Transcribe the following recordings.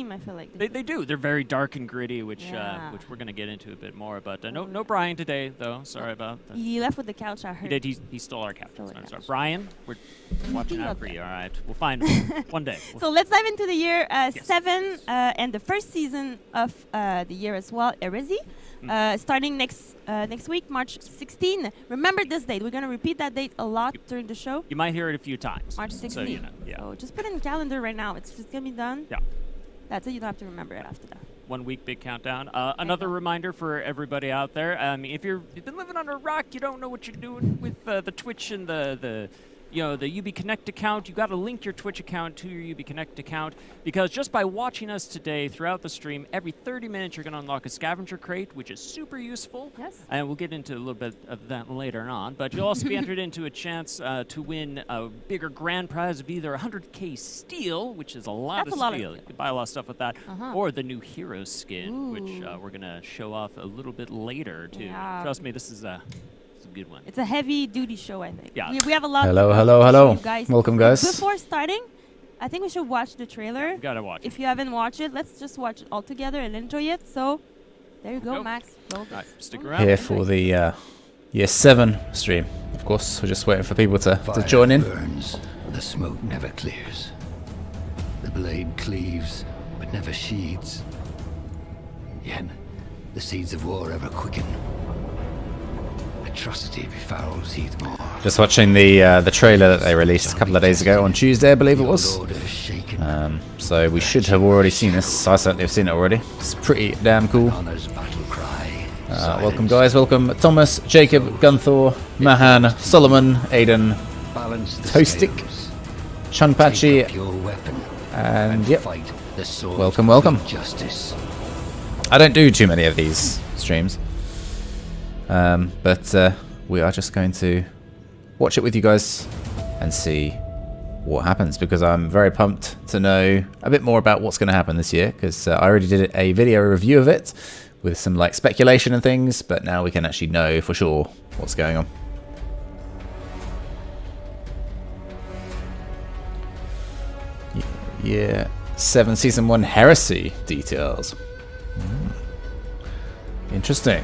team. I feel like they do. They're very dark and gritty, which we're gonna get into a bit more. But no Brian today though. Sorry about that. He left with the couch. I heard. He did. He stole our couch. Sorry. Brian, we're watching out for you. All right, we'll find one day. So let's dive into the year 7 and the first season of the year as well, Heresy. Starting next week, March 16. Remember this date. We're going to repeat that date a lot during the show. You might hear it a few times. March 16. So, you know, so just put it in the calendar right now. It's just going to be done. Yeah. That's it. You don't have to remember it after that. 1 week, big countdown. Another reminder for everybody out there. If you've been living under a rock, you don't know what you're doing with the Twitch and the UB Connect account. You got to link your Twitch account to your UB Connect account, because just by watching us today throughout the stream, every 30 minutes you're going to unlock a scavenger crate, which is super useful. Yes. And we'll get into a little bit of that later on. But you'll also be entered into a chance to win a bigger grand prize of either 100k steel, which is a lot of steel. You can buy a lot of stuff with that, or the new hero skin, which we're going to show off a little bit later too. Yeah. Trust me, this is a good one. It's a heavy-duty show, I think. Yeah. We have a lot. Hello. Guys. Welcome, guys. Before starting, I think we should watch the trailer. You gotta watch it. If you haven't watched it, let's just watch it all together and enjoy it. So, there you go, Max. Right, stick around. Here for the Year 7 stream. Of course, we're just waiting for people to join in. Burns, the smoke never clears. The blade cleaves, but never sheathes. Yet, the seeds of war ever quicken. Atrocity befouls Heathmore. Just watching the trailer that they released a couple of days ago on Tuesday, I believe it was. So we should have already seen this. I certainly have seen it already. It's pretty damn cool. Welcome, guys. Welcome, Thomas, Jacob, Gunthor, Mahan, Solomon, Aiden, Toastic, Chunpachi, and yep. Welcome. I don't do too many of these streams. But we are just going to watch it with you guys and see what happens, because I'm very pumped to know a bit more about what's going to happen this year, because I already did a video review of it with some like speculation and things, but now we can actually know for sure what's going on. Yeah, 7 Season 1 Heresy details. Interesting.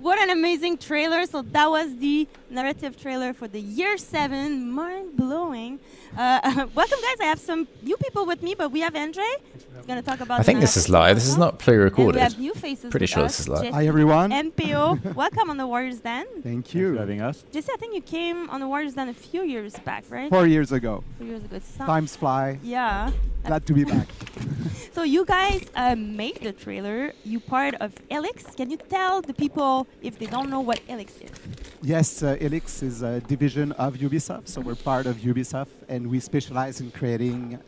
What an amazing trailer. So that was the narrative trailer for the Year 7. Mind-blowing. Welcome, guys. I have some new people with me, but we have Andre. He's going to talk about I think this is live. This is not pre-recorded. We have new faces. Pretty sure this is live. Jesse, hi, everyone. MPO. Welcome on the Warriors Den. Thank you. Thanks for having us. Jesse, I think you came on the Warriors Den a few years back, right? 4 years ago. 4 years ago. Times fly. Yeah. Glad to be back. So you guys made the trailer. You part of Helix. Can you tell the people, if they don't know, what Helix is? Yes, Helix is a division of Ubisoft, so we're part of Ubisoft, and we specialize in creating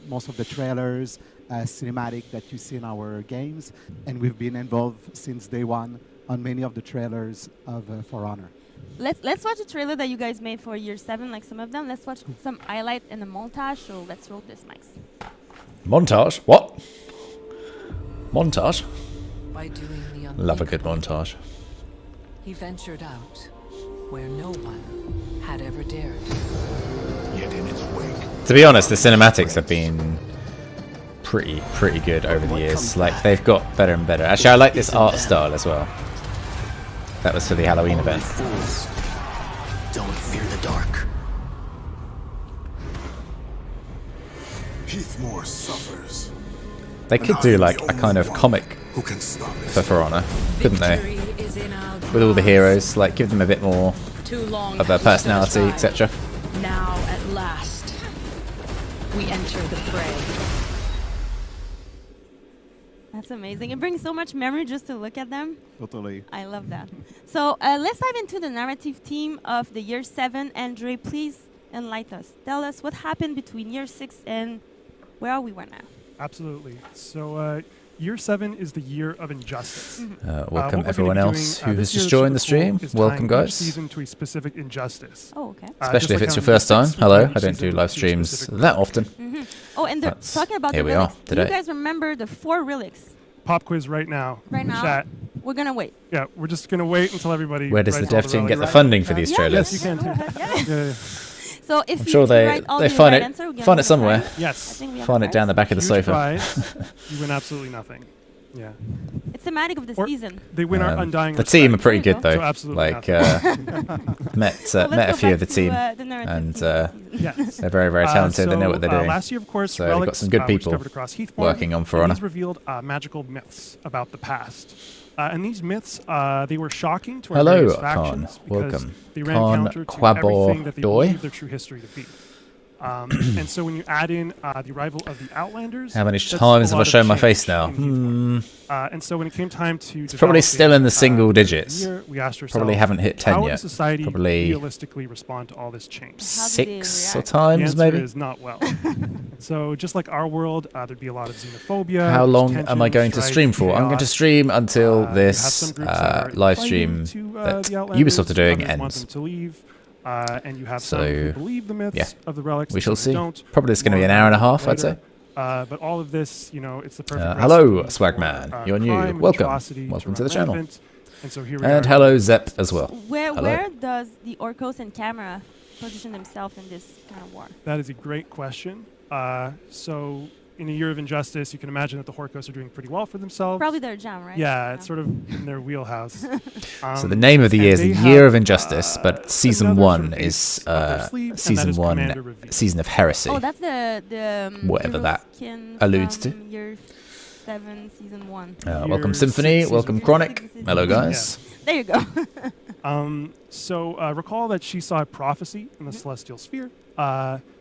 most of the trailers, cinematic that you see in our games, and we've been involved since day one on many of the trailers of For Honor. Let's watch a trailer that you guys made for Year 7, like some of them. Let's watch some highlight and a montage. So let's roll this, Max. Montage? What? Montage? By doing the Love a good montage. He ventured out where no one had ever dared. Yet in its wake, To be honest, the cinematics have been pretty good over the years. Like, they've got better and better. Actually, I like this art style as well. That was for the Halloween event. fools don't fear the dark. Heathmore suffers. They could do like a kind of comic Who can stop it? for Honor, couldn't they? Victory is in our With all the heroes, like give them a bit more Too long of a have we stood personality, aside. etc. Now at last, we enter the fray. That's amazing. It brings so much memory just to look at them. Totally. I love that. So let's dive into the narrative team of the Year 7. Andre, please enlighten us. Tell us what happened between Year 6 and where are we right now? Absolutely. So, Year 7 is the year of injustice. Welcome What we're gonna everyone be else doing, who this has year just is joined the super cool, stream. is Welcome, tying each guys. season to a specific injustice. Oh, okay. Especially if just it's your like first how time. Year 6 Hello, we I don't season do to live a streams specific that often. Oh, and the, That's- talking about here the we are relics, do you today. guys remember the 4 relics? Pop quiz right now. Right now? Chat. We're gonna wait. Yeah, we're just gonna wait until everybody. Where does the writes all dev team relics. get the funding for these Yeah, trailers? Yes, you can. Go ahead, yeah. Yeah, yeah. So if I'm you, sure if you they write all they the find right it answer, we get find it another somewhere. prize. I Yes. think we have Find a it down the prize. back of the Huge sofa. prize. You win absolutely nothing. Yeah. It's thematic of the Or- season. They win our undying The team are respect. pretty There you good go. though. So absolutely Like nothing. met So met a let's few go of the back to, team, the narrative and team of the season. Yes. they're very talented. They know what they're doing. Last year, of course, So they've got relics some good were people discovered across Heathborn, working on For and Honor. these revealed magical myths about the past. And these myths, they were shocking to our Hello, various Khan. factions because Welcome. they ran Khan counter to Quabor everything that they Doi. believed their true history to be. And so when you add in the arrival of the Outlanders, How many that's a times have I lot of shown my change face now? in Heathborn. And so when it came time to it's probably still in the single digits. we asked ourselves, Probably haven't hit 10 how would yet. a society Probably realistically respond to all this change? How did they 6 or react? The times answer maybe. is not well. So just like our world, there'd be a lot of xenophobia. How there's long am I tension, going to strife, stream for? I'm going to chaos. stream until You have this some groups that are live fighting stream to, that the Outlanders, Ubisoft are doing others want them ends. to leave. And you have So, some who believe the myths yeah. of the relics. We and shall some who see. Don't. Probably it's going to be More an hour and a about half, I'd say. later. But all of this, you know, it's the perfect. Hello, recipe Swagman. for, You're new. crime and Welcome. atrocity Welcome to to the run channel. rampant. And so here we And are. hello, Zep, as well. Where Hello. where does the Orcos and Camera position themselves in this kind of war? That is a great question. So in a year of injustice, you can imagine that the Horkos are doing pretty well for themselves. Probably their jam, right? Yeah, it's sort of in their wheelhouse. So the name of the and year is they the Year have, of Injustice, but Season another 1 sort of is ace up their sleeve, and that Season is 1, Commander Reveal. Season of Heresy. Oh, that's the Whatever hero that skin alludes from to. Year 7, Season 1. Welcome Year Symphony, 6, welcome Season Chronic. 6, Hello Season guys. There you go. So recall that she saw a prophecy in the celestial sphere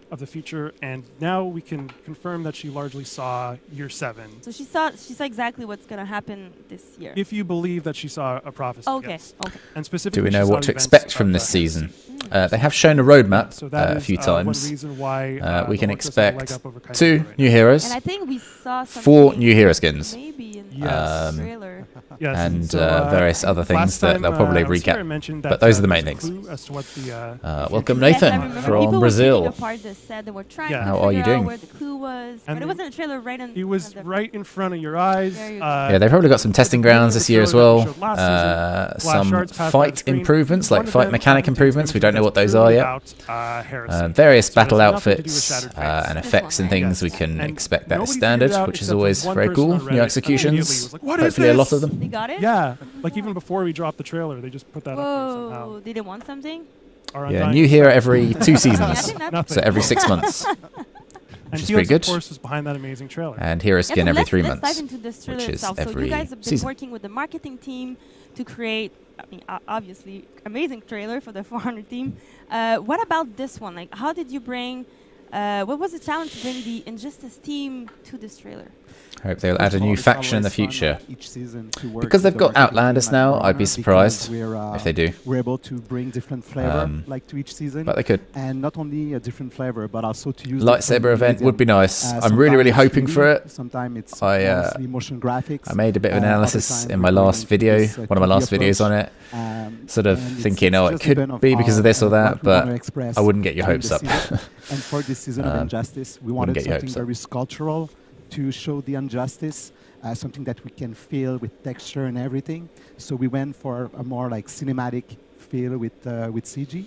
of the future, and now we can confirm that she largely saw Year 7. So she saw exactly what's gonna happen this year. If you believe that she saw a prophecy, Okay. yes. Okay. And specifically, Do we she know saw what to events expect from of this the heresy. season? They have shown a roadmap So that a is, few one times. reason why We the can Orcos have a leg expect up over Kyber 2 right new now. heroes, And I think we saw something 4 new hero skins, maybe in Yes. the trailer. Yes, and so, various other things last that time, they'll probably I was here, I recap. mentioned But that, those are the there's main a things. clue as to what the, Welcome Yes, I Nathan remember from people Brazil. were taking apart the set. They were trying Yeah. to How are you figure out doing? where the clue was, And but it wasn't a trailer right in. It was front of right in front of your eyes. There you go. Yeah, they've probably got some testing grounds this year as well. Some shards passed by the fight screen. improvements, One like of fight them mechanic contains improvements. We don't know what those are purely yet. about, heresy. Various So it has battle nothing to do with outfits Shattered Fates. and This effects one, and right? things. We Yes. can And expect that as nobody figured standard, it out which is except always for one very person cool. on New Reddit immediately executions. was like, "What is Hopefully a lot of this?" them. They got it. Yeah, like even before we dropped the trailer, they just put that up there somehow. Whoa! Did they want something? Our Yeah, Undying new hero Respect. every 2 I seasons, think that's Nothing. so every 6 months. And is Helix, pretty good. of course, was behind that amazing trailer. And hero Yeah, skin so every 3 let's months. dive into this trailer which is itself. So every you guys have been season. working with the marketing team to create, I mean, obviously, amazing trailer for the 400 team. What about this one? Like, how did you bring? What was the challenge to bring the Injustice team to this trailer? I hope they'll First add a of all, new it's faction in the always fun, future. each season to work Because with they've the got marketing Outlanders team now, at I'd be Warner surprised because if they do. We're able to bring different flavor, Um, like to each season, But they could. and not only a different flavor, but also to use Lightsaber different event would be medium. nice. I'm really, really Sometimes hoping 3D, for it. Sometimes it's I, mostly motion graphics. I made a bit of other analysis times in we're my going last into video, this, one of my 2D last videos on approach. it. Sort of And it's thinking, oh, it just could depend of be because of this or what that, we wanna but express I wouldn't get your during hopes the up. season. And for this season of Injustice, we wanted get your something hopes up. very sculptural to show the injustice, something that we can feel with texture and everything. So we went for a more like cinematic feel with CG.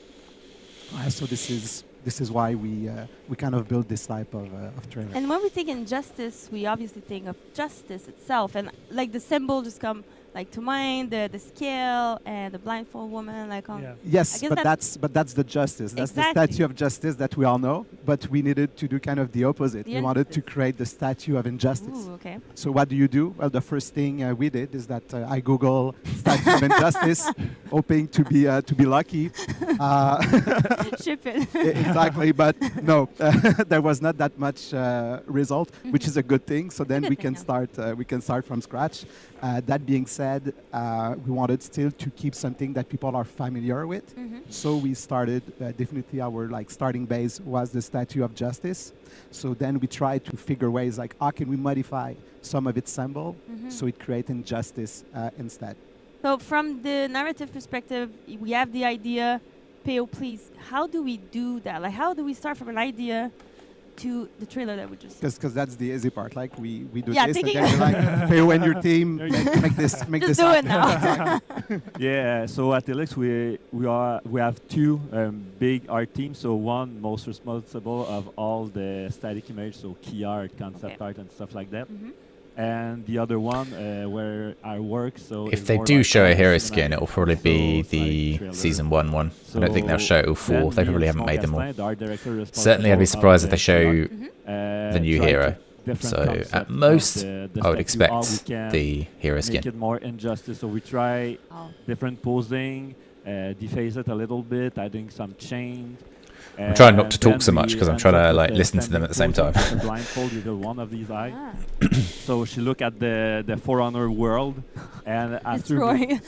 So this is why we kind of built this type of trailer. And when we think Injustice, we obviously think of justice itself, and like the symbol just come like to mind, the scale and the blindfold woman, like on. Yeah. I Yes, guess but that's the justice. That's Exactly. the statue of justice that we all know. But we needed to do kind of the opposite. The We wanted to injustice. create the statue of injustice. Ooh, okay. So what do? Well, the first thing we did is that I Google statue of injustice, hoping to be lucky. Ship it. Exactly, but no, there was not that much result, which is a good thing. So then good we thing, can yeah. start from scratch. That being said, we wanted still to keep something that people are familiar with. So we started definitely our like starting base was the Statue of Justice. So then we tried to figure ways like how can we modify some of its symbol so it creates injustice instead. So from the narrative perspective, we have the idea. Peo, please, how do we do that? Like, how do we start from an idea to the trailer that we just. Because that's the easy part. Like we do Yeah, this, and thinking- then you're like, hey, when your team make this Just do it now. Yeah, so at Elix we have two big art teams. So one most responsible of all the static image, so key art, concept art, and stuff like that. Mhm. And the other one where I work. So If is they more do like show a hero cinematic, skin, it'll probably so be it's the like trailer. season 1 one. I don't think they'll So show it all 4. then They me probably and haven't made them all. Gaston, the art director Certainly, I'd be responsible surprised of if they the show Mhm. the new try to hero. different So concept at of most, the I would statue, how we expect can the hero make skin. it more injustice. So we try Oh. different posing, deface it a little bit, adding some chain. I'm trying not to talk then so much we 'cause I'm end trying to, up with like, the listen to them at the same standing time. posing with a blindfold with one of these eyes. Ah, So she look at the For Honor world, and after destroying.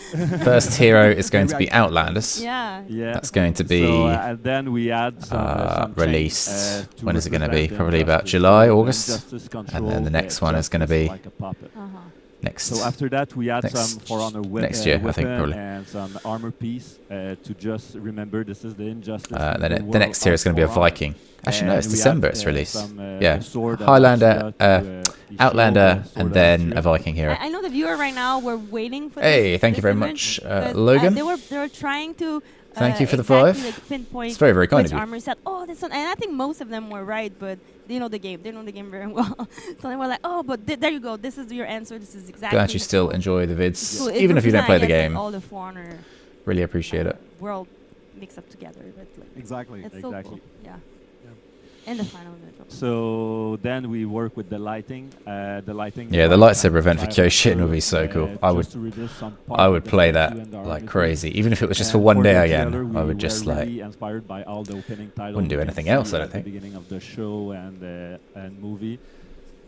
First hero is going to be Outlanders. Yeah. yeah, That's going to be so, and then we add some released. change, to When is it gonna be? represent the Probably about injustice. July, So the August? injustice And then control the next one is gonna justice be like a puppet. Uh-huh. next. So after that, we add Next- some For Honor next year, I think, weapon probably. and some armor piece to just remember this is the injustice. in Then the the world next hero is of going to be a For Honor. Viking. Actually, no, it's And we December add, it's released. some, Yeah, sword and Highlander, shield to, Outlander, sword and then a shield. Viking hero. I know the viewer right now. We're waiting for. Hey, this, thank you this very image much, because, Logan. They were trying to. Thank you for the exactly, 5. like, pinpoint It's very, very kind which of you. armor set. Oh, this one, and I think most of them were right, but they know the game. They know the game very well. So they were like, "Oh, but there you go. This is your answer. This is exactly." Glad you still enjoy the It's vids, cool. It even if you don't play the represents, I guess, game. like, all the For Honor Really appreciate it. world mixed up together. But like, Exactly. it's so Exactly. cool. Yeah. And the final image. So then we work with the lighting. The lighting. Yeah, the lightsaber event for Fire Kyoshin would be so first, cool. just I would to reveal some I part would of the play statue that and the like armor crazy, even if it was just piece. for one And day the again. trailer, I we would just were like really inspired by all the opening titles. Wouldn't do you can anything see else, I at don't the think. beginning of the show and movie.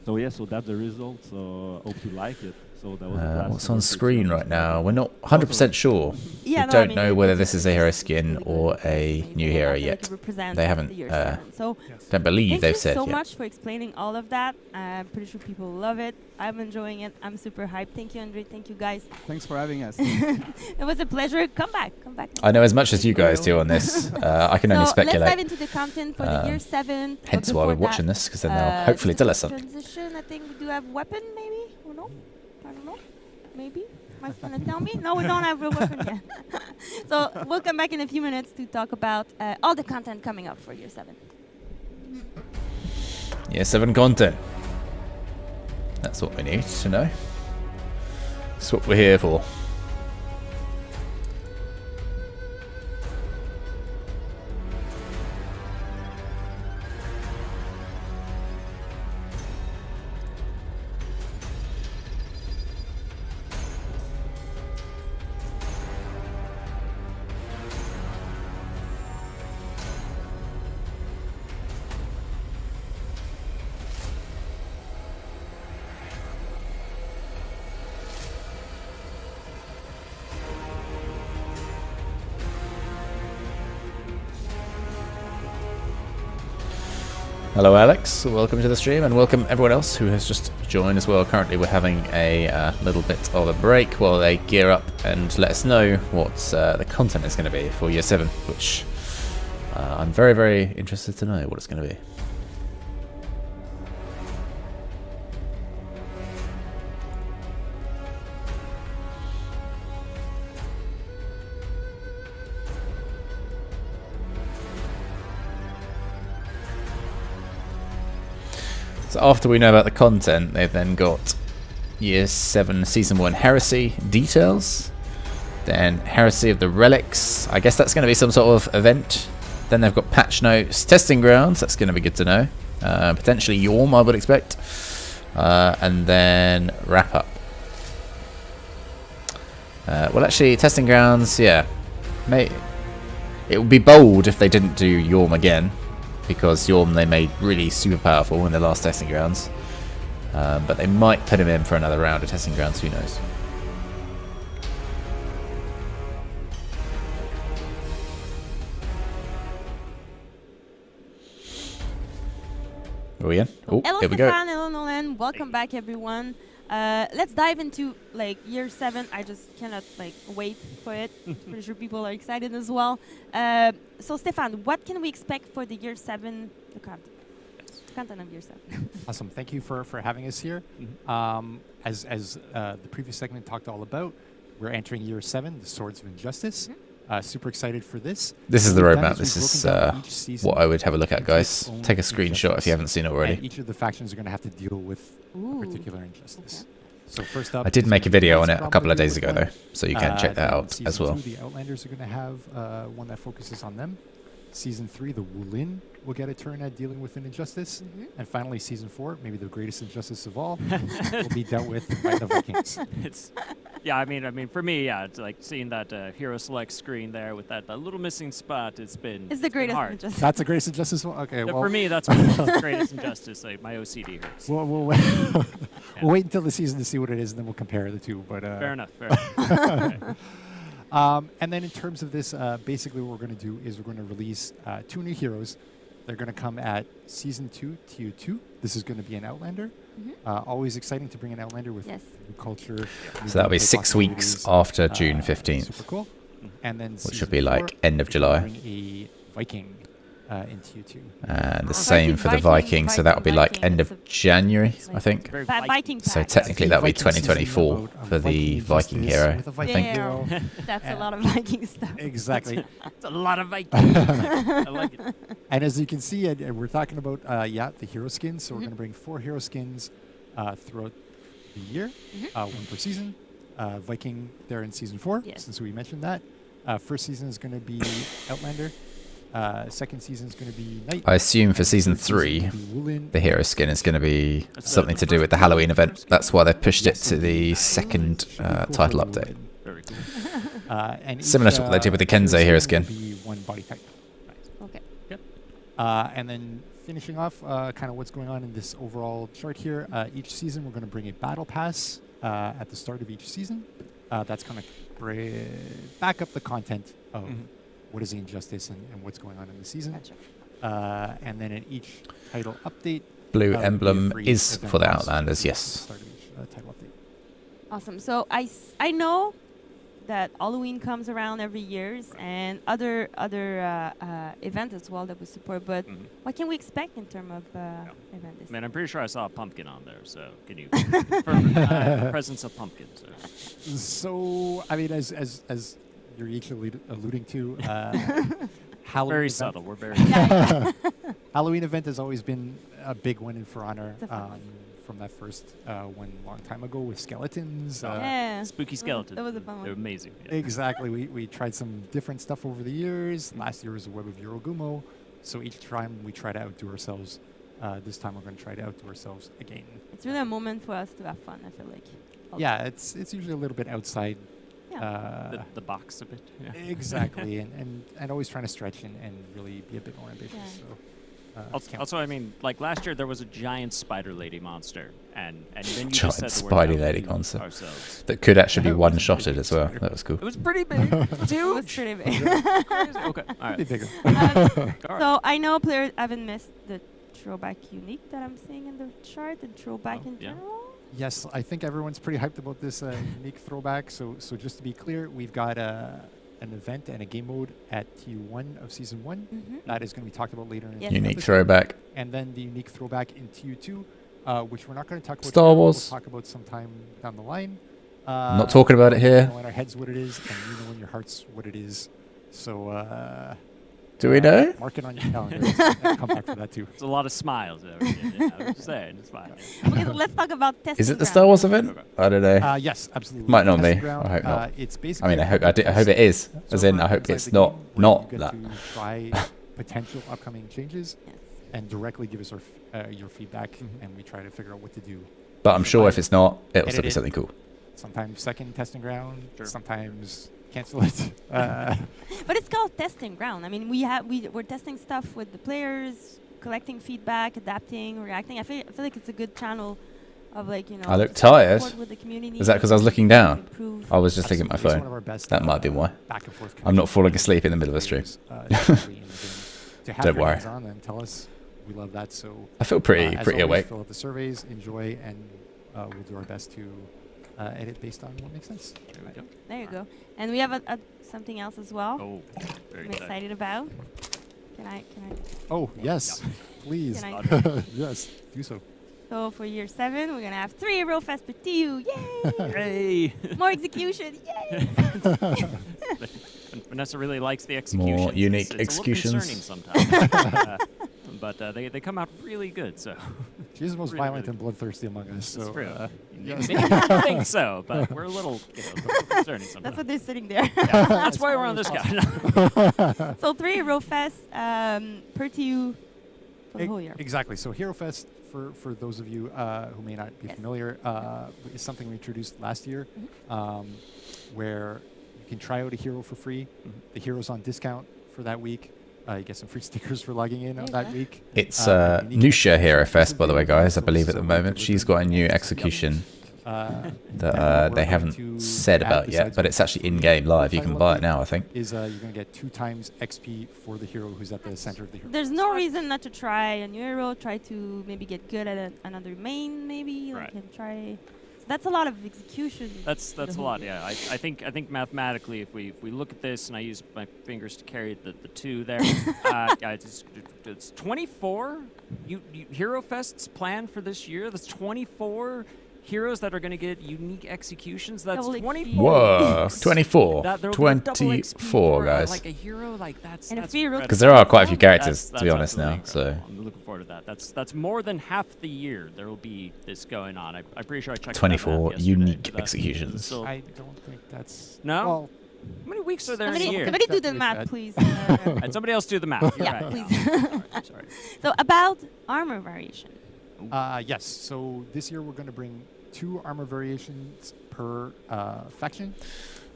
So yeah, so that's the result. So hope you like it. So that was the last what's on work screen with right now? We're not 100% sure. Yeah, We no, don't I mean, know whether it's this is a hero it's skin really or good. a It's new amazing. hero I feel like yet. it represents They haven't, the year 7. So Yes. Don't believe thank they've you said so yet. much for explaining all of that. I'm pretty sure people love it. I'm enjoying it. I'm super hyped. Thank you, Andre. Thank you, guys. Thanks for having us. It was a pleasure. Come back. Come back. I know as much as you guys do on this. I can only So let's dive speculate. into the content for the year 7. but Hence why we're before watching that, this, because then they'll hopefully just tell a us something. Transition. I think we do have weapon, maybe. Or no? I don't know. Maybe. My friend will tell me. No, we don't have a weapon yet. So we'll come back in a few minutes to talk about all the content coming up for year 7. Year 7 content. That's what we need to know. That's what we're here for. Hello Alex, welcome to the stream, and welcome everyone else who has just joined as well. Currently we're having a little bit of a break while they gear up and let us know what the content is going to be for year 7, which I'm very, very interested to know what it's going to be. So after we know about the content, they've then got Year 7 Season 1 Heresy details, then Heresy of the Relics. I guess that's going to be some sort of event. Then they've got patch notes, testing grounds. That's going to be good to know. Potentially Yorm, I would expect. And then wrap up. Well, actually, testing grounds, yeah. It would be bold if they didn't do Yorm again, because Yorm they made really super powerful in their last testing grounds. But they might put him in for another round of testing grounds, who knows. Are we in? Oh, Hello, here we go. Stefan. Hello, Nolan. Welcome back, everyone. Let's dive into like year 7. I just cannot like wait for it. Pretty sure people are excited as well. So, Stefan, what can we expect for the year 7 content? content of yourself. Awesome. Thank you for having us here. As the previous segment talked all about, we're entering year 7, the Swords of Injustice. Super excited for this. This is the What we've done roadmap. This we've is broken down each season what I would have a look at, into its guys. own Take a screenshot if you haven't seen it and already. each of the factions are going to have to deal with a Ooh. particular injustice. So first up, I did is make a gonna be video on Knights it a couple of Chronicles days ago, one. though, so you can check that Then out season as well. 2, the Outlanders are going to have one that focuses on them. Season 3, the Wulin will get a turn at dealing with an injustice. And finally, Season 4, maybe the greatest injustice of all, will be dealt with by the Vikings. Yeah, I mean, for me, yeah, it's like seeing that hero select screen there with that little missing spot. It's been It's the greatest hard. injustice. That's the greatest injustice one? Okay, Yeah, well, for me, that's the greatest injustice. Like my OCD hurts. we'll wait, we'll wait until the season to see what it is, and then we'll compare the two. But Fair enough. Fair enough. Okay. And then in terms of this, basically what we're going to do is we're going to release 2 new heroes. They're going to come at Season 2, TU2. This is going to be an Outlander. Always exciting to bring an Outlander with Yes. new culture. new So that'll be gameplay 6 weeks possibilities. after June 15th, Super cool. And then which Season should be like 4, end of we're gonna July. bring a Viking in TU2. And the Oh, same for the Viking, so that'll be like Viking, end it's of a- January, I like think. Very Viking So pack. technically that'll be Viking season 2024 about a for the Viking injustice hero, with a I Viking think. hero. That's a lot of Viking stuff. Exactly. It's a lot of Vikings. I like it. And as you can see, and we're talking about, the hero skins. So we're going to bring 4 hero skins throughout the year, 1 per season. Viking there in Season 4, Yes. since we mentioned that. First season is going to be Outlander. Second season is going to be Knight. I assume for and Season third season 3, will be Wulin. the hero skin is going to be That's something the to do with the first Halloween hero event. skin? That's why they've pushed it Yes, to the indeed. second Should be cool title for update. Wulin. Very cool. And Similar each, to what they did with the hero Kenzo hero skin skin. will be 1 body type. Okay. And then finishing off, kind of what's going on in this overall chart here. Each season, we're going to bring a battle pass at the start of each season. That's going to back up the content of what is the injustice and what's going on in the season. Gotcha. And then in each title update, Blue there'll be a emblem free is event for the pass Outlanders, at the yes. start of each title update. Awesome. So I know that Halloween comes around every years and other events as well that we support. But what can we expect in terms of event this? Man, I'm pretty sure I saw a pumpkin on there. So can you confirm the presence of pumpkins? So, I mean, as you're each alluding to, Halloween Very event- subtle. We're very. Halloween event has always been a big one in For Honor. It's a fun one. From that first one long time ago with skeletons. Yeah. Spooky skeletons. That was a fun They're one. amazing. Yeah. Exactly. We tried some different stuff over the years. Last year was a Web of Yorogumo. So each time we try to outdo ourselves. This time we're going to try to outdo ourselves again. It's really a moment for us to have fun, I feel like. Yeah, it's usually a little bit outside. The box a bit. Yeah. Exactly. and always trying to stretch and really be a bit more ambitious. Yeah. So. Also, I mean, like last year there was a giant spider lady monster, and then you Giant just said the word spider out lady to monster. ourselves. That could actually be one-shotted as well. That was cool. It was pretty big. It was It was huge. pretty big. Crazy. Okay. All Be right. bigger. All right. So I know players haven't missed the throwback unique that I'm seeing in the chart and throwback Oh, in yeah. general. Yes, I think everyone's pretty hyped about this unique throwback. So just to be clear, we've got an event and a game mode at TU1 of Season 1. That is going to be talked about later in Yes. the Unique episode. throwback. And then the unique throwback in TU2, which we're not going to talk about Star now, Wars. We'll talk about sometime down the line. I'm not talking about it here. We know in our heads what it is, and you know in your hearts what it is. So Do we know? mark it on your calendars. and come back for that too. It's a lot of smiles. I'm just saying, it's fine. Okay, so let's talk about testing. Is it the ground. Star Wars event? Okay. I don't know. Yes, absolutely. Might not Testing be. ground, I hope not. It's I basically mean, I a hope public I hope it is. As server in, I hope inside it's the game where not you get that. to try potential upcoming changes Yes. and directly give us your feedback, and we try to figure out what to do. But I'm sure if it's not, it'll still Edit be it. something cool. Sometimes second testing ground, Sure. sometimes cancel it. But it's called testing ground. I mean, we're testing stuff with the players, collecting feedback, adapting, reacting. I feel like it's a good channel of I look tired. support with the community. Is that 'cause I was looking down? Improve. I was just looking at my Absolutely. It's phone. one of our best, That might be why. back and forth I'm not falling connections asleep in the middle of the stream. with players, directly in the game. To have Don't your worry. hands on and tell us, we love that. So I feel pretty as pretty always, awake. Fill out the surveys, enjoy, and we'll do our best to edit based on what makes sense. There we go. There you go. And we have something else as well. Oh, very I'm excited. excited about. Can I? Oh, yes. Please. Can I? Yes, do so. So for year 7, we're gonna have 3 Hero Fest per TU. Yay! Hey. More execution. Yay! Vanessa really likes the executions. More unique it's executions. A little concerning sometimes. But they come out really good. So She's the most Really, violent really and bloodthirsty among us. So, true. yes. Maybe you don't think so, but we're a little concerning sometimes. That's what they're sitting there. Yeah, that's why we're on this guy. So 3 Hero Fest per TU for the whole year. Exactly. So Hero Fest, for those of you who may not be Yes. familiar, is something we introduced last year, where you can try out a hero for free. The hero's on discount for that week. You get some free stickers for logging in on that week. It's unique Lucia Hero Fest, exclusive by the way, video, guys. I so believe at so the we moment can she's look got a at new the execution that that we're they going haven't to said add about yet, besides but it's actually in-game live. You can buy it now, I think. is you're going to get 2 times XP for the hero who's at the center of the hero. There's no reason not to try a new hero. Try to maybe get good at another main, maybe. Right. And try. So that's a lot of execution. That's the a whole lot. year. Yeah, I think mathematically, if we look at this, and I use my fingers to carry the 2 there, yeah, it's 24 Hero Fests planned for this year. That's 24 heroes that are going to get unique executions. That's Double XP. 24. Whoa, 24. That, there'll be a double XP 24, for, guys. like a hero, like that's And a that's free hero. incredible. Because there are quite a few characters, That's to be honest absolutely now. So incredible. I'm looking forward to that. That's more than half the year there will be this going on. I'm pretty sure I checked. 24 that yesterday. unique That- executions. so- I don't think that's... No? Well, how many weeks are there in a year? Somebody do the Exactly math, that. please. And somebody else do the math. You're Yeah, right. please. I'm sorry. So about armor variation. yes. So this year we're going to bring 2 armor variations per faction.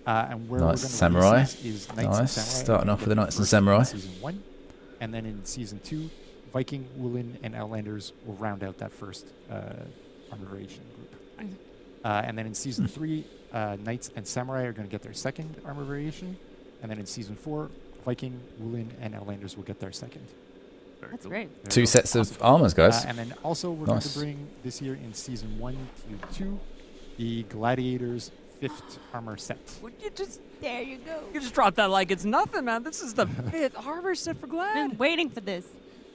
And where Nice. we're going to Samurai. is Knights and Nice. Samurai. Starting We're off with the gonna Knights and first in Samurai. Season 1, and then in Season 2, Viking, Woolen, and Outlanders will round out that first armor variation group. And then in Season 3, Knights and Samurai are going to get their second armor variation. And then in Season 4, Viking, Woolen, and Outlanders will get their second. Very That's cool. great. There 2 you go. sets Awesome. of armors, guys. And then also we're going to Nice. bring this year in Season 1 to 2 the Gladiators 5th armor set. Would you just There you go. you just drop that like it's nothing, man? This is the 5th armor set for I've Glad. been waiting for this.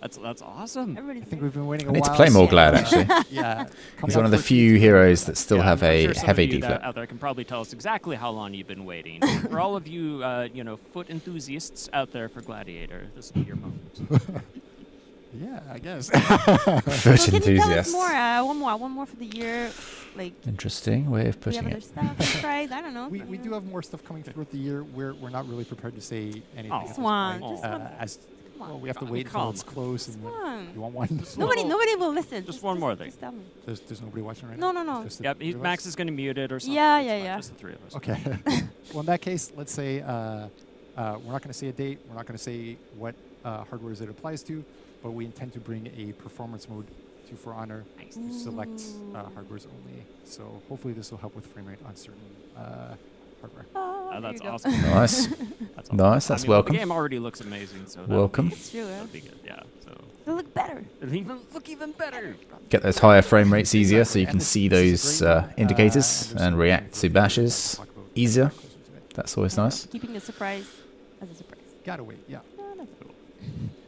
That's awesome. Everybody's I think we've been waiting a I need while. to play more so, Glad, actually. Yeah. He's coming one up of the for few Q2. heroes that still Yeah, have I'm a sure some heavy of you deflect. out there can probably tell us exactly how long you've been waiting. For all of you, foot enthusiasts out there for Gladiator, this will be your moment. Yeah, I guess. Foot So can you tell us enthusiasts. more? One more for the year. Like, Interesting way of do we have putting other it. stuff? Surprise? I don't know. we do have more stuff coming throughout the year. We're not really prepared to say anything. Oh. at this Swan, point. just one. As Come on. well, we have to I wait mean, until come it's close. And Swan. you want one? Just Nobody, little- nobody will listen. just one more thing. Just tell me. There's nobody watching right No, now. no, no. It's just the Yep, three of Max us? is going to mute it or something. Yeah, It's yeah, fine, yeah. Just the 3 of us. Okay. Well, in that case, let's say we're not going to say a date. We're not going to say what hardwares it applies to, but we intend to bring a performance mode to For Honor Nice. to select Ooh. hardwares only. So hopefully this will help with frame rate on certain hardware. Oh, there That's you go. awesome. Nice. That's awesome. Nice, that's I mean, well, welcome. The game already looks amazing, so Welcome. It's true. That'll be good. Yeah. So It'll look better. it'll even look even better. Get those higher frame rates easier so you can And see this is those great. indicators there's and some react to things bashes we'll talk about easier. closer to it. That's always nice. Keeping the surprise as a surprise. Gotta wait, yeah. Oh, that's cool.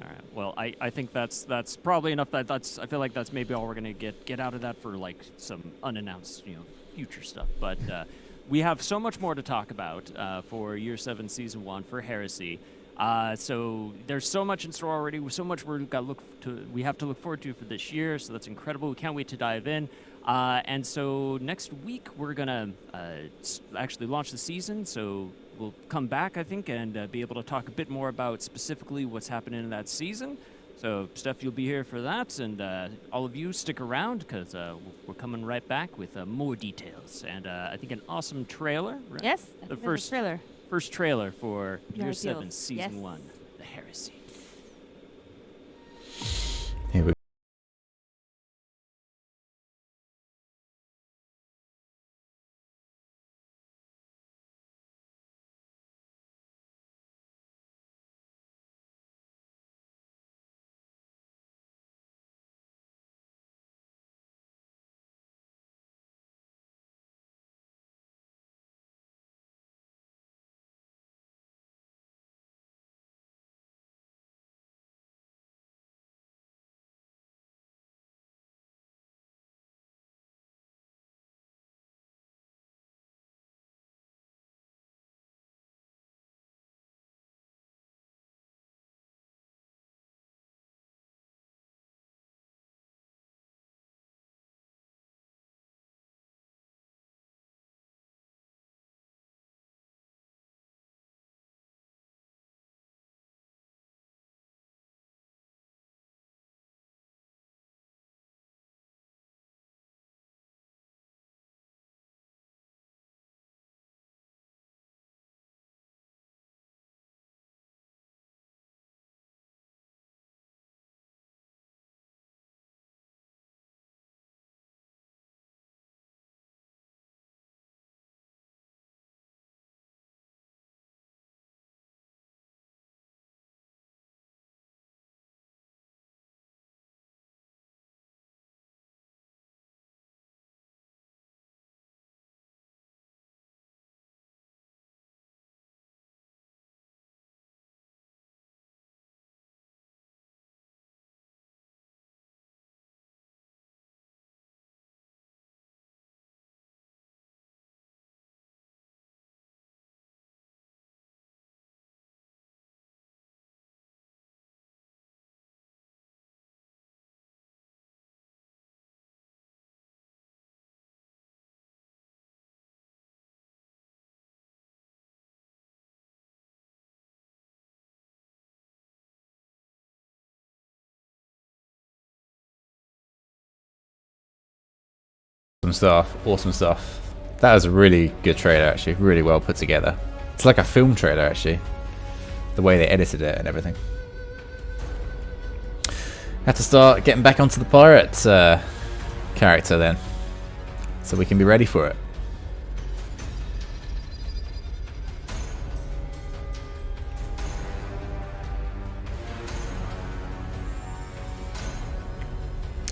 All right. Well, I think that's probably enough. That's I feel like that's maybe all we're gonna get out of that for like some unannounced future stuff. But we have so much more to talk about for Year 7 Season 1 for Heresy. So there's so much in store already. So much we have to look forward to for this year. So that's incredible. We can't wait to dive in. And so next week we're gonna actually launch the season. So we'll come back, I think, and be able to talk a bit more about specifically what's happening in that season. So Steph, you'll be here for that, and all of you stick around because we're coming right back with more details and I think an awesome trailer. Right? Yes. I The think there's a first trailer. First trailer for Very Year cool. 7 Season Yes. 1, The Heresy. Here we stuff. Awesome stuff. That was a really good trailer, actually. Really well put together. It's like a film trailer, actually. The way they edited it and everything. Have to start getting back onto the pirate character then, so we can be ready for it.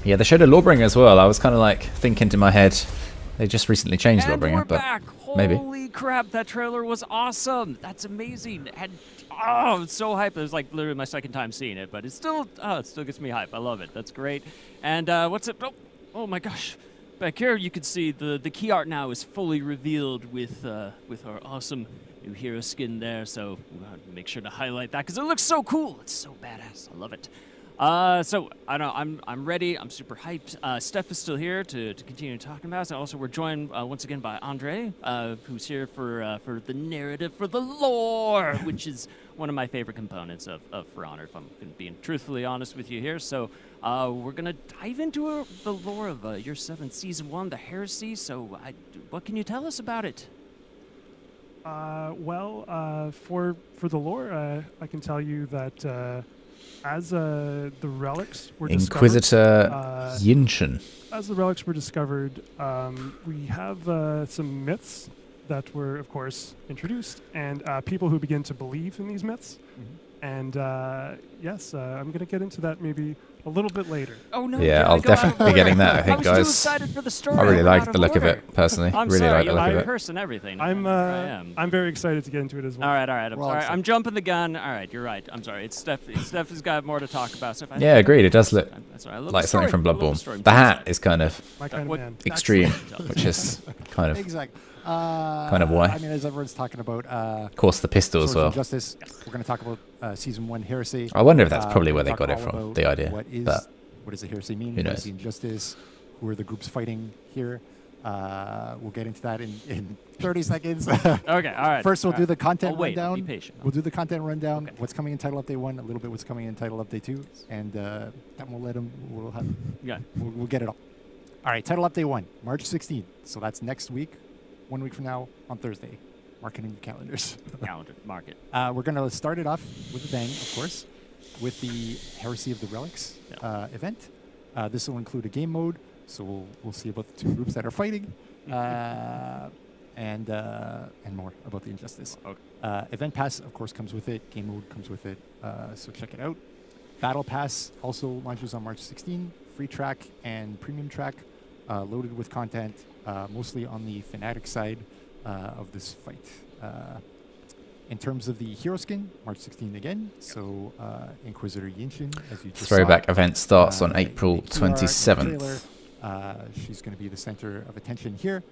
Yeah, they showed a Lawbringer as well. I was kind of like thinking to my head, they just recently changed And Lawbringer, we're but back. maybe. Holy crap, that trailer was awesome. That's amazing. And oh, it's so hype. It was like literally my second time seeing it, but it still gets me hype. I love it. That's great. And what's it? Oh my gosh. Back here you can see the key art now is fully revealed with our awesome new hero skin there. So we'll have to make sure to highlight that because it looks so cool. It's so badass. I love it. So I don't know, I'm ready. I'm super hyped. Steph is still here to continue talking about us. Also, we're joined once again by Andre, who's here for the narrative, for the lore, which is one of my favorite components of For Honor, if I'm being truthfully honest with you here. So we're gonna dive into the lore of Year 7 Season 1, the Heresy. So what can you tell us about it? For the lore, I can tell you that as the relics were Inquisitor Yinshin. As the relics were discovered, we have some myths that were, of course, introduced, and people who begin to believe in these myths. And yes, I'm going to get into that maybe a little bit later. Oh no! Yeah, I'll definitely be getting that. I think, I was guys. too excited for the story. I really I'm like out the look of order. it personally. I'm really sorry, like the look I of it. rehearsed and everything. I'm very excited to get into it as well. All right. I'm We're all sorry. excited. I'm jumping the gun. All right, you're right. I'm sorry. It's Steph. Steph has got more to talk about. Steph, Yeah, agreed. It does look That's right. I love like the something story. from I love Bloodborne. story. I'm The too hat excited. is kind of My kind What- of man. extreme, Excellent. which is kind of, Exactly. kind of why. I mean, as everyone's talking about, Of course, the pistol as Swords of well. Justice. We're going to talk about Season 1 Heresy. I wonder if that's probably We're where they gonna got it talk all from, about the idea. What does the heresy mean? Who What knows? is the injustice? Who are the groups fighting here? We'll get into that in 30 seconds. Okay. All right. First, we'll all do right. the content I'll wait. I'll rundown. be patient. We'll do the content rundown. Okay. What's coming in Title Update 1, a little bit what's coming in Title Update 2, and then we'll let them. Yeah. We'll get it all. All right, Title Update 1, March 16th. So that's next week, 1 week from now on Thursday. Mark it in your calendars. Calendar. Mark it. We're going to start it off with a bang, of course, with the Heresy of the Relics event. This will include a game mode, so we'll see about the two groups that are fighting, and more about the injustice. Okay. Event Pass, of course, comes with it. Game mode comes with it, so check it out. Battle Pass also launches on March 16. Free track and premium track, loaded with content, mostly on the Fnatic side of this fight. In terms of the hero skin, March 16 again. So Inquisitor Yinshin, as you just Throwback saw. event starts on April The key art in the 27th. trailer, she's going to be the center of attention here.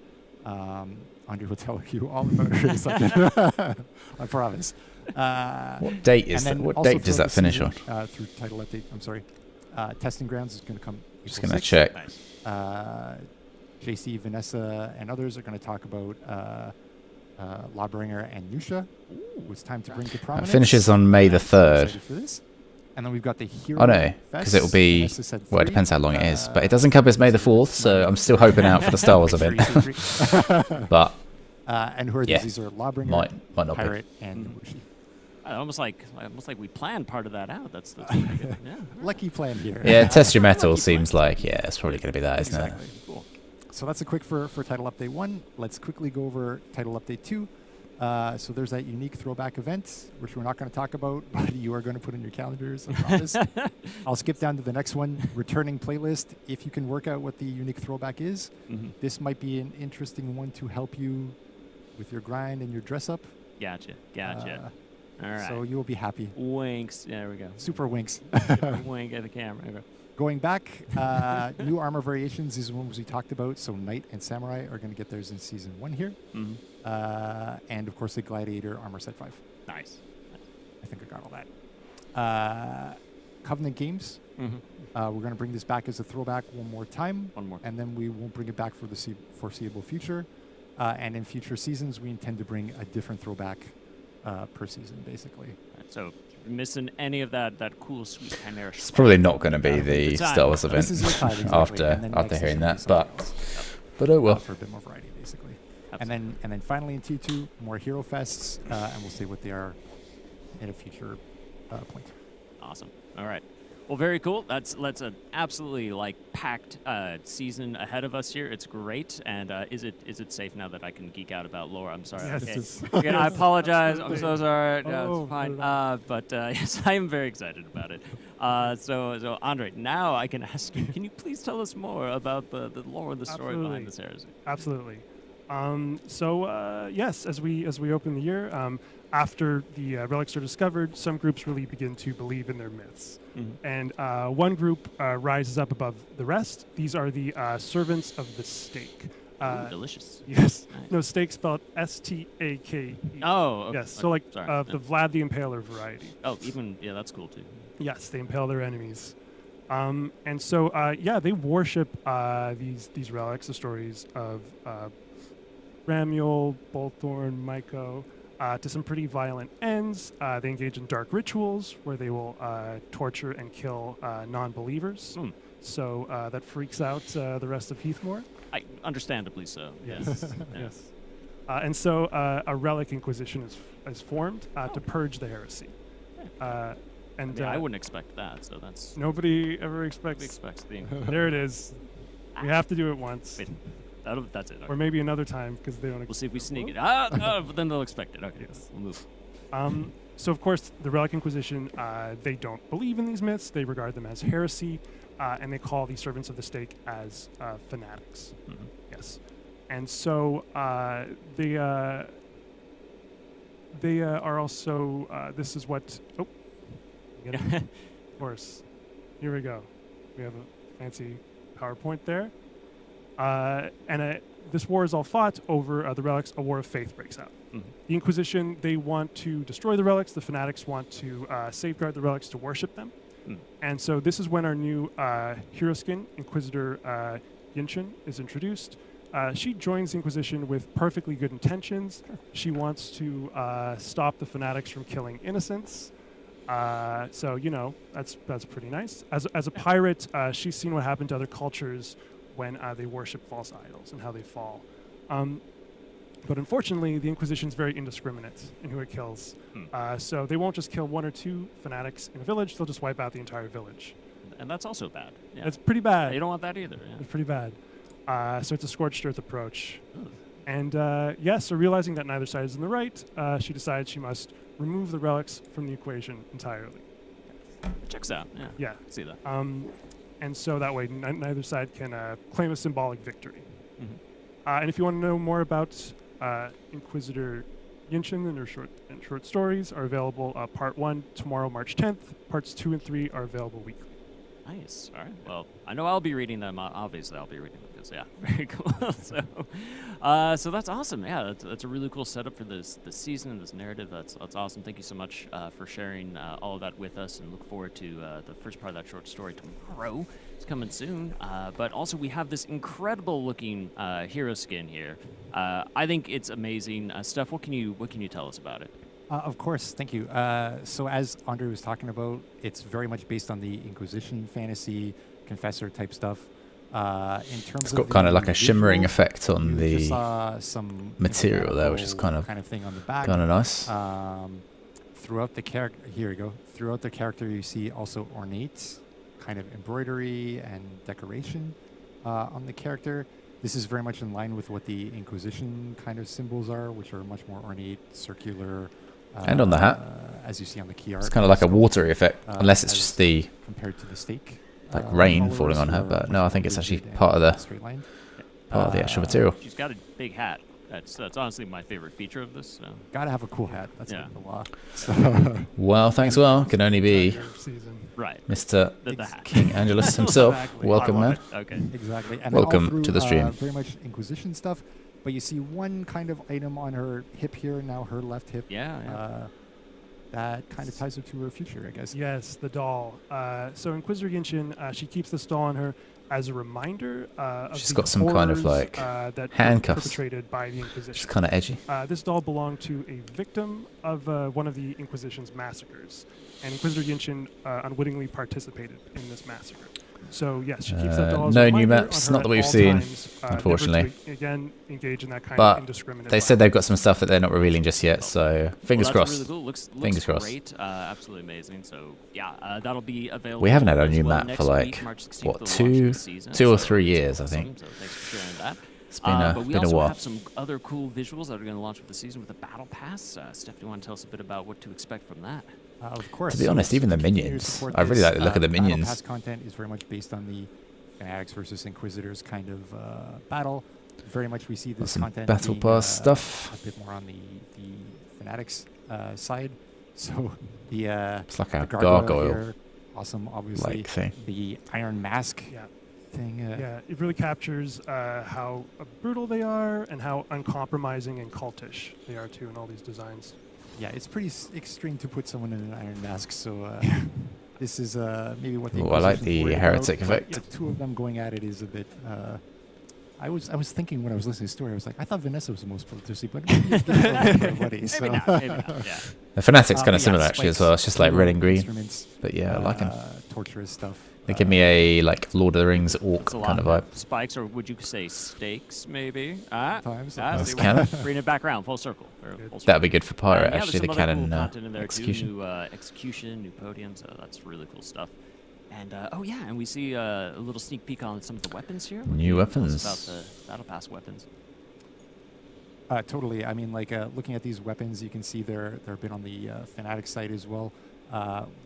Andre will tell you all about her in a second. I promise. What date is that? and then What also date does throughout that finish the on? season, through title update. I'm sorry. Testing Grounds is going to come. Just April gonna 6th. check. Nice. JC, Vanessa, and others are going to talk about Lawbringer and Yusha. It's time to bring to prominence. finishes on May the I'm so 3rd. excited for this. And then we've got the Hero Oh no, because it will be. Vanessa said Well, it 3. depends how long it is, but it doesn't encompass May the 4th, so I'm still hoping out for the Star Wars event. But And who are Yeah. these? These are Lawbringer, might not be. Pirate, and Wuxi. Almost like we planned part of that out. That's pretty good. Yeah. Lucky plan here. Yeah, test your metal seems like, yeah, it's probably going to be that, isn't Exactly. Cool. So that's a quick for Title Update 1. Let's quickly go over Title Update 2. So there's that unique throwback event, which we're not going to talk about, but you are going to put in your calendars, I promise. I'll skip down to the next one, returning playlist. If you can work out what the unique throwback is, this might be an interesting one to help you with your grind and your dress up. Gotcha. All right. So you will be happy. Winks. There we go. Super winks. Wink at the camera. Okay. Going back, new armor variations. These are ones we talked about. So Knight and Samurai are going to get theirs in Season 1 here. And, of course, the Gladiator armor set 5. Nice. I think I got all that. Covenant Games. We're going to bring this back as a throwback one more time. One more. And then we won't bring it back for the foreseeable future. And in future seasons, we intend to bring a different throwback per season, basically. Right, so if you're missing any of that cool sweet chimera. It's probably not going to be Yeah, the the time. Star Wars event This is your time, exactly. And then after next hearing season will be that, something but else. But oh well. For a bit more variety, basically. And then finally in T2, more hero fests, and we'll see what they are at a future point. Awesome. All right. Well, very cool. That's an absolutely packed season ahead of us here. It's great. And is it safe now that I can geek out about lore? I'm sorry. Yes. Okay. Again, I apologize. I'm so sorry. Oh, it's fine. But yes, I am very excited about it. So Andre, now I can ask you. Can you please tell us more about the lore and the story behind this heresy? Absolutely. Yes, as we open the year, after the relics are discovered, some groups really begin to believe in their myths. Mm-hmm. And one group rises up above the rest. These are the servants of the stake. Ooh, delicious. Yes. Nice. No, stake spelled S-T-A-K-E. Oh, okay. Yes. So Sorry. the Vlad the Impaler variety. Oh, that's cool too. Yes, they impale their enemies. They worship these relics, the stories of Ramiel, Bolthorn, Myko, to some pretty violent ends. They engage in dark rituals where they will torture and kill non-believers. So that freaks out the rest of Heathmoor. Understandably so. Yes. Yes. And so a relic inquisition is formed to purge the heresy. I wouldn't expect that, so that's... Nobody ever expects the... There it is. We have to do it once. Wait, that's it. Okay. Or maybe another time, because they don't... We'll see if we sneak it. But then they'll expect it. Okay, yes. We'll move. So, of course, the Relic Inquisition, they don't believe in these myths. They regard them as heresy, and they call the servants of the stake as fanatics. Mm-hmm. Yes. And so they are also... this is what... Oh. Of course. Here we go. We have a fancy PowerPoint there. This war is all fought over the relics. A war of faith breaks out. Mm-hmm. The Inquisition, they want to destroy the relics. The fanatics want to safeguard the relics to worship them. Mm. And so this is when our new hero skin, Inquisitor Yinshin, is introduced. She joins the Inquisition with perfectly good intentions. She wants to stop the fanatics from killing innocents. That's pretty nice. As a pirate, she's seen what happened to other cultures when they worship false idols and how they fall. But unfortunately, the Inquisition's very indiscriminate in who it kills. So they won't just kill one or two fanatics in a village, they'll just wipe out the entire village. And that's also bad. Yeah. It's pretty bad. You don't want that either. Yeah. It's pretty bad. So it's a scorched earth approach. Ugh. And so realizing that neither side is in the right, she decides she must remove the relics from the equation entirely. Checks out. Yeah. Yeah. I see that. And so that way neither side can claim a symbolic victory. Mm-hmm. And if you want to know more about Inquisitor Yinshin and her short stories are available Part 1 tomorrow, March 10th. Parts 2 and 3 are available weekly. Nice. All right. Well, I know I'll be reading them. Obviously, I'll be reading them because, very cool. So that's awesome. Yeah, that's a really cool setup for this season and this narrative. That's awesome. Thank you so much for sharing all of that with us, and look forward to the first part of that short story tomorrow. It's coming soon. But also, we have this incredible looking hero skin here. I think it's amazing. Steph, what can you tell us about it? Of course, thank you. So as Andre was talking about, it's very much based on the Inquisition fantasy, Confessor type stuff. In terms It's of got kind of like a shimmering visuals, effect on you just the saw some material there, which is kind of thing on the back. Kind of nice. Throughout the character, here we go. Throughout the character, you see also ornate kind of embroidery and decoration on the character. This is very much in line with what the Inquisition kind of symbols are, which are much more ornate, circular. And on the hat, as you see on the key art, it's kind of like a watery effect, unless it's just the compared to the stake, rain falling on her. But no, I think it's actually part of the actual material. She's got a big hat. That's honestly my favorite feature of this. So. Gotta have a cool hat. That's the law. Well, thanks. Well, can only be right, Mr. The hat. King Angelus himself. Exactly. Welcome, man. Okay, exactly. And welcome all through, to the stream. Very much Inquisition stuff. But you see one kind of item on her hip here, now her left hip. Yeah. That kind of ties her to her future, I guess. Yes, the doll. So Inquisitor Yinshin, she keeps this doll on her as a reminder of She's the got some kind of horrors, like that handcuffs. perpetrated by the Inquisition. She's kind of edgy. This doll belonged to a victim of one of the Inquisition's massacres, and Inquisitor Yinshin unwittingly participated in this massacre. So yes, she keeps that doll as a no reminder new maps, on her not that at we've all seen, times, unfortunately. never to, again, engage in that kind But of indiscriminate they said violence. they've got some stuff that they're not revealing just yet, so fingers Well, that's crossed. really cool. Looks Fingers crossed. great. Absolutely amazing. So yeah, that'll be available. We haven't had a as new well map next for like week, March 16th, what, for the launch of the season. two or So 3 it's years, I awesome. think. So thanks for sharing that. It's But we been a also while. have some other cool visuals that are going to launch with the season with the Battle Pass. Steph, do you want to tell us a bit about what to expect from that? Of course. To be so honest, even the to continue to minions. support I really this, like the look of the Battle minions. Pass content is very much based on the Fanatics versus Inquisitors kind of battle. Very much we see this Some content Battle being, Pass stuff. a bit more on the Fanatics side. So the It's like a the gargoyle here, awesome, obviously. like thing. The Iron Mask Yeah. thing. Yeah, it really captures how brutal they are and how uncompromising and cultish they are too in all these designs. Yeah, it's pretty extreme to put someone in an Iron Mask. So this is maybe what the Ooh, I like Inquisition's the worried heretic about, but effect. The two of them going at it is a bit. I was thinking when I was listening to the story, I was like, I thought Vanessa was the most bloodthirsty, but maybe it's everybody. So. Maybe not. Maybe not. Yeah. The Fanatic's kind But of similar actually as spikes, well. It's just like red and green. instruments, But yeah, I like them. Torturous stuff. They give me a like Lord of the Rings orc It's a lot kind of of vibe. spikes, or would you say stakes, maybe? Sometimes. That's see, canon. Bringing it back around, full circle. That'd be good for Pirate, yeah, actually, there's the some other canon cool content in there execution. Too. New execution, new podiums. That's really cool stuff. And oh yeah, and we see a little sneak peek on some of the weapons here. What New can you tell us weapons. about the Battle Pass weapons. Totally. I mean, like looking at these weapons, you can see they're a bit on the Fanatic side as well.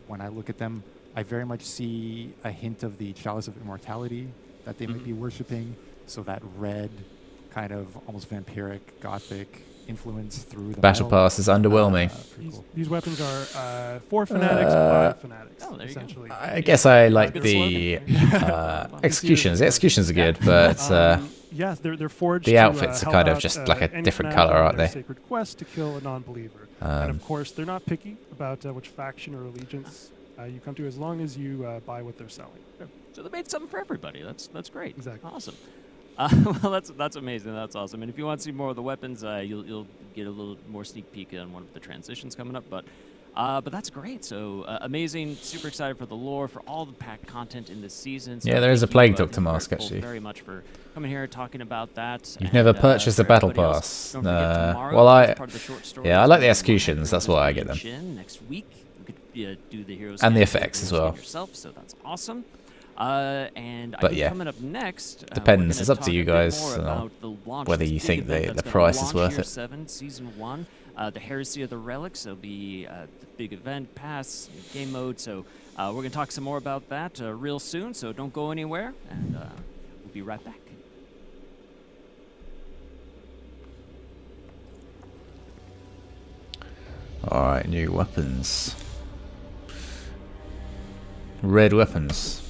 When I look at them, I very much see a hint of the Chalice of Immortality that they might be worshipping. So that red, kind of almost vampiric, gothic influence through the Battle metal. Pass is underwhelming. Pretty cool. These weapons are for Fanatics by Fanatics, Oh, there you go. essentially. I guess I like Good the slogan. executions. The executions are good, but Yes, they're forged. the to, outfits are help kind of out, just like a any different fanatic colour, on aren't their they? Sacred quest to kill a non-believer, and um, of course they're not picky about which faction or allegiance you come to, as long as you buy what they're selling. So they made something for everybody. That's great. Exactly. Awesome. Well, that's amazing. That's awesome. And if you want to see more of the weapons, you'll get a little more sneak peek on one of the transitions coming up. But that's great. So amazing. Super excited for the lore, for all the packed content in this season. So Yeah, there is a thank you, Plague thank Doctor you mask, both actually. very much for coming here and talking about that. You've never And, purchased the for Battle everybody else, Pass. don't forget tomorrow, Well, as part of the short story, yeah, I it's like the gonna be executions, live that's for why I get them. Shin next week. You could do the heroes And the scan, effects the as heroes well. scan yourself, so that's awesome. And I But think yeah, coming up next, we're depends. gonna It's up to talk you a bit guys, more you know, about the launch of whether this you big think event the that's gonna price is launch worth Year it. 7, Season 1, the Heresy of the Relics. There'll be the big event pass, game mode. So we're going to talk some more about that real soon. So don't go anywhere, and we'll be right back. Alright, new weapons. Red weapons.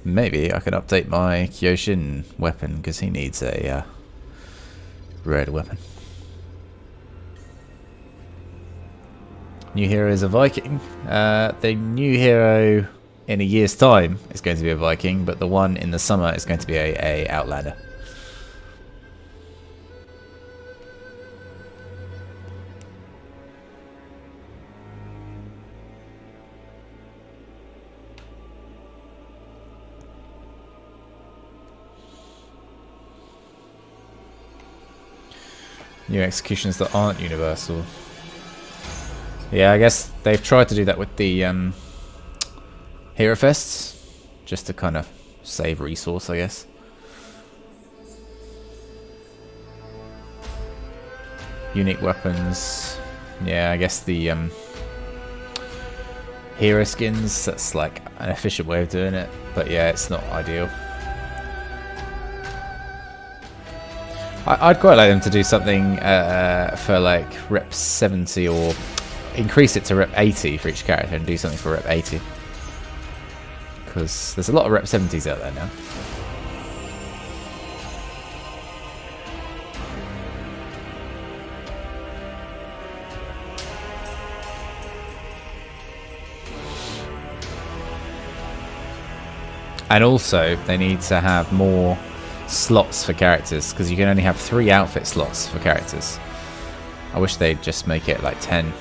Maybe I can update my Kyoshin weapon because he needs a red weapon. New hero is a Viking. The new hero in a year's time is going to be a Viking, but the one in the summer is going to be a Outlander. New executions that aren't universal. Yeah, I guess they've tried to do that with the Hero Fests, just to kind of save resource, I guess. Unique weapons. Yeah, I guess the hero skins, that's like an efficient way of doing it, but yeah, it's not ideal. I'd quite like them to do something for like rep 70 or increase it to rep 80 for each character and do something for rep 80. Because there's a lot of rep 70s out there now. And also, they need to have more slots for characters, because you can only have 3 outfit slots for characters. I wish they'd just make it like 10.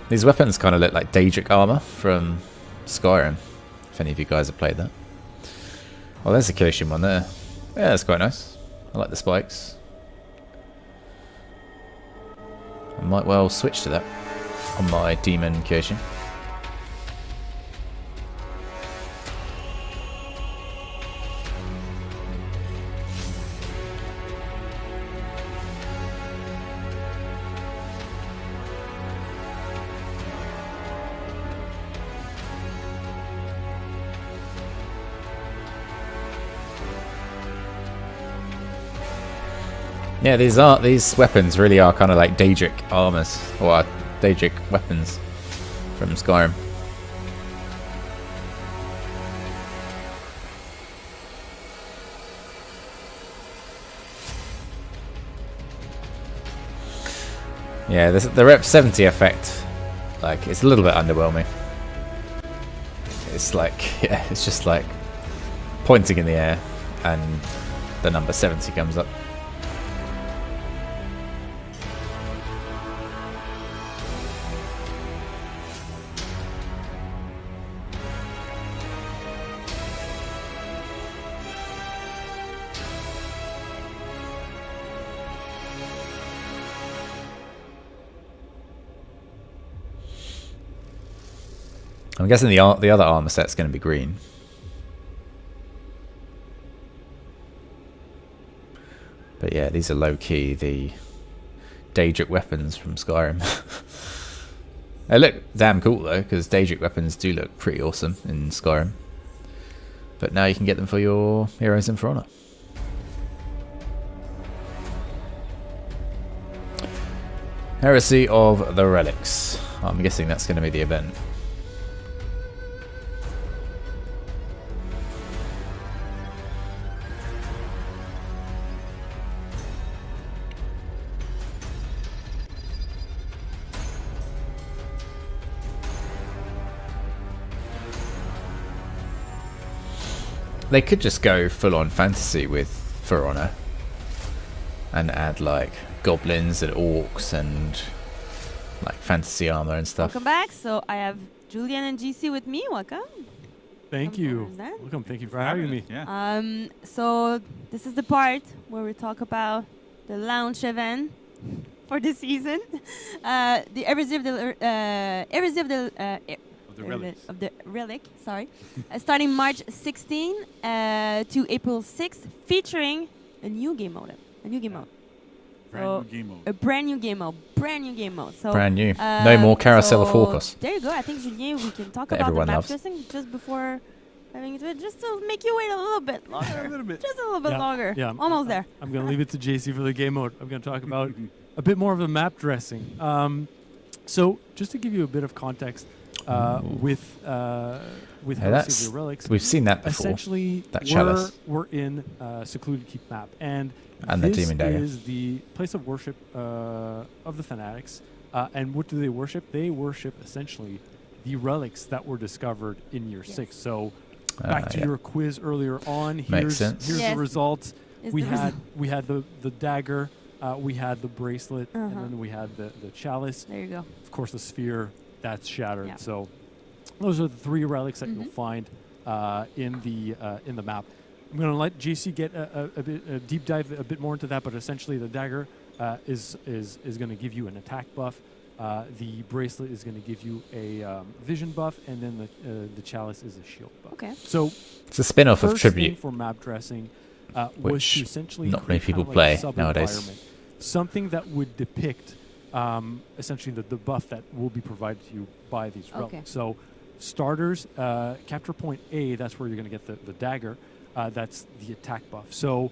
These weapons kind of look like Daedric armor from Skyrim, if any of you guys have played that. Well, there's a Kyoshin one there. Yeah, that's quite nice. I like the spikes. I might well switch to that on my demon Kyoshin. Yeah, these weapons really are kind of like Daedric armors, or Daedric weapons from Skyrim. Yeah, the Rep 70 effect, like, it's a little bit underwhelming. It's like, yeah, it's just like pointing in the air and the number 70 comes up. I'm guessing the other armor set's going to be green. But yeah, these are low-key the Daedric weapons from Skyrim. They look damn cool though, because Daedric weapons do look pretty awesome in Skyrim. But now you can get them for your heroes in For Honor. Heresy of the Relics. I'm guessing that's going to be the event. They could just go full-on fantasy with For Honor and add like goblins and orcs and like fantasy armor and stuff. Welcome back. So I have Julian and GC with me. Welcome. Thank you. Welcome. Thank you for having me. Yeah. So this is the part where we talk about the launch event for the season. The Heresy of the Relic, sorry. Starting March 16 to April 6th, featuring a new game mode. Brand new game mode. A brand new game mode. So Brand new. No more Carousel of Holocaust. There you go. I think, Julien, we can talk That about the everyone map loves. dressing just before having it, just to make you wait a little bit longer. A little bit. Just a little bit longer. Yeah, Almost there. I'm going to leave it to JC for the game mode. I'm going to talk about a bit more of the map dressing. So just to give you a bit of context, with Heresy of the Relics, we've seen that before. Essentially, that chalice. we're in Secluded Keep map, and the this Demon Dagger is the place of worship of the fanatics. And what do they worship? They worship essentially the relics that were discovered in Year 6. So back to your quiz earlier on. Here's the results. We had the dagger. We had the bracelet, and then we had the chalice. There you go. Of course, the sphere that's shattered. Yeah. So those are the 3 relics that you'll find in the map. I'm going to let JC get a deep dive a bit more into that, but essentially the dagger is going to give you an attack buff. The bracelet is going to give you a vision buff, and then the chalice is a shield buff. Okay. So it's a spin-off of Tribute. Thing for map dressing which was to essentially not many people like play nowadays. Something that would depict essentially the buff that will be provided to you by these relics. So starters, capture point A, that's where you're going to get the dagger. That's the attack buff. So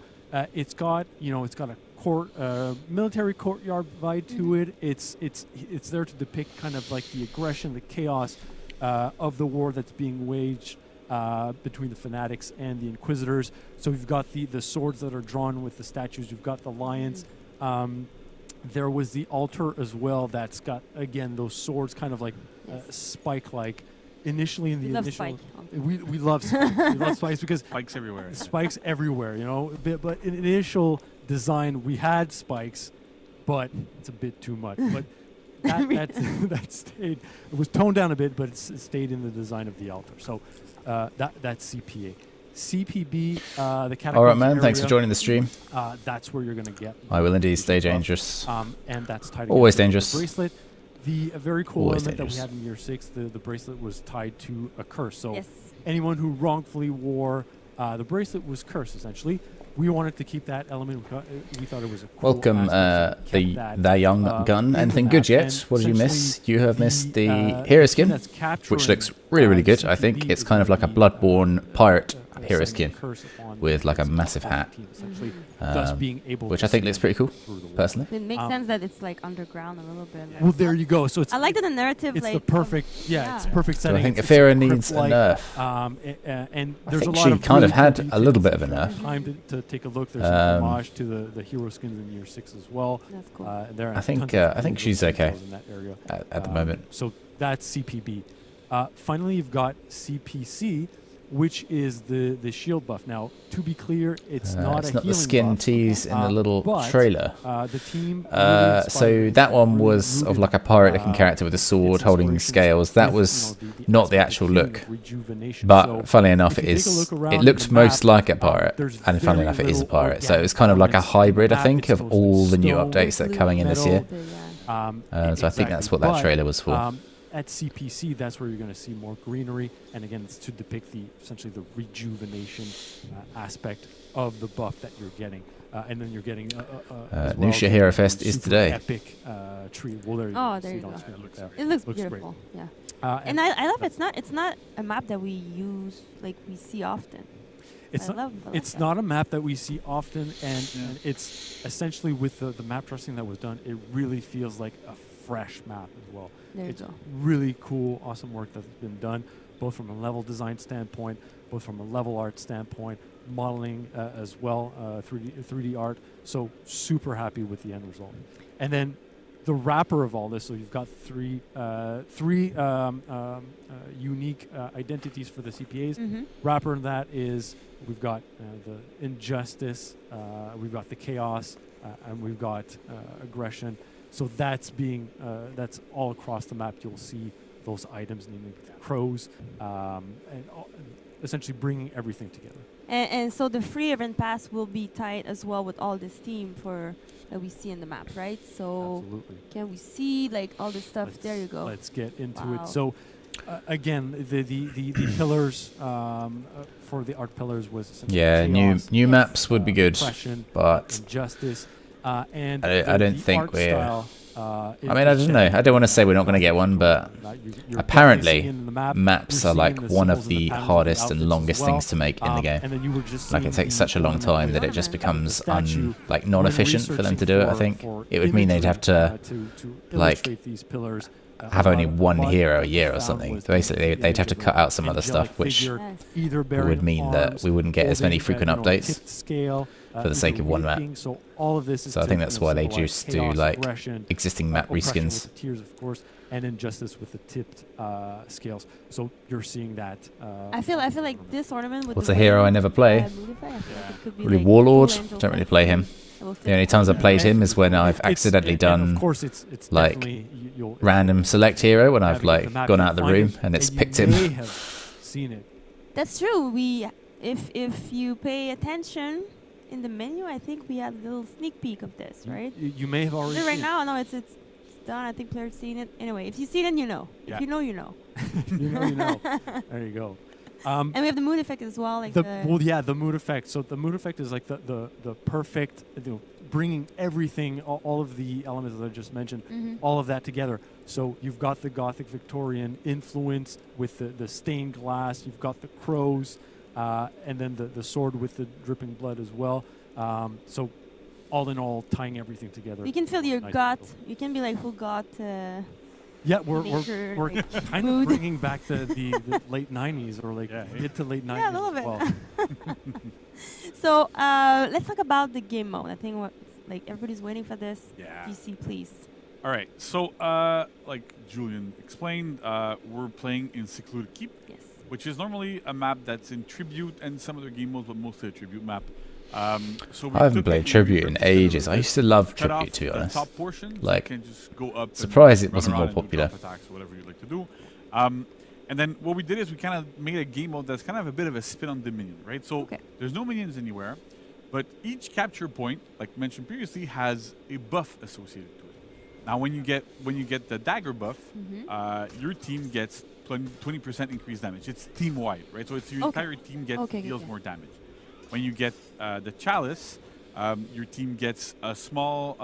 it's got a military courtyard vibe to it. It's there to depict kind of like the aggression, the chaos of the war that's being waged between the fanatics and the inquisitors. So we've got the swords that are drawn with the statues. You've got the lions. There was the altar as well that's got, again, those swords kind of like spike-like. Initially in the initial, we love spikes. We love spikes because spikes everywhere. Spikes everywhere, you know. But in initial design, we had spikes, but it's a bit too much. But that stayed. It was toned down a bit, but it stayed in the design of the altar. So that's CPA. CPB, the Catacombs All right, man. Thanks for area, joining the stream. That's where you're going to get. I will indeed stay dangerous. And that's tied Always again with dangerous. the bracelet. The very cool Always element dangerous. that we had in year 6, the bracelet was tied to a curse. So Yes. anyone who wrongfully wore the bracelet was cursed, essentially. We wanted to keep that element. We thought it was a cool Welcome, aspect, so we kept the young that, gun. in Anything the good map. yet? And What did you miss? essentially You have missed the hero team skin, that's which capturing, looks really, really good. I think CPB it's is kind of gonna like a be, Bloodborne pirate hero sending skin curse upon with like a the massive hat, team, essentially, thus being able which to I think see looks pretty cool, through the wall. personally. It makes sense that it's like underground a little bit. Like Well, there you go. So it's I like that the narrative. it's like the perfect it's perfect So I setting. think It's Ephira a needs a crypt-like, nerf. And I there's think a lot she of kind of really had cool a little details. bit of a If you have nerf. time to take a look. There's an homage to the hero skins in year 6 as well. That's cool. There are I think tons of I think cool she's details okay in that area. at the moment. So that's CPB. Finally, you've got CPC, which is the shield buff. Now, to be clear, it's not It's a not the healing skin buff. tease in the little But, trailer. The team So that one was of like a pirate-looking character with a sword holding scales. That was not the actual look. But funnily enough, it looked most like a pirate, and funnily enough, it is a pirate. So it was kind of like a hybrid, I think, of all the new updates that are coming in this year. So I think that's what that trailer was for. At CPC, that's where you're going to see more greenery, and again, it's to depict essentially the rejuvenation aspect of the buff that you're getting, and then you're getting as well Nusha Hero the Fest is super today. Epic tree. Well, there you Oh, go. there See you it on go. screen right there. It looks Great. beautiful. Yeah. And I love it's not a map that we use like we see often. It's I not, like it's that. not a map that we see often, and it's essentially with the map dressing that was done, it really feels like a fresh map as well. There you It's go. really cool, awesome work that's been done, both from a level design standpoint, both from a level art standpoint, modeling as well, 3D art. So super happy with the end result. And then the wrapper of all this, so you've got three unique identities for the CPAs. Wrapper in that is we've got the injustice, we've got the chaos, and we've got aggression. So that's that's all across the map. You'll see those items, namely crows, and essentially bringing everything together. And so the free event pass will be tied as well with all this theme for that we see in the map, right? So Absolutely. can we see like all this stuff? There you go. Let's get into Wow. it. So again, the pillars for the art pillars was essentially Yeah, chaos, new maps would be good, oppression, but injustice, and I don't the think art we're. style, I mean, I don't know. I don't want to say we're not going to get one, but you're apparently definitely seeing the map, maps you're are like seeing the one of symbols and the the patterns of the hardest and outfits as longest well. things to make in the game. And then you were just Like it seeing takes the such a long ornament time with that it the just becomes statue. like When non-efficient for them to do it. I researching think for it would mean they'd have to to like illustrate these pillars, have only one what hero a we year or found something. was Basically, they'd have to cut out some other angelic stuff, which figure, Yes. either would bearing mean that arms, we wouldn't get as many holding, frequent a updates tipped scale, for the sake either of one map. reaping. So all of this is So I to, think that's why they symbolize just do chaos, like aggression, existing map oppression reskins. with the tears, of course, and injustice with the tipped scales. So you're seeing that. I feel like this ornament with What's the a hero I wing, never play? Modify, I feel like it could be Really like Warlord. full angel Don't really fest play him. that will fit The only times I've played him is when I've It's- accidentally and of done course it's like definitely you'll random select hero when I've navigate the like map, gone you'll out of the find room it, and it's you picked may him. have seen it. That's true. If you pay attention in the menu, I think we had a little sneak peek of this, right? You may have already Right seen now, no, it's done. I think players seen it. Anyway, if you see it, you know. Yeah. If you know, you know. it. You know. There you go. And we have the mood effect as well, like The mood effect. So the mood effect is like the perfect, bringing everything, all of the elements that I just mentioned, all of that together. So you've got the Gothic Victorian influence with the stained glass. You've got the crows, and then the sword with the dripping blood as well. So all in all, tying everything together. you can feel your Nice gut. and cool. You can be like full gut. Yeah, we're nature, like, kind mood. of bringing back the late 90s or like mid to late 90s. Yeah, a little as bit. well. So let's talk about the game mode. I think like everybody's waiting for this. Yeah. GC, please. All right. So, like Julian explained, we're playing in Secluded Keep, Yes. which is normally a map that's in Tribute and some other game modes, but mostly a Tribute map. So we I haven't took played it, we Tribute in repurposed it a little ages. I bit, used to love cut off Tribute, to be the honest. top portion, so Like, you can just go up surprised and it wasn't run more around and do popular. drop attacks or whatever you like to do. And then what we did is we kind of made a game mode that's kind of a bit of a spin on Dominion, right? So there's no minions anywhere, but each capture point, like mentioned previously, has a buff associated to it. Now, when you get the dagger buff, your team gets 20% increased damage. It's team wide, right? So it's your entire team deals more damage. When you get the chalice, your team gets a small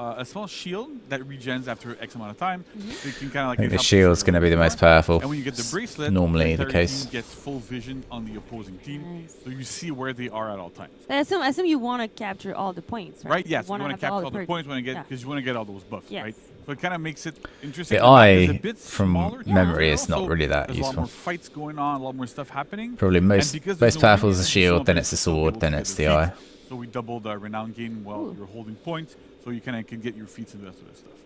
shield that regens after X amount of time. So you can kind of like. I think the shield's going to be the most powerful. And when you get the bracelet, normally the the entire case. team gets full vision on the opposing team, so you see where they are at all times. I assume you want to capture all the points, right? Right? Yes. You want to have capture all the perks. points because you want to get all those buffs, Yes. right? So it kind of makes it interesting. The map is a eye, bit from smaller, memory, is also not really that there's a lot useful. more fights going on, a lot more stuff happening. Probably And most because there's no powerful is the minions, shield, some then players it's the still sword, able then to it's get the their eye. feats. So we doubled the renown gain while you're holding points, so you kind of can get your feats and the rest of that stuff.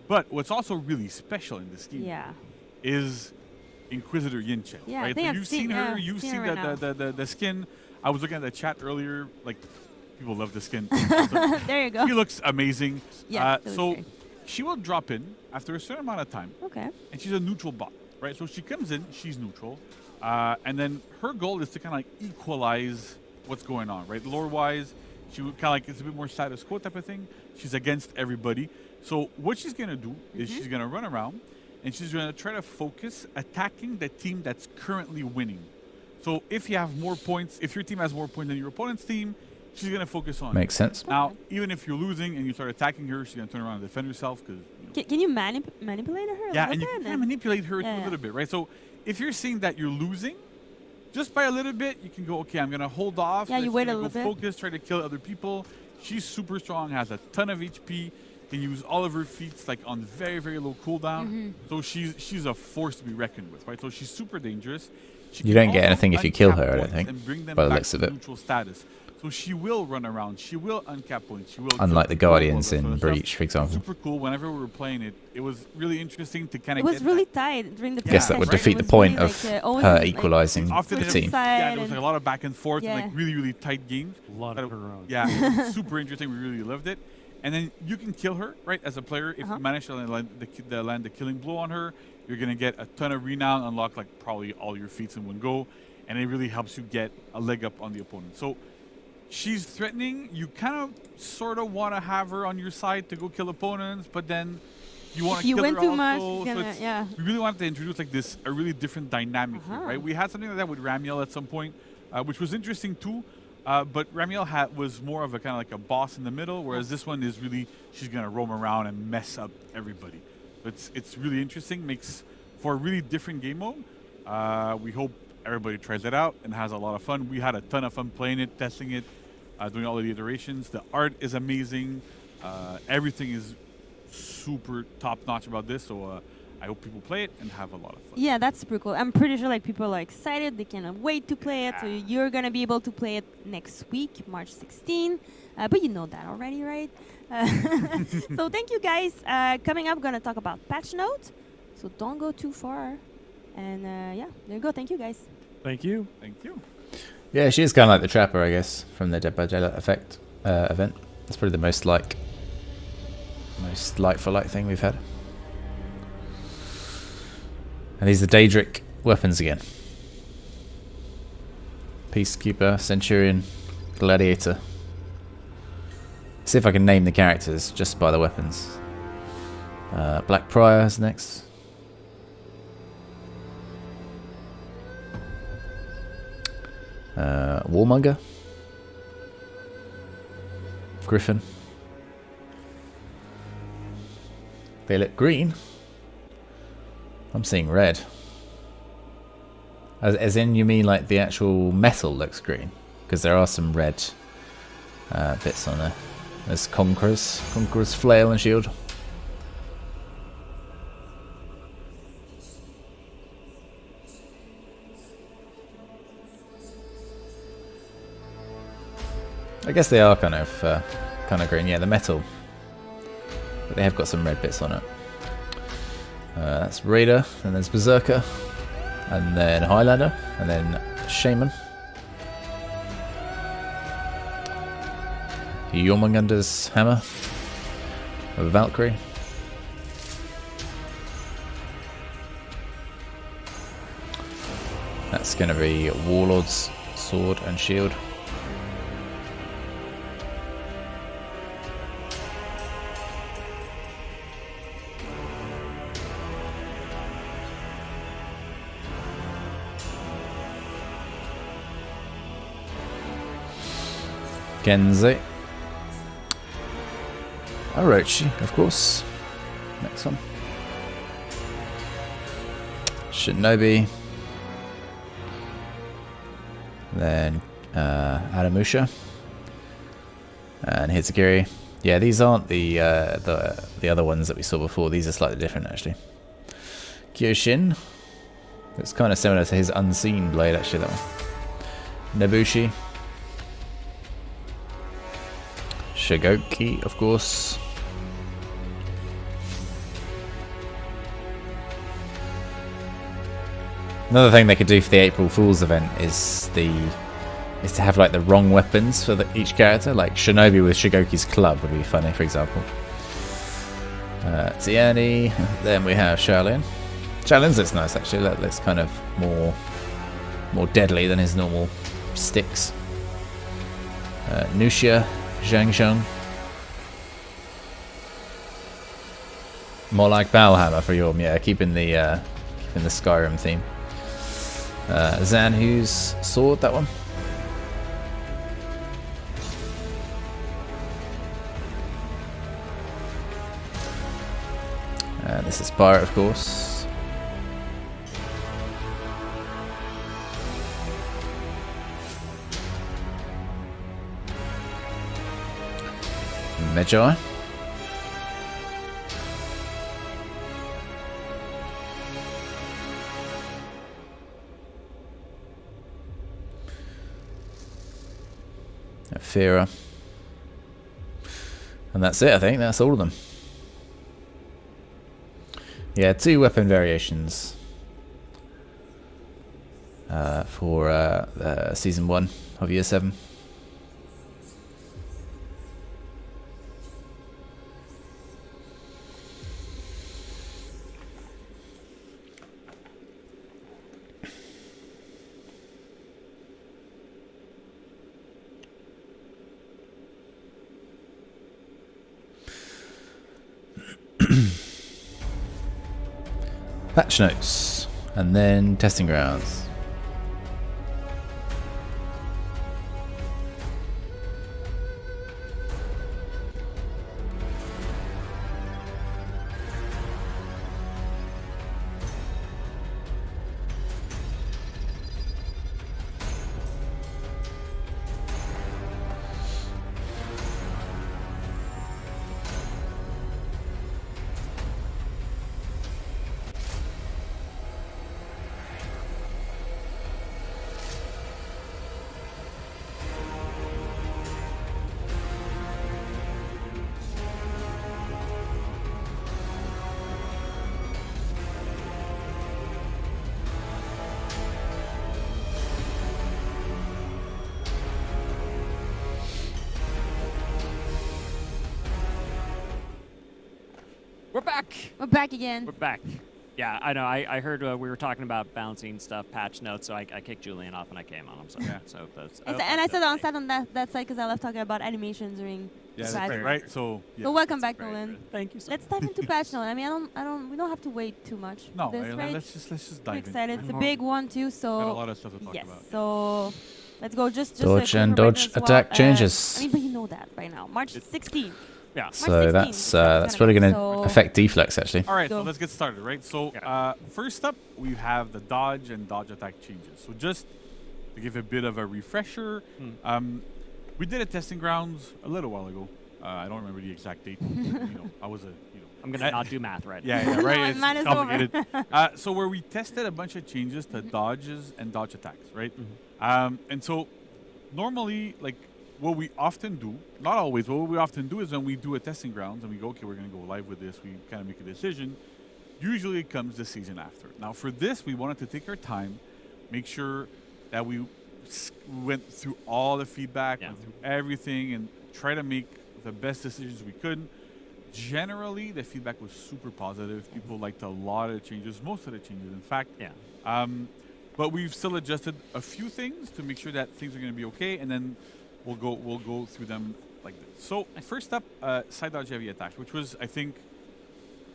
But what's also really special in this game is Inquisitor Yinchen. Yeah, I right? think So I've you've seen- seen her, yeah, you've seen seen her right the skin. I was looking at the chat earlier, like people love the skin. There you go. She looks amazing. Yeah, that was so great. she will drop in after a certain amount of time. Okay. And she's a neutral bot, right? So she comes in, she's neutral, and then her goal is to kind of like equalize what's going on, right? Lore-wise, she would kind of like, it's a bit more status quo type of thing. She's against everybody. So what she's going to do is she's going to run around and she's going to try to focus attacking the team that's currently winning. So if you have more points, if your team has more points than your opponent's team, she's going to focus on Makes sense. Now, even if you're losing and you start attacking her, she's going to turn around and defend herself because Can you manipulate her? a yeah, little and you bit can kind of manipulate her Yeah, a yeah. little bit, right? So if you're seeing that you're losing, just by a little bit, you can go, okay, I'm going to hold off. Yeah, you Let's wait try a to little go bit. focus, try to kill other people. She's super strong, has a ton of HP, can use all of her feats like on very, very low cooldown. Mm-hmm. So she's a force to be reckoned with, right? So she's super dangerous. She You can don't get also anything if you kill uncap her, I don't points think, and bring them by the back looks to of it. neutral status. So she will run around. She will uncap points. She will. Unlike the kill people, all Guardians that in sort of stuff. Breach, for example. Super cool. Whenever we were playing it, it was really interesting to kind It of. was really tight during the Guess that would session. defeat It the was point really, of like, always her like equalizing Often the it was- team. Yeah, there was and- like a lot of back and forth, and Yeah. like really, really tight games. A lot of turnaround. Yeah, it was super interesting. We really loved it. And then you can kill her, right, as a player. If you manage to land the killing blow on her, you're going to get a ton of renown, unlock like probably all your feats in one go, and it really helps you get a leg up on the opponent. So she's threatening. You kind of sort of want to have her on your side to go kill opponents, but then you want If to you kill win her too much, also. she's So gonna- it's- yeah. we really wanted to introduce like this a really different dynamic here, right? We had something like that with Ramiel at some point, which was interesting too. But Ramiel was more of a kind of like a boss in the middle, whereas this one is really she's gonna roam around and mess up everybody. It's really interesting, makes for a really different game mode. We hope everybody tries it out and has a lot of fun. We had a ton of fun playing it, testing it, doing all of the iterations. The art is amazing. Everything is super top notch about this. So I hope people play it and have a lot of fun. Yeah, that's super cool. I'm pretty sure like people are excited. They cannot wait to play it. So you're gonna be able to play it next week, March 16. But you know that already, right? So thank you guys. Coming up, gonna talk about patch notes. So don't go too far. And yeah, there you go. Thank you guys. Thank you. Thank you. Yeah, she is kind of like the Trapper, I guess, from the Dead by Daylight effect event. That's probably the most like for like thing we've had. And these are Daedric weapons again. Peacekeeper, Centurion, Gladiator. See if I can name the characters just by the weapons. Black Prior is next. Warmonger. Griffin. They look green. I'm seeing red. As in, you mean like the actual metal looks green? Because there are some red bits on there. There's Conqueror's flail and shield. I guess they are kind of green. Yeah, the metal, but they have got some red bits on it. That's Raider, and there's Berserker, and then Highlander, and then Shaman. Jormungunder's Hammer, a Valkyrie. That's going to be Warlord's Sword and Shield. Genzi. Orochi, of course. Next one. Shinobi. Then Adamusha. And Hitsugiri. Yeah, these aren't the other ones that we saw before. These are slightly different, actually. Kyoshin. It's kind of similar to his Unseen blade, actually, that one. Nobushi. Shigoki, of course. Another thing they could do for the April Fool's event is to have like the wrong weapons for each character. Like Shinobi with Shigoki's club would be funny, for example. Tiani. Then we have Shaolin. Shaolin's looks nice actually. That looks kind of more deadly than his normal sticks. Nuxia, Zhang Zhang. More like Valhammer for Yorm, yeah, keeping the Skyrim theme. Zanhu's sword, that one. This is Pirate, of course. Medjai. Fira. And that's it, I think. That's all of them. Yeah, 2 weapon variations for Season 1 of Year 7. Patch notes, and then testing grounds. We're back. We're back again. We're back. Yeah, I know. I heard we were talking about balancing stuff, patch notes, so I kicked Julian off and I came on. I'm sorry. Yeah. So that's. And I said on that side because I love talking about animations during. Yeah, the that's patch. right. So, yeah. So welcome back, Nolan. Thank you. So Let's dive into patch note. I mean, we don't have to wait too much. No, This, right? let's just I'm dive in. excited. It's a big one too. So Got a lot of stuff to talk yes. about. So let's go. Just a Dodge quick and reminder dodge as well. attack changes. I mean, but you know that right now. March 16th. Yeah. So that's probably going to affect deflex actually. All right, so let's get started, right? So first up, we have the dodge and dodge attack changes. So just to give a bit of a refresher, we did a testing grounds a little while ago. I don't remember the exact date. I was I'm gonna not do math right. Yeah, right. No, It's over. complicated. So where we tested a bunch of changes to dodges and dodge attacks, right? And so normally, like what we often do, not always, but what we often do is when we do a testing grounds and we go, okay, we're going to go live with this, we kind of make a decision. Usually it comes the season after. Now for this, we wanted to take our time, make sure that we went through all the feedback, went through everything, and try to make the best decisions we could. Generally, the feedback was super positive. People liked a lot of the changes, most of the changes, in fact. But we've still adjusted a few things to make sure that things are going to be okay, and then we'll go through them like this. So first up, side dodge heavy attack, which was, I think,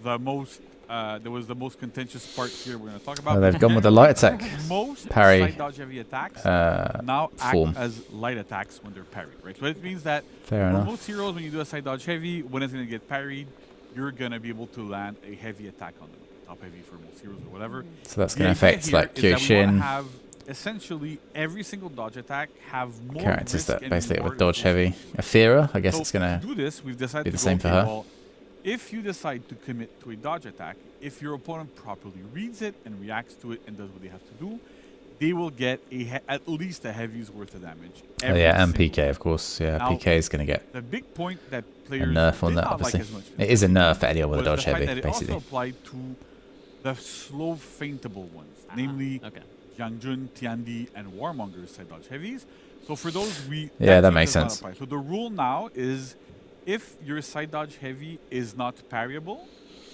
the most contentious part here we're going to talk about. They've gone with the light attack. Most parry side dodge heavy attacks now form. act as light attacks when they're parried, right? So it means that Fair for enough. most heroes, when you do a side dodge heavy, when it's going to get parried, you're going to be able to land a heavy attack on them. Top heavy for most heroes or whatever. So that's The going to idea affect here like is that we wanna Kyoshin have essentially every single dodge attack have more characters risk that and basically reward with dodge heavy. Aphira, I guess so it's going to do this, we've decided be to the go, same for okay, her. well, if you decide to commit to a dodge attack, if your opponent properly reads it and reacts to it and does what they have to do, they will get at least a heavy's worth of damage. Oh yeah, and single PK of course. Yeah, Now, PK is going to get the big point that a players nerf on did that, not obviously. like as much It is a nerf for anyone with a was dodge the fact heavy, that it basically. also applied to the slow feintable ones, namely Yangjun, Tiandi, and Warmonger's side dodge heavies. So for those, that change makes does not sense. apply. So the rule now is, if your side dodge heavy is not parryable,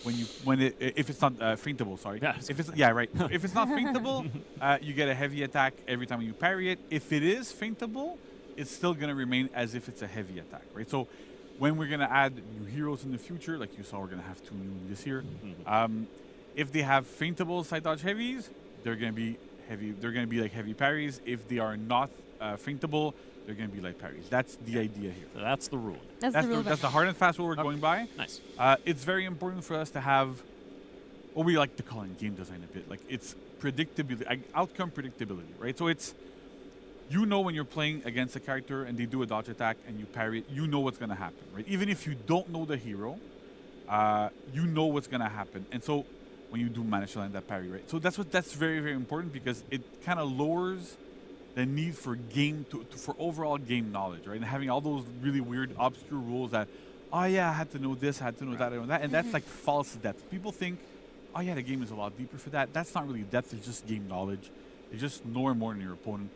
if it's not feintable, sorry. If it's if it's not feintable, you get a heavy attack every time you parry it. If it is feintable, it's still gonna remain as if it's a heavy attack, right? So when we're gonna add new heroes in the future, like you saw, we're gonna have 2 new this year. If they have feintable side dodge heavies, they're gonna be heavy. They're gonna be like heavy parries. If they are not feintable, they're going to be light parries. That's the idea here. So that's the rule. That's the hard and fast rule we're going by. Nice. It's very important for us to have what we like to call in game design a bit. Like, it's predictability, outcome predictability, right? So it's, you know, when you're playing against a character and they do a dodge attack and you parry it, you know what's going to happen, right? Even if you don't know the hero, you know what's going to happen. And so when you do manage to land that parry, right? So that's very, very important, because it kind of lowers the need for for overall game knowledge, right? And having all those really weird, obscure rules that, oh yeah, I had to know this, I had to know that, I know that, and that's like false depth. People think, oh yeah, the game is a lot deeper for that. That's not really depth, it's just game knowledge. You just know more than your opponent.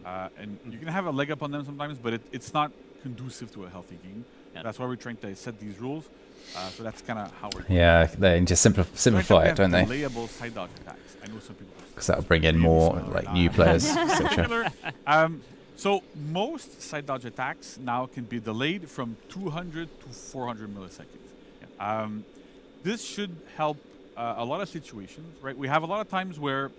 And you can have a leg up on them sometimes, but it's not conducive to a healthy game. That's why we're trying to set these rules. So that's kind of how we're doing. Yeah, they just simplify it, don't they? Delayable side dodge attacks. I know some people. Because that'll bring in more like new players, etc. So most side dodge attacks now can be delayed from 200 to 400 milliseconds. This should help a lot of situations, right? We have a lot of times where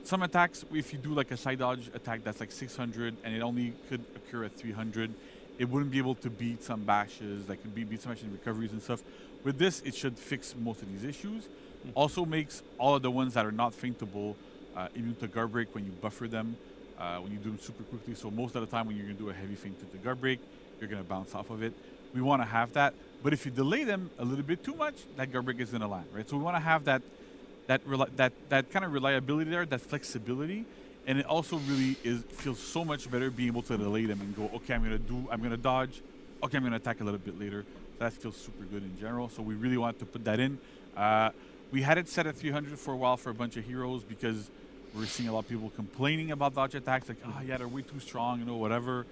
some attacks, if you do like a side dodge attack that's like 600 and it only could occur at 300, it wouldn't be able to beat some bashes, like could beat some bashes and recoveries and stuff. With this, it should fix most of these issues. Also makes all of the ones that are not feintable immune to guard break when you buffer them, when you do them super quickly. So most of the time when you're going to do a heavy feint to the guard break, you're going to bounce off of it. We want to have that. But if you delay them a little bit too much, that guard break is going to land, right? So we want to have that kind of reliability there, that flexibility. And it also really feels so much better being able to delay them and go, okay, I'm going to dodge. Okay, I'm going to attack a little bit later. That feels super good in general. So we really wanted to put that in. We had it set at 300 for a while for a bunch of heroes, because we're seeing a lot of people complaining about dodge attacks, like, oh yeah, they're way too strong, whatever.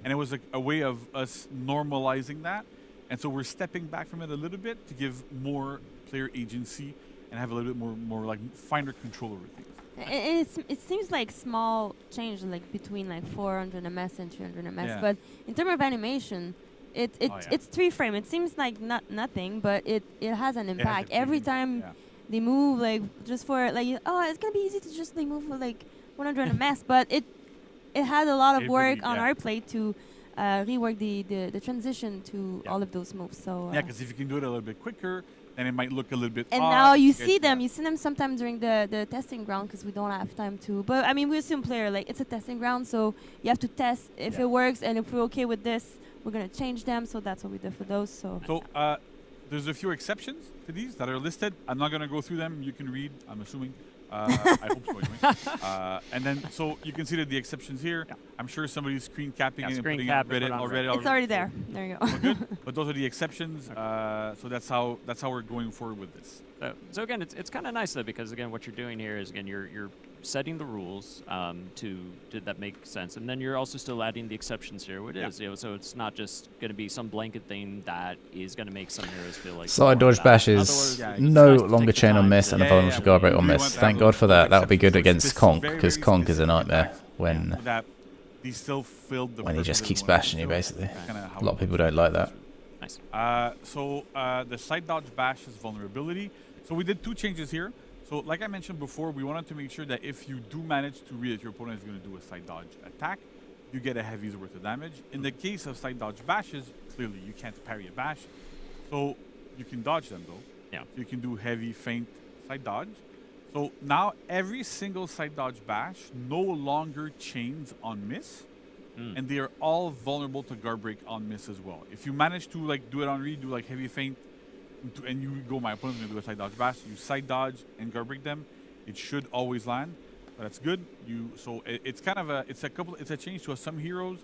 And it was a way of us normalizing that. And so we're stepping back from it a little bit to give more player agency and have a little bit more like finer control over things. It seems like small change, like between like 400 ms and 300 ms, Yeah. but in terms of animation, it's 3 frame. It seems like nothing, but it has an impact every time they move. Like just for like, it's gonna be easy to just like move for like 100 ms, but it had a lot of work on our plate to rework the transition to all of those moves. So yeah, because if you can do it a little bit quicker, then it might look a little bit and odd. now you see them sometimes during the testing ground, because we don't have time to. But I mean, we assume player, like, it's a testing ground, so you have to test if it works, and if we're okay with this, we're gonna change them. So that's what we did for those. So there's a few exceptions to these that are listed. I'm not gonna go through them. You can read, I'm assuming. I hope so anyway. And then, so you can see that the exceptions here. I'm sure somebody's screen capping it and putting it on Reddit already. It's already there. There you go. Good. But those are the exceptions. So that's how we're going forward with this. So again, it's kind of nice though, because again, what you're doing here is again you're setting the rules to that make sense, and then you're also still adding the exceptions here. What is so it's not just going to be some blanket thing that is going to make some heroes feel like Side dodge bashes, no longer chain on miss, and a vulnerable guard break on miss. Thank God for that. That would be good against Conk, because Conk is a nightmare when he still filled the he just keeps bashing you, basically. A lot of people don't like that. Nice. So the side dodge bash is vulnerability. So we did 2 changes here. So like I mentioned before, we wanted to make sure that if you do manage to read that your opponent is going to do a side dodge attack, you get a heavy's worth of damage. In the case of side dodge bashes, clearly you can't parry a bash. So you can dodge them though. Yeah. You can do heavy, feint, side dodge. So now every single side dodge bash no longer chains on miss. And they are all vulnerable to guard break on miss as well. If you manage to like do it on read, do like heavy feint, and you go, my opponent's gonna do a side dodge bash. You side dodge and guard break them. It should always land. That's good. It's kind of it's a change to some heroes.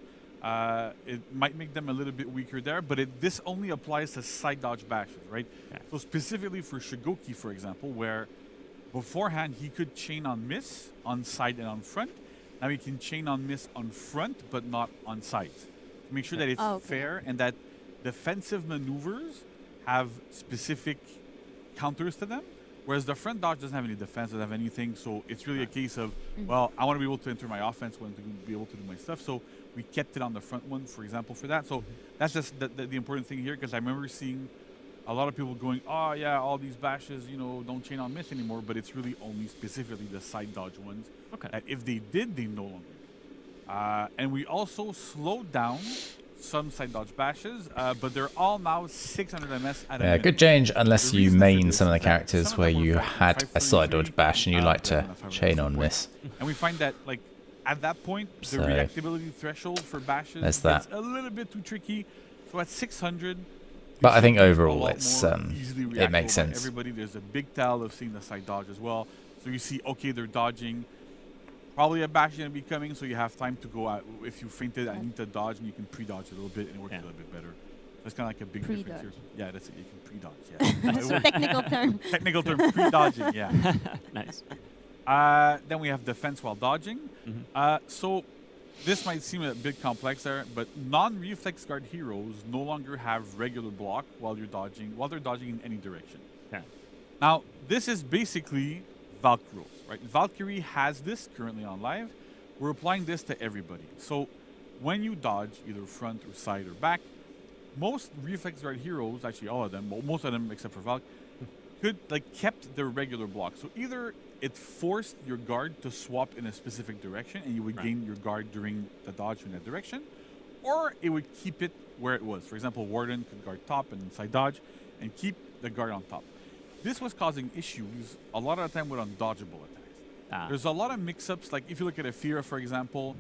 It might make them a little bit weaker there, but this only applies to side dodge bashes, right? Yeah. So specifically for Shigoki, for example, where beforehand he could chain on miss on side and on front. Now he can chain on miss on front, but not on sides. Make sure that it's fair and that defensive maneuvers have specific counters to them, whereas the front dodge doesn't have any defense, doesn't have anything. So it's really a case of, well, I want to be able to enter my offense, I want to be able to do my stuff. So we kept it on the front one, for example, for that. So that's just the important thing here, because I remember seeing a lot of people going, oh yeah, all these bashes, don't chain on miss anymore, but it's really only specifically the side dodge ones. Okay. That if they did, they no longer do. And we also slowed down some side dodge bashes, but they're all now 600 MS at a minute. Good change, unless you main some of the characters where you had a side dodge bash and you like to chain on miss. And we find that, like, at that point, the reactability threshold for bashes is a little bit too tricky. So at 600, but I think overall it makes sense. Everybody, there's a big tell of seeing the side dodge as well. So you see, okay, they're dodging. Probably a bash is going to be coming, so you have time to go out. If you feinted, I need to dodge, and you can pre-dodge a little bit, and it works a little bit better. That's kind of like a big difference here. Yeah, that's it. You can pre-dodge. Yeah. That's a technical term. Technical term, pre-dodging. Yeah. Nice. Then we have defense while dodging. So this might seem a bit complex there, but non-reflex guard heroes no longer have regular block while they're dodging in any direction. Yeah. Now this is basically Valkyrie rules, right? Valkyrie has this currently on live. We're applying this to everybody. So when you dodge, either front or side or back, most reflex guard heroes, actually all of them, most of them except for Valk, kept their regular block. So either it forced your guard to swap in a specific direction and you would gain your guard during the dodge in that direction, or it would keep it where it was. For example, Warden could guard top and then side dodge and keep the guard on top. This was causing issues a lot of the time with undodgeable attacks. There's a lot of mix-ups, like if you look at Aphira, for example,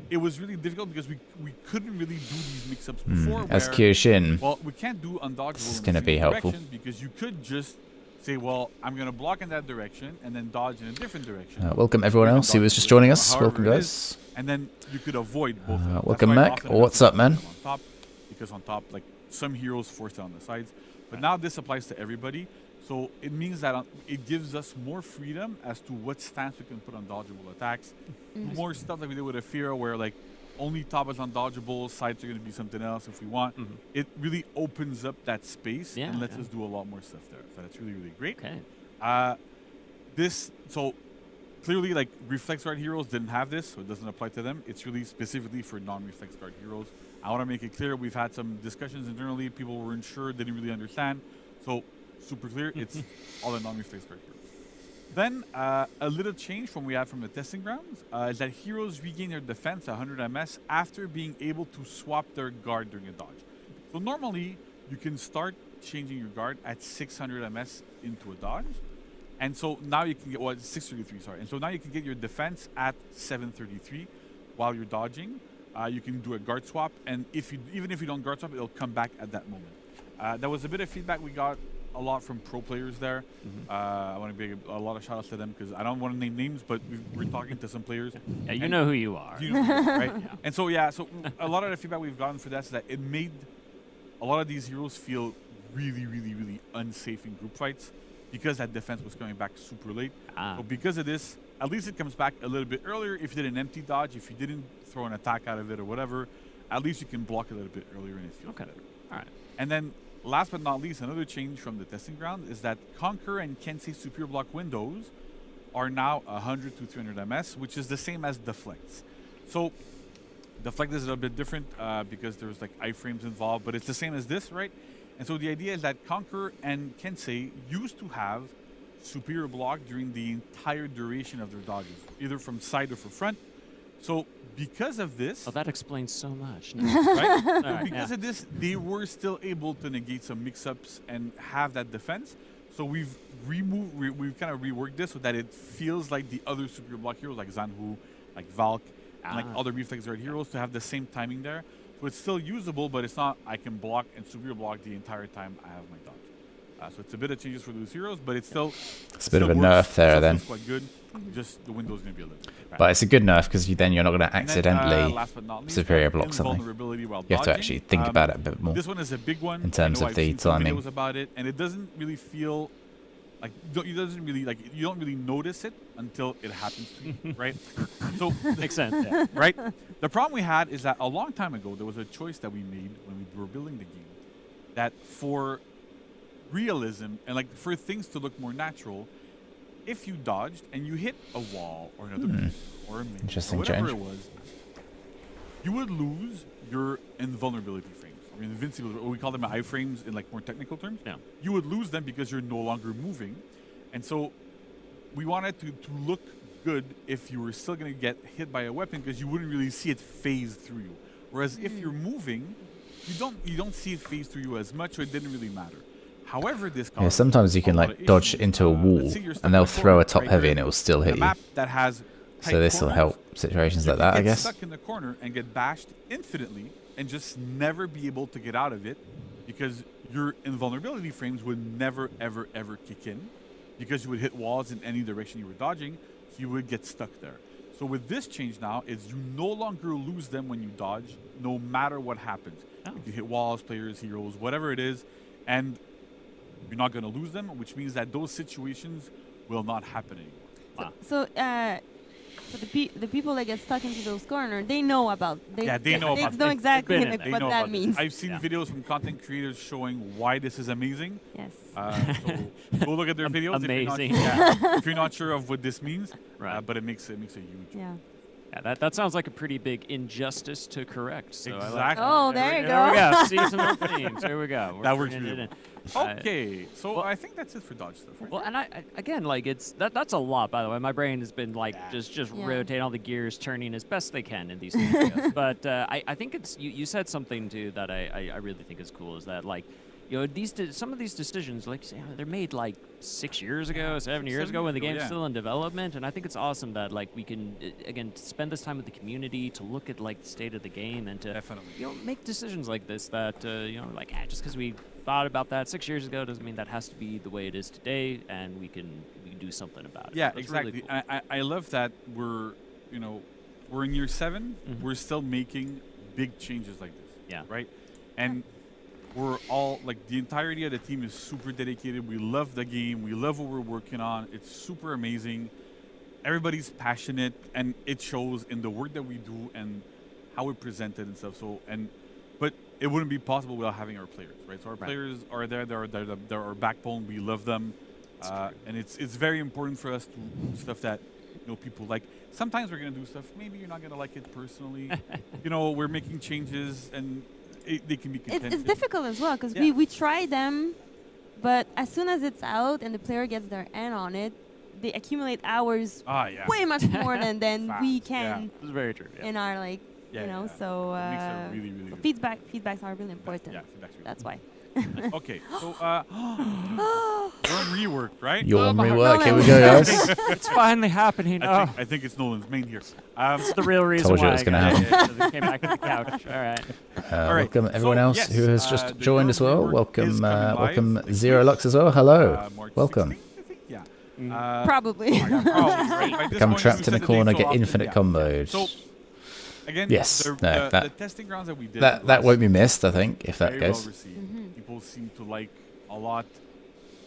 it was really difficult because we couldn't really do these mix-ups before. As Kyoshin, well, we can't do undodgeable. This is going to be helpful because you could just say, well, I'm going to block in that direction and then dodge in a different direction. Welcome everyone else who was just joining us. Welcome, guys. And then you could avoid both. Welcome, Mac. What's up, man? On top, because on top, like some heroes force it on the sides, but now this applies to everybody. So it means that it gives us more freedom as to what stance we can put on dodgeable attacks. More stuff like we did with Aphira, where like only top is undodgeable, sides are going to be something else if we want. It really opens up that space and lets us do a lot more stuff there. So that's really, really great. Okay. So clearly, like reflex guard heroes didn't have this, so it doesn't apply to them. It's really specifically for non-reflex guard heroes. I want to make it clear. We've had some discussions internally. People were unsure, didn't really understand. So super clear. It's all the non-reflex guard heroes. Then a little change from we had from the testing grounds is that heroes regain their defense 100 MS after being able to swap their guard during a dodge. So normally you can start changing your guard at 600 MS into a dodge, and so now you can get 633. Sorry, and so now you can get your defense at 733 while you're dodging. You can do a guard swap, and even if you don't guard swap, it'll come back at that moment. There was a bit of feedback we got a lot from pro players there. I want to give a lot of shout outs to them because I don't want to name names, but we're talking to some players. Yeah, you know who you are. You know who you are, right? And so a lot of the feedback we've gotten for that is that it made a lot of these heroes feel really, really, really unsafe in group fights because that defense was coming back super late. So because of this, at least it comes back a little bit earlier. If you did an empty dodge, if you didn't throw an attack out of it or whatever, at least you can block a little bit earlier and it feels better. All right. And then last but not least, another change from the testing ground is that Conquer and Kensei Superior Block windows are now 100 to 300 ms, which is the same as Deflects. So Deflect is a little bit different because there's like iframes involved, but it's the same as this, right? And so the idea is that Conquer and Kensei used to have Superior Block during the entire duration of their dodges, either from side or from front. So because of this... Oh, that explains so much. Right? Right, because of this, they were still able to negate some mix-ups and have that defense. So we've kind of reworked this so that it feels like the other Superior Block heroes, like Zanhu, like Valk, and like other Reflex Guard heroes, to have the same timing there. So it's still usable, but it's not I can block and Superior Block the entire time I have my dodge. So it's a bit of changes for those heroes, but it's still... It's a bit of a nerf there then. It's quite good. Just the window's going to be a little bit. But it's a good nerf because then you're not going to accidentally last but not least, superior block something. While You have to dodging. actually think about it a bit more. This one is a big one in terms of I've the seen some timing. videos about it, and it doesn't really feel like you don't really notice it until it happens to you, right? So makes sense, yeah. right? The problem we had is that a long time ago there was a choice that we made when we were building the game that for realism and like for things to look more natural, if you dodged and you hit a wall or another piece or a minion or whatever it was, you would lose your invulnerability frames, or invincibility, or we call them iframes in like more technical terms. Yeah. You would lose them because you're no longer moving. And so we wanted to look good if you were still going to get hit by a weapon because you wouldn't really see it phase through you. Whereas if you're moving, you don't see it phase through you as much, so it didn't really matter. However, this sometimes you can like dodge into a wall and they'll throw a top heavy and it will still hit you. That has so this will help situations like that, I guess. Stuck in the corner and get bashed infinitely and just never be able to get out of it because your invulnerability frames would never, ever, ever kick in because you would hit walls in any direction you were dodging. So you would get stuck there. So with this change now, is you no longer lose them when you dodge, no matter what happens. You can hit walls, players, heroes, whatever it is, and you're not going to lose them, which means that those situations will not happen anymore. So the people that get stuck into those corners, they know about. They know exactly what that means. I've seen videos from content creators showing why this is amazing. Yes. So go look at their videos. Amazing. If you're not sure of what this means, but it makes a huge. Yeah. Yeah, that sounds like a pretty big injustice to correct. So exactly. There you go. There we go. Seasonal themes. There we go. That works really well. Okay, so I think that's it for dodge stuff. Right? Well, and I again, like that's a lot. By the way, my brain has been like just rotating all the gears, turning as best they can in these scenarios. But I think it's you said something too that I really think is cool. Is that like, you know, some of these decisions, like they're made like 6 years ago, 7 years ago when the game's still in development, and I think it's awesome that like we can again spend this time with the community to look at like the state of the game and to make decisions like this that like just because we thought about that 6 years ago doesn't mean that has to be the way it is today, and we can do something about it. Yeah, That's exactly. Really cool. I love that we're in year 7. We're still making big changes like this. Yeah. Right. And we're all like the entirety of the team is super dedicated. We love the game. We love what we're working on. It's super amazing. Everybody's passionate, and it shows in the work that we do and how we present it and stuff. But it wouldn't be possible without having our players, right? So our players are there. They're our backbone. We love them, and it's very important for us to do stuff that people like. Sometimes we're gonna do stuff. Maybe you're not gonna like it personally. We're making changes and. They can be contentious. It's difficult as well because we try them, but as soon as it's out and the player gets their hand on it, they accumulate hours way much more than we can. It's very true. In our so feedbacks are really important. Yeah, feedback's really That's why. Okay, so we're on rework, right? You're on rework. Here we go, guys. It's finally happening. I think it's Nolan's main here. It's the real reason Told you why it was going to happen. I came back to the couch. All right. Welcome everyone else who has just joined as well. Welcome Zero Lux as well. Hello. Welcome. Probably. Right? Become trapped in a corner, get infinite combos. So again, Yes, the, no, the, that- the testing grounds that we did That won't be missed, I think, if that very goes. well received. People seem to like a lot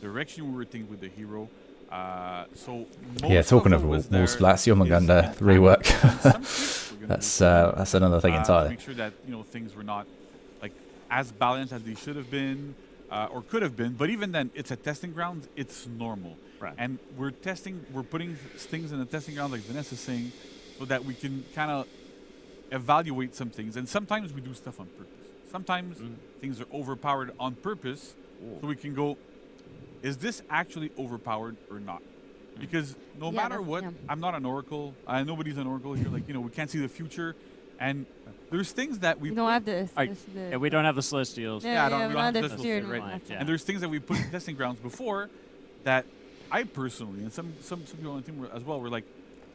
the direction we were taking with the hero. So Yeah, most talking of of what wall was splats, you're there going is to intact. rework. And some tweaks we're gonna do That's another thing to entirely. make sure that things were not like as balanced as they should have been or could have been. But even then, it's a testing ground. It's normal, Right. and we're putting things in the testing ground, like Vanessa's saying, so that we can kind of evaluate some things. And sometimes we do stuff on purpose. Sometimes things are overpowered on purpose, so we can go, is this actually overpowered or not? Because no Yeah, matter that's- what, yeah. I'm not an oracle. Nobody's an oracle here. Like, we can't see the future. And there's things that we We don't have this. Alright, Yeah, we don't have the celestials. Yeah, we don't have the this fear shit, right? anymore. Yeah. And there's things that we put in testing grounds before that I personally, and some people on the team as well, were like,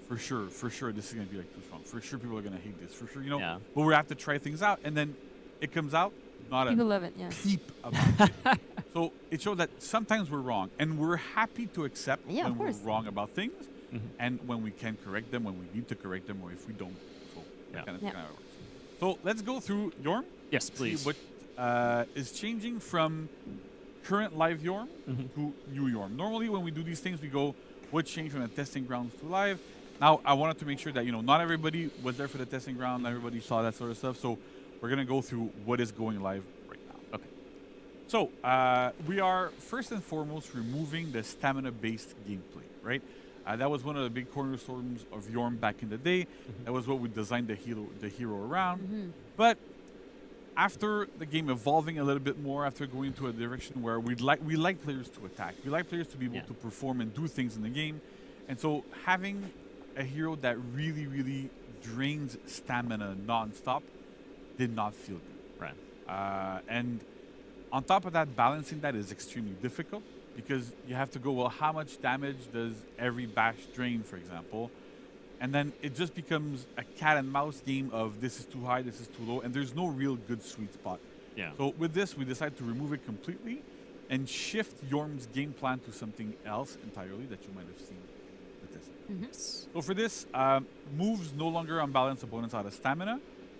for sure, this is going to be like too strong. For sure, people are going to hate this. For sure, Yeah. But we have to try things out. And then it comes out, not People a love it, yeah. peep about it. So it showed that sometimes we're wrong. And we're happy to accept Yeah, of when we're course. wrong about things. And when we can correct them, when we need to correct them, or if we don't. So that kind of Yeah. works. So let's go through Yorm. Yes, See please. what is changing from current live Yorm to new Yorm. Normally, when we do these things, we go, what changed from the testing grounds to live? Now, I wanted to make sure that, not everybody was there for the testing ground, not everybody saw that sort of stuff. So we're going to go through what is going live right now. Okay. So we are first and foremost removing the stamina-based gameplay, right? That was one of the big cornerstones of Yorm back in the day. That was what we designed the hero around. But after the game evolving a little bit more, after going into a direction where we like players to attack, we like players to be able to perform and do things in the game, and so having a hero that really, really drains stamina non-stop did not feel good. Right. And on top of that, balancing that is extremely difficult because you have to go, well, how much damage does every bash drain, for example? And then it just becomes a cat and mouse game of this is too high, this is too low, and there's no real good sweet spot. Yeah. So with this, we decided to remove it completely and shift Yorm's game plan to something else entirely that you might have seen with this. So for this, moves no longer unbalance opponents out of stamina,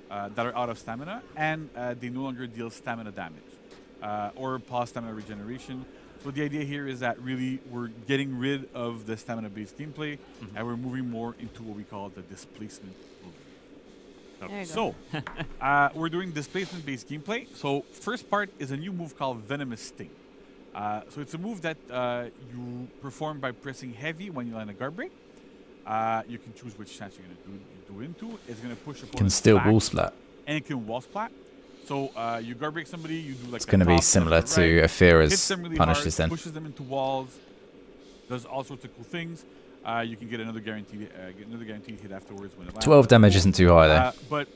that are out of stamina, and they no longer deal stamina damage or pause stamina regeneration. So the idea here is that really we're getting rid of the stamina-based gameplay and we're moving more into what we call the displacement move. There you So we're doing displacement-based gameplay. So first part is a new move called Venomous Sting. So it's a move that you perform by pressing heavy when you land a guard break. You can choose which stance you're going to do into. It's going to push opponents Can still back, wall splat. and it can wall splat. So you guard break somebody, you do like It's a going to be top, similar left, to right, Aphira's hits them really punishes hard, then. pushes them into walls, does all sorts of cool things. You can get another guaranteed hit afterwards when it lands. 12 damage isn't too high though. But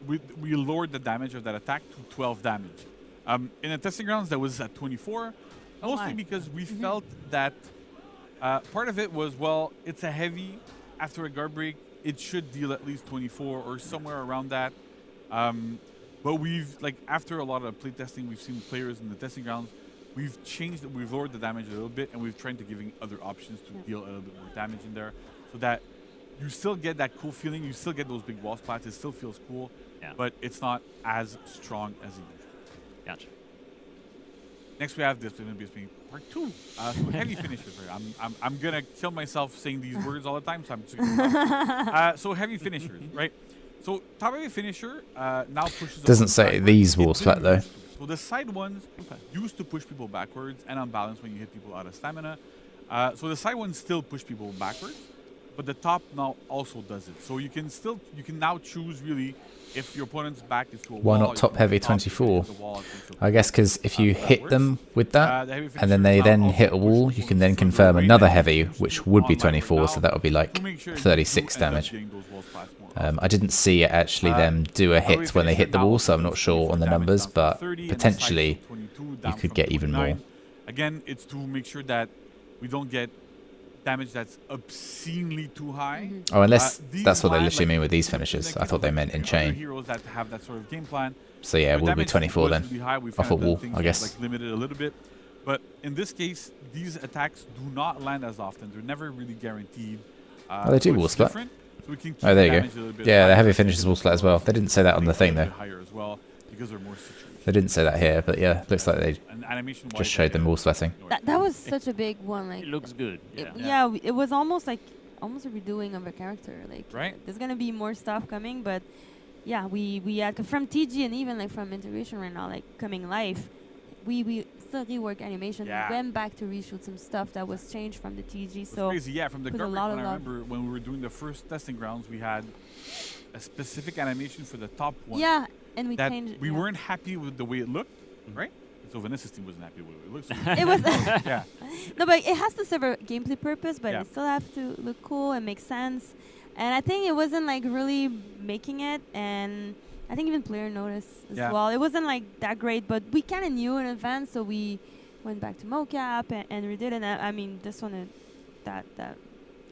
we lowered the damage of that attack to 12 damage. In the testing grounds, that was at 24, mostly because we felt that part of it was, well, it's a heavy. After a guard break, it should deal at least 24 or somewhere around that. But after a lot of play testing, we've seen players in the testing grounds, we've lowered the damage a little bit, and we've tried to giving other options to deal a little bit more damage in there, so that you still get that cool feeling, you still get those big wall splats, it still feels cool, but it's not as strong as it used to. Gotcha. Next we have this part 2. So heavy finishers. Right? I'm gonna kill myself saying these words all the time, so I'm just gonna so heavy finishers, right? So top heavy finisher now pushes. Doesn't say backwards. these It wall splat didn't though. used to. So the side ones used to push people backwards and unbalance when you hit people out of stamina. So the side ones still push people backwards, but the top now also does it. So you can now choose really if your opponent's back is to a wall. Why not you top can heavy hit top, you can 24? hit the wall, you can I guess because if you that hit works. them with that, The heavy and then finishers they now then also hit a push wall, you opponents can then further confirm away another than heavy, used which to would be online right 24, so now, that would be like to make sure you 36 do end up damage. getting those wall splats more I didn't see it actually them do a hit when they hit the wall, so I'm not sure on the numbers, but potentially you could get even more. Again, it's to make sure that we don't get damage that's obscenely too high. Oh, unless These that's what they land, literally like, mean with these in the finishes. case I thought of they meant in other chain. heroes that have that sort of game plan. So yeah, it will be damage 24 goes then. really high, we've Off kind a of done wall, things I to, guess. like limit it a little bit. But in this case, these attacks do not land as often. They're never really guaranteed. Oh, they do so wall it's splat. different. So we can keep Oh, there you damage go. a little bit Yeah, the higher. heavy finishes will split as well. They didn't say that on the thing, A though. bit higher as well because they're more situational. They didn't say that here, but yeah, looks like they And animation-wise, just showed them all sweating. That was such a big one. Like It looks good. Yeah. it was almost a redoing of a character. Like Right. there's gonna be more stuff coming, but yeah, we had from TG and even like from integration right now, like coming live, we still rework animation. Yeah. We went back to reshoot some stuff that was changed from the TG. It's So crazy, yeah. From the put a garbage, lot when of I love. remember when we were doing the first testing grounds, we had a specific animation for the top one. yeah, and we that changed. we yeah. weren't happy with the way it looked, right? So Vanessa's team wasn't happy with the way it looked. So It was yeah. no, but it has to serve a gameplay purpose, but Yeah. it still have to look cool and make sense. And I think it wasn't like really making it, and I think even player noticed as Yeah. well. It wasn't like that great, but we kind of knew in advance, so we went back to mocap and redid it. And I mean, this one, the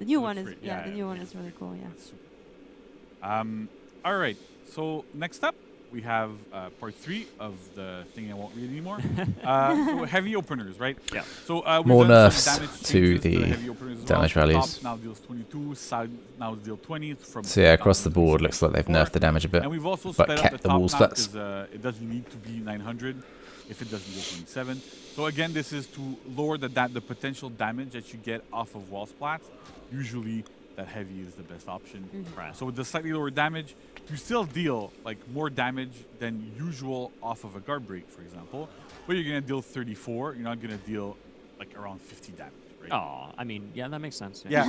new Looks one is great. the new one yeah. is really cool. Yeah. That's super. All right. So next up, we have part 3 of the thing I won't read anymore. So heavy openers, right? Yeah. So we've More done nerfs some damage to changes the heavy openers as damage well. So values. top now deals 22, side now deals 20. From So yeah, across top the to board, 26 looks like they've before. nerfed the damage a bit, And we've also but sped up kept the the top wall now splits. because it doesn't need to be 900 if it doesn't deal 27. So again, this is to lower the potential damage that you get off of wall splats. Usually, that heavy is the best option. Right. So with the slightly lower damage, you still deal like more damage than usual off of a guard break, for example. But you're gonna deal 34. You're not gonna deal like around 50 damage, right? Oh, I mean, yeah, that makes sense. Yeah.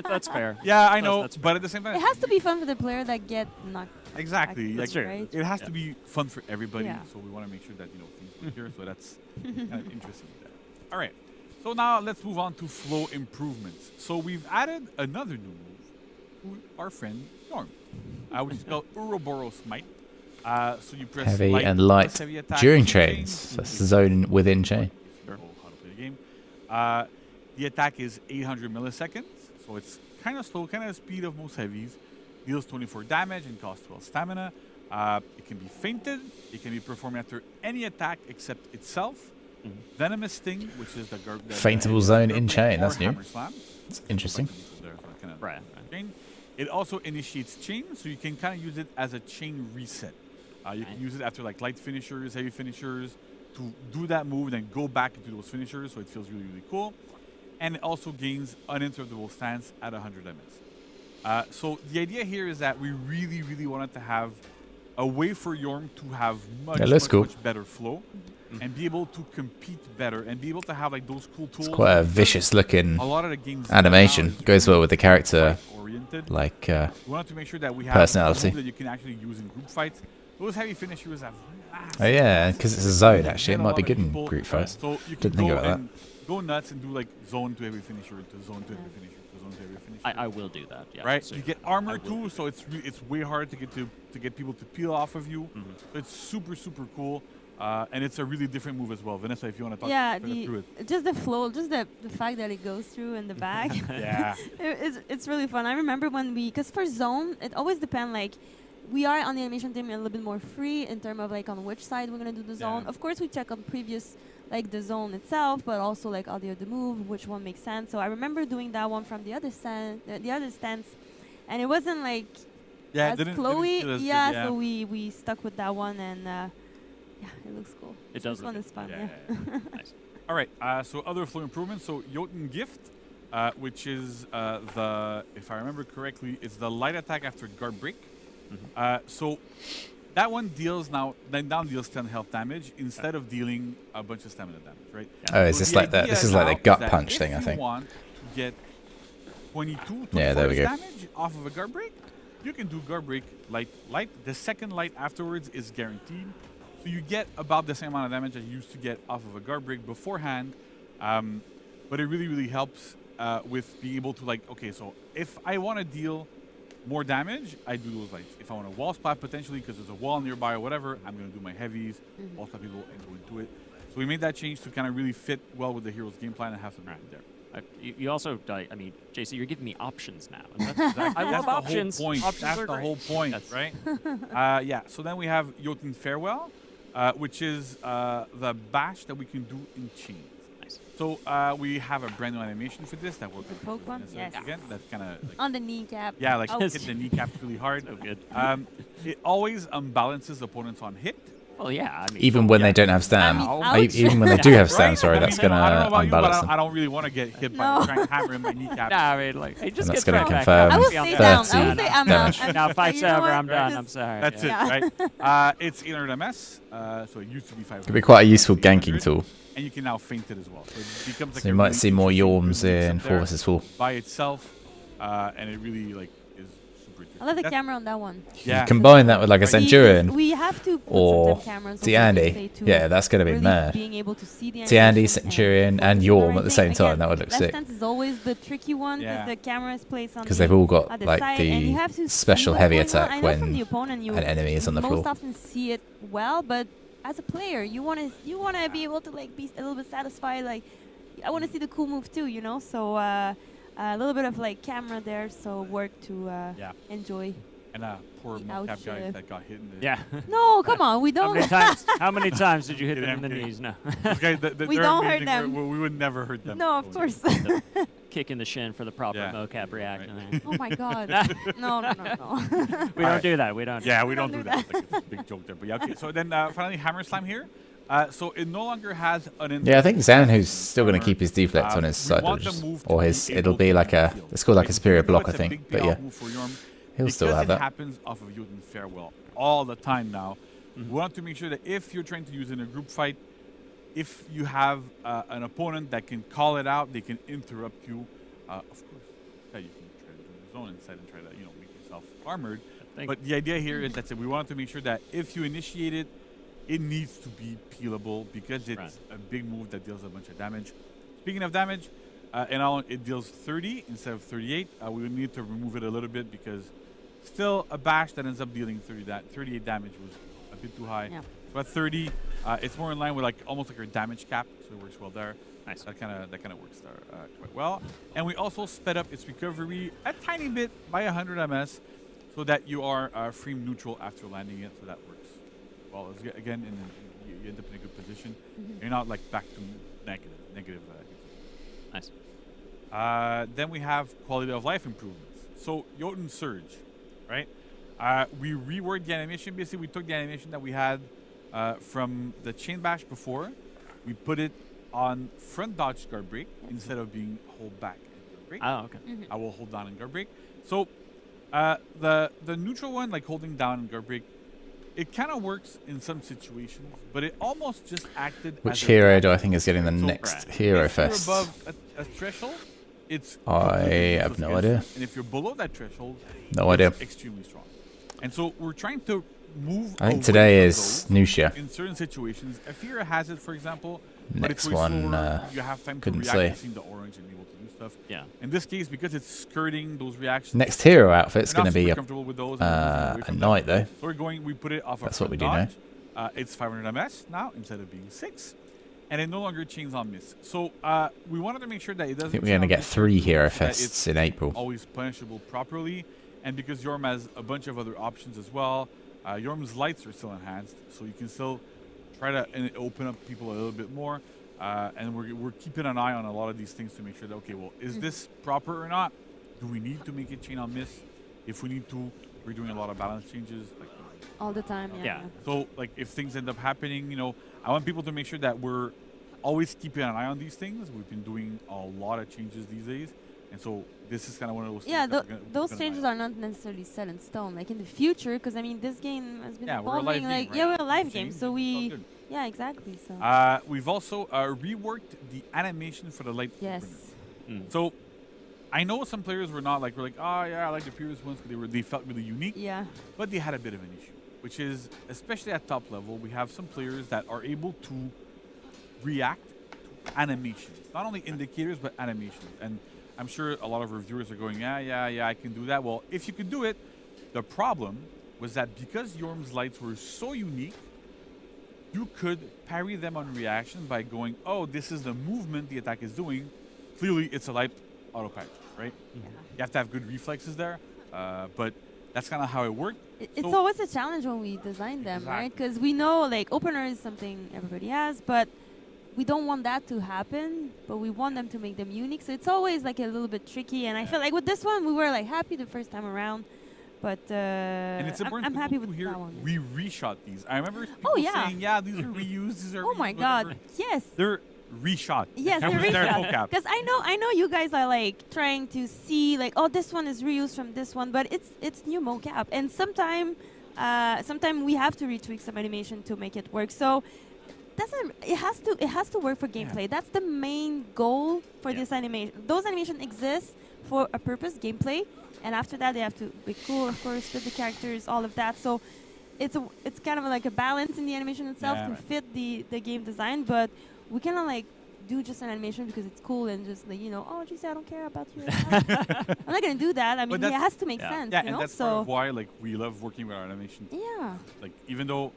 That's fair. Yeah, I That's- know. that's But at the same time, It has to be fun for the player that get knocked. exactly. back, Like, true. right? it has to be fun for everybody. Yeah. So we want to make sure that things work here. So that's kind of interesting. There. All right. So now let's move on to flow improvements. So we've added another new move to our friend Norm, which is called Ouroboros Smite. So you press Heavy light and plus light heavy attack during to chains. That's if the zone within chain. you know how to play the game. The attack is 800 milliseconds, so it's kind of slow, kind of the speed of most heavies. Deals 24 damage and costs 12 stamina. It can be feinted. It can be performed after any attack except itself. Venomous Sting, which is the Feintable zone in chain, or that's new. Hammer Slam. It's interesting. Right. Chain. It also initiates chain, so you can kind of use it as a chain reset. You can use it after like light finishers, heavy finishers, to do that move, then go back into those finishers, so it feels really, really cool. And it also gains uninterruptible stance at 100 MS. So the idea here is that we really, really wanted to have a way for Yorm to have much, much better flow and be able to compete better and be able to have like those cool tools. It's quite a vicious looking a lot of the games animation. Goes well with the character, oriented. like we wanted to make sure that we have personality. a move that you can actually use in group fights. Those heavy finishers have massive Oh yeah, because it's a zone actually. It get a might lot be of good in people. group fights. So you can Didn't think go about that. and go nuts and do like zone to heavy finisher to zone to heavy finisher to zone to heavy finisher. I will do that. Yeah. Right, So you get armor too, so it's way harder to get people to peel off of you. So it's super cool, and it's a really different move as well. Vanessa, if you want to talk Yeah, through it. just the flow, just the fact that it goes through in the back. Yeah. It's really fun. I remember when because for zone, it always depends. Like, we are on the animation team a little bit more free in terms of like on which side we're gonna do the zone. Of course, we check on previous like the zone itself, but also like all the other move, which one makes sense. So I remember doing that one from the other stance, and it wasn't like Yeah, as didn't flowy. feel as good, Yeah, yeah. so we stuck with that one, and yeah, it looks cool. It does This one look is fun. Yeah, Yeah. Nice. All right, so other flow improvements. So Jotun Gift, which is if I remember correctly, it's the light attack after guard break. So that one deals now deals 10 health damage instead of dealing a bunch of stamina damage, right? Oh, is So this the like that? idea This is like now the gut that punch if thing, I you think. want to get 22, Yeah, there we 24 go. damage off of a guard break, you can do guard break light. The second light afterwards is guaranteed. So you get about the same amount of damage that you used to get off of a guard break beforehand. But it really, really helps with being able to okay, so if I want to deal more damage, I do those lights. If I want a wall spot potentially because there's a wall nearby or whatever, I'm going to do my heavies, wall spot people, and go into it. So we made that change to kind of really fit well with the hero's game plan and have some right there. You also, I mean, JC, you're giving me options now. And That's exactly, I that's love the options. whole point. Options That's are the great. whole point, Yes. right? Yeah, so then we have Jotun Farewell, which is the bash that we can do in chains. Nice. So we have a brand new animation for this that we'll poke one? Yes. again. That's kind of like, On the kneecap. yeah, like Oh. hit the kneecap really hard. So good. It always unbalances opponents on hit. Well, yeah. I mean, Even when they don't have stam. I mean, ouch. Even when they do have stam, Right? sorry, I that's mean, going I don't know to about you, but unbalance them. I don't really want to get hit No. by trying to hammer in my kneecap. Nah, I mean, like, hey, just And that's get gonna right back confirm up. I will Be on stay the down. I 30 will say I'm damage. out. Now, fight's You know over. what? I'm done. Just- I'm sorry. That's yeah. it, right? It's 800 MS, so it used to be 500. Could be quite a useful 800, ganking tool. And you can now feint it as well. So it becomes like So you a might really see more interesting Yorms good mix in up there 4 vs 4. by itself, and it really like is super interesting. I love the That's- camera on that one. Yeah. Combine that with like a Right. Centurion We have to put or some cameras Tiandi. Yeah, that's going to be really mad. being able to see the Tiandi, animations Centurion, and focus on Yorm at the everything. same time. Again, That would look left sick. stance is always the tricky one because Yeah. the camera is placed on Because the they've all got other like side, and you have to the see special what's heavy going on. attack I know from when the opponent you an enemy is on the most floor. often see it well, but as a player, you want to be able to like be a little bit satisfied. Like I want to see the cool move too, you know. So a little bit of like camera there, so work to enjoy. And poor The mocap ouch, guys that got hit in the Yeah. No, come on, we How don't. many times? How many times did you hit them in the kidding. knees? No. Those guys, We they're don't hurt amazing. them. We would never hurt them. No, of course. Kick in the shin for the proper Yeah. mocap reaction. Oh my God. No. We don't do that. We don't. Yeah, we don't do do that. Like, it's a big joke there. But yeah, okay. So then finally, Hammer Slam here. So it no longer has an. Yeah, I think Zanhu's still going to keep his deflect on his we side want dodges. the move to Or be his, able it'll be to like a, heal. it's called like a superior Even though block, I it's a think. big But payoff yeah, move for Yorm, he'll still have because it that. happens off of Jotun Farewell all the time now. We want to make sure that if you're trying to use it in a group fight, if you have an opponent that can call it out, they can interrupt you. Of course, yeah, you can try to do your zone inside and try to make yourself armored. But the idea here is that we want to make sure that if you initiate it, it needs to be peelable because it's a big move that deals a bunch of damage. Speaking of damage, it deals 30 instead of 38. We would need to remove it a little bit because still a bash that ends up dealing 38 damage was a bit too high. Yeah. So at 30, it's more in line with almost like our damage cap, so it works well there. Nice. That kind of works there quite well. And we also sped up its recovery a tiny bit by 100 MS, so that you are frame neutral after landing it. So that works well. Again, you end up in a good position. You're not like back to negative. Nice. Then we have quality of life improvements. So Jotun Surge, right? We reworked the animation. Basically, we took the animation that we had from the chain bash before. We put it on front dodge guard break instead of being hold back and guard break. Oh, okay. I will hold down and guard break. So the neutral one, like holding down and guard break, it kind of works in some situations, but it almost just acted. Which as hero a do I think is getting the next Hero if you're Fest? above a threshold, it's I completely have useless no against idea. you. And if you're below that threshold, No it's idea. extremely strong. And so we're trying to move. I think away today from is those Nusha. in certain situations. Afira has it, for example, but Next it's way one, slower. You have time to couldn't react say. to seeing the orange and be able to do stuff. Yeah. In this case, because it's skirting those reactions. Next hero outfit's we're not going to be super a, comfortable with those and we're moving away a from knight, them. though. So we put it off That's of what we front do now. dodge. It's 500 MS now instead of being 6. And it no longer chains on miss. So we wanted to make sure that it doesn't. I think we're going to get 3 Hero Fests in April. Always punishable properly, and because Yorm has a bunch of other options as well. Yorm's lights are still enhanced, so you can still try to open up people a little bit more. And we're keeping an eye on a lot of these things to make sure that is this proper or not? Do we need to make it chain on miss? If we need to, we're doing a lot of balance changes. All the time, yeah. So, if things end up happening, I want people to make sure that we're always keeping an eye on these things. We've been doing a lot of changes these days, and so this is kind of one of those. Yeah, things that those changes are not necessarily set in stone. Like in the future, because I mean, this game has been evolving. We're a live game, right? We're a live Change, game, so it's all good. yeah, exactly. So we've also reworked the animation for the light. yes, So I know some players were not we're like, oh yeah, I like the previous ones because they felt really unique. yeah, But they had a bit of an issue, which is, especially at top level, we have some players that are able to react to animations. Not only indicators, but animations. And I'm sure a lot of reviewers are going, yeah, I can do that. Well, if you could do it, the problem was that because Yorm's lights were so unique, you could parry them on reaction by going, oh, this is the movement the attack is doing. Clearly, it's a light auto parry, right? You have to have good reflexes there, but that's kind of how it worked. it's always a challenge when we design them, right? Because we know opener is something everybody has, but we don't want that to happen, but we want them to make them unique. So it's always like a little bit tricky. And I feel like with this one, we were like happy the first time around. But and it's important I'm happy with here. that one. We reshot these. I remember people saying, "Yeah, these are reused. These are." Oh my God! Yes. They're reshot. Yes, they're Their reshot. mocap. Because I know you guys are like trying to see like, oh, this one is reused from this one, but it's new mocap, and sometime we have to retweak some animation to make it work. So it has to work for gameplay. That's the main goal for this animation. Those animations exist for a purpose, gameplay, and after that they have to be cool, of course, fit the characters, all of that. So it's kind of like a balance in the animation itself to fit the game design, but we cannot like do just an animation because it's cool and just like, you know, oh geez, I don't care about you. I'm not gonna do that. I mean, it has to make sense. Yeah, you and know? that's part of why like we love working with our animation. Yeah. Like even though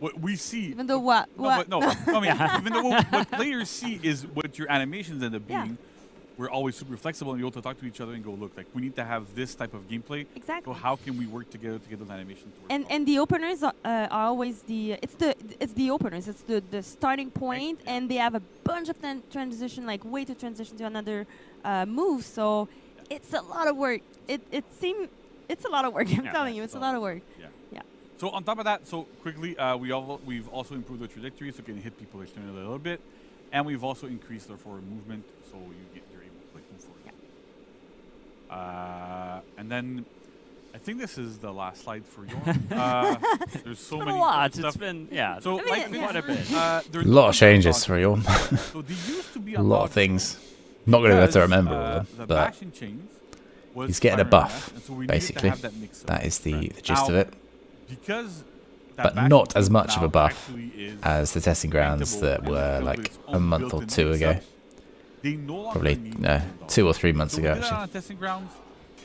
what we see. Even though what? I mean, even though what players see is what your animations end up being. We're always super flexible and you're able to talk to each other and go, look, like we need to have this type of gameplay. Exactly. So how can we work together to get those animations to work? And the openers are always it's the openers. It's the starting point, and they have a bunch of transition, like way to transition to another move. So it's a lot of work. It's a lot of work. I'm telling you, it's a lot of work. Yeah. So on top of that, so quickly, we've also improved the trajectory so we can hit people externally a little bit, and we've also increased their forward movement so you're able to like move forward. And then I think this is the last slide for you. There's so many. A lot. Stuff. It's been So quite a bit. A lot of changes for you. So they used to be a lot of things. Not going to be able to remember all of the them, but bashing chains he's getting a buff, and so we basically. needed to have that mix-up. That is the gist of it. Because but not as much of a buff as the testing grounds that were like a month or two ago. Probably, no, 2 or 3 months ago, we did it on actually. testing grounds.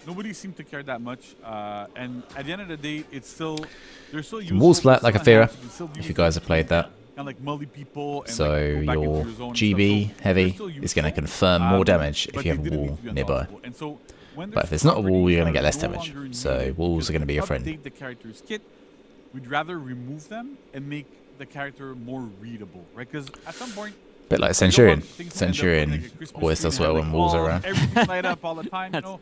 Nobody seemed to care that much. And at the end of the day, it's still, they're still useful. Wall splat like a Thera, you can still if use you guys have played that. And like multi people. And So like go back into your your zone and GB stuff. So heavy they're still is going to useful, confirm more damage but if you they have a didn't need wall to be nearby. unlockable. And so when But if there's there's not a wall, properties you're going to that get are less no damage. longer So needed walls because are going to be we your friend. update the character's kit, we'd rather remove them and make the character more readable, right? Because at some point, Bit like you don't Centurion. want things to end up Centurion like a Christmas always tree does and have, well like, when walls are walls, around. Everything light up all the time, you know.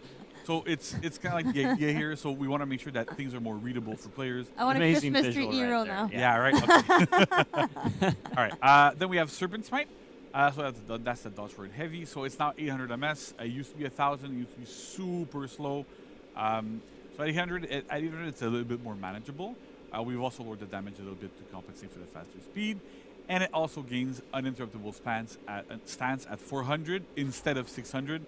So it's kind of like the idea here. So we want to make sure that things are more readable for players. I want a Christmas tree hero now. Yeah, right. Okay. All right. Then we have Serpent Smite. So that's the dodge for it heavy. So it's now 800 MS. It used to be 1,000. It used to be super slow. So at 800, it's a little bit more manageable. We've also lowered the damage a little bit to compensate for the faster speed. And it also gains uninterruptible stance at 400 instead of 600.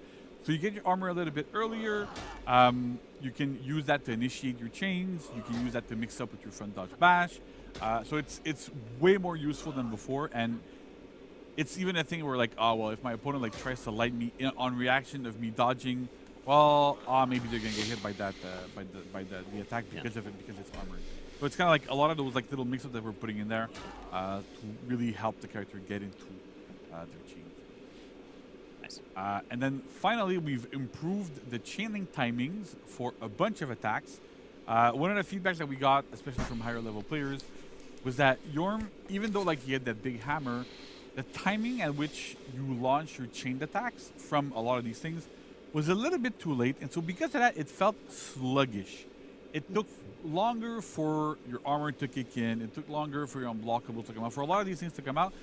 So you get your armor a little bit earlier. You can use that to initiate your chains. You can use that to mix up with your front dodge bash. So it's way more useful than before. And it's even a thing where like, oh well, if my opponent like tries to light me on reaction of me dodging, well, maybe they're gonna get hit by that by the attack because of it because it's armored. So it's kind of like a lot of those like little mix-ups that we're putting in there to really help the character get into their chains. And then finally, we've improved the chaining timings for a bunch of attacks. One of the feedbacks that we got, especially from higher level players, was that Yorm, even though like he had that big hammer, the timing at which you launch your chained attacks from a lot of these things was a little bit too late. And so because of that, it felt sluggish. It took longer for your armor to kick in. It took longer for your unblockables to come out. For a lot of these things to come out,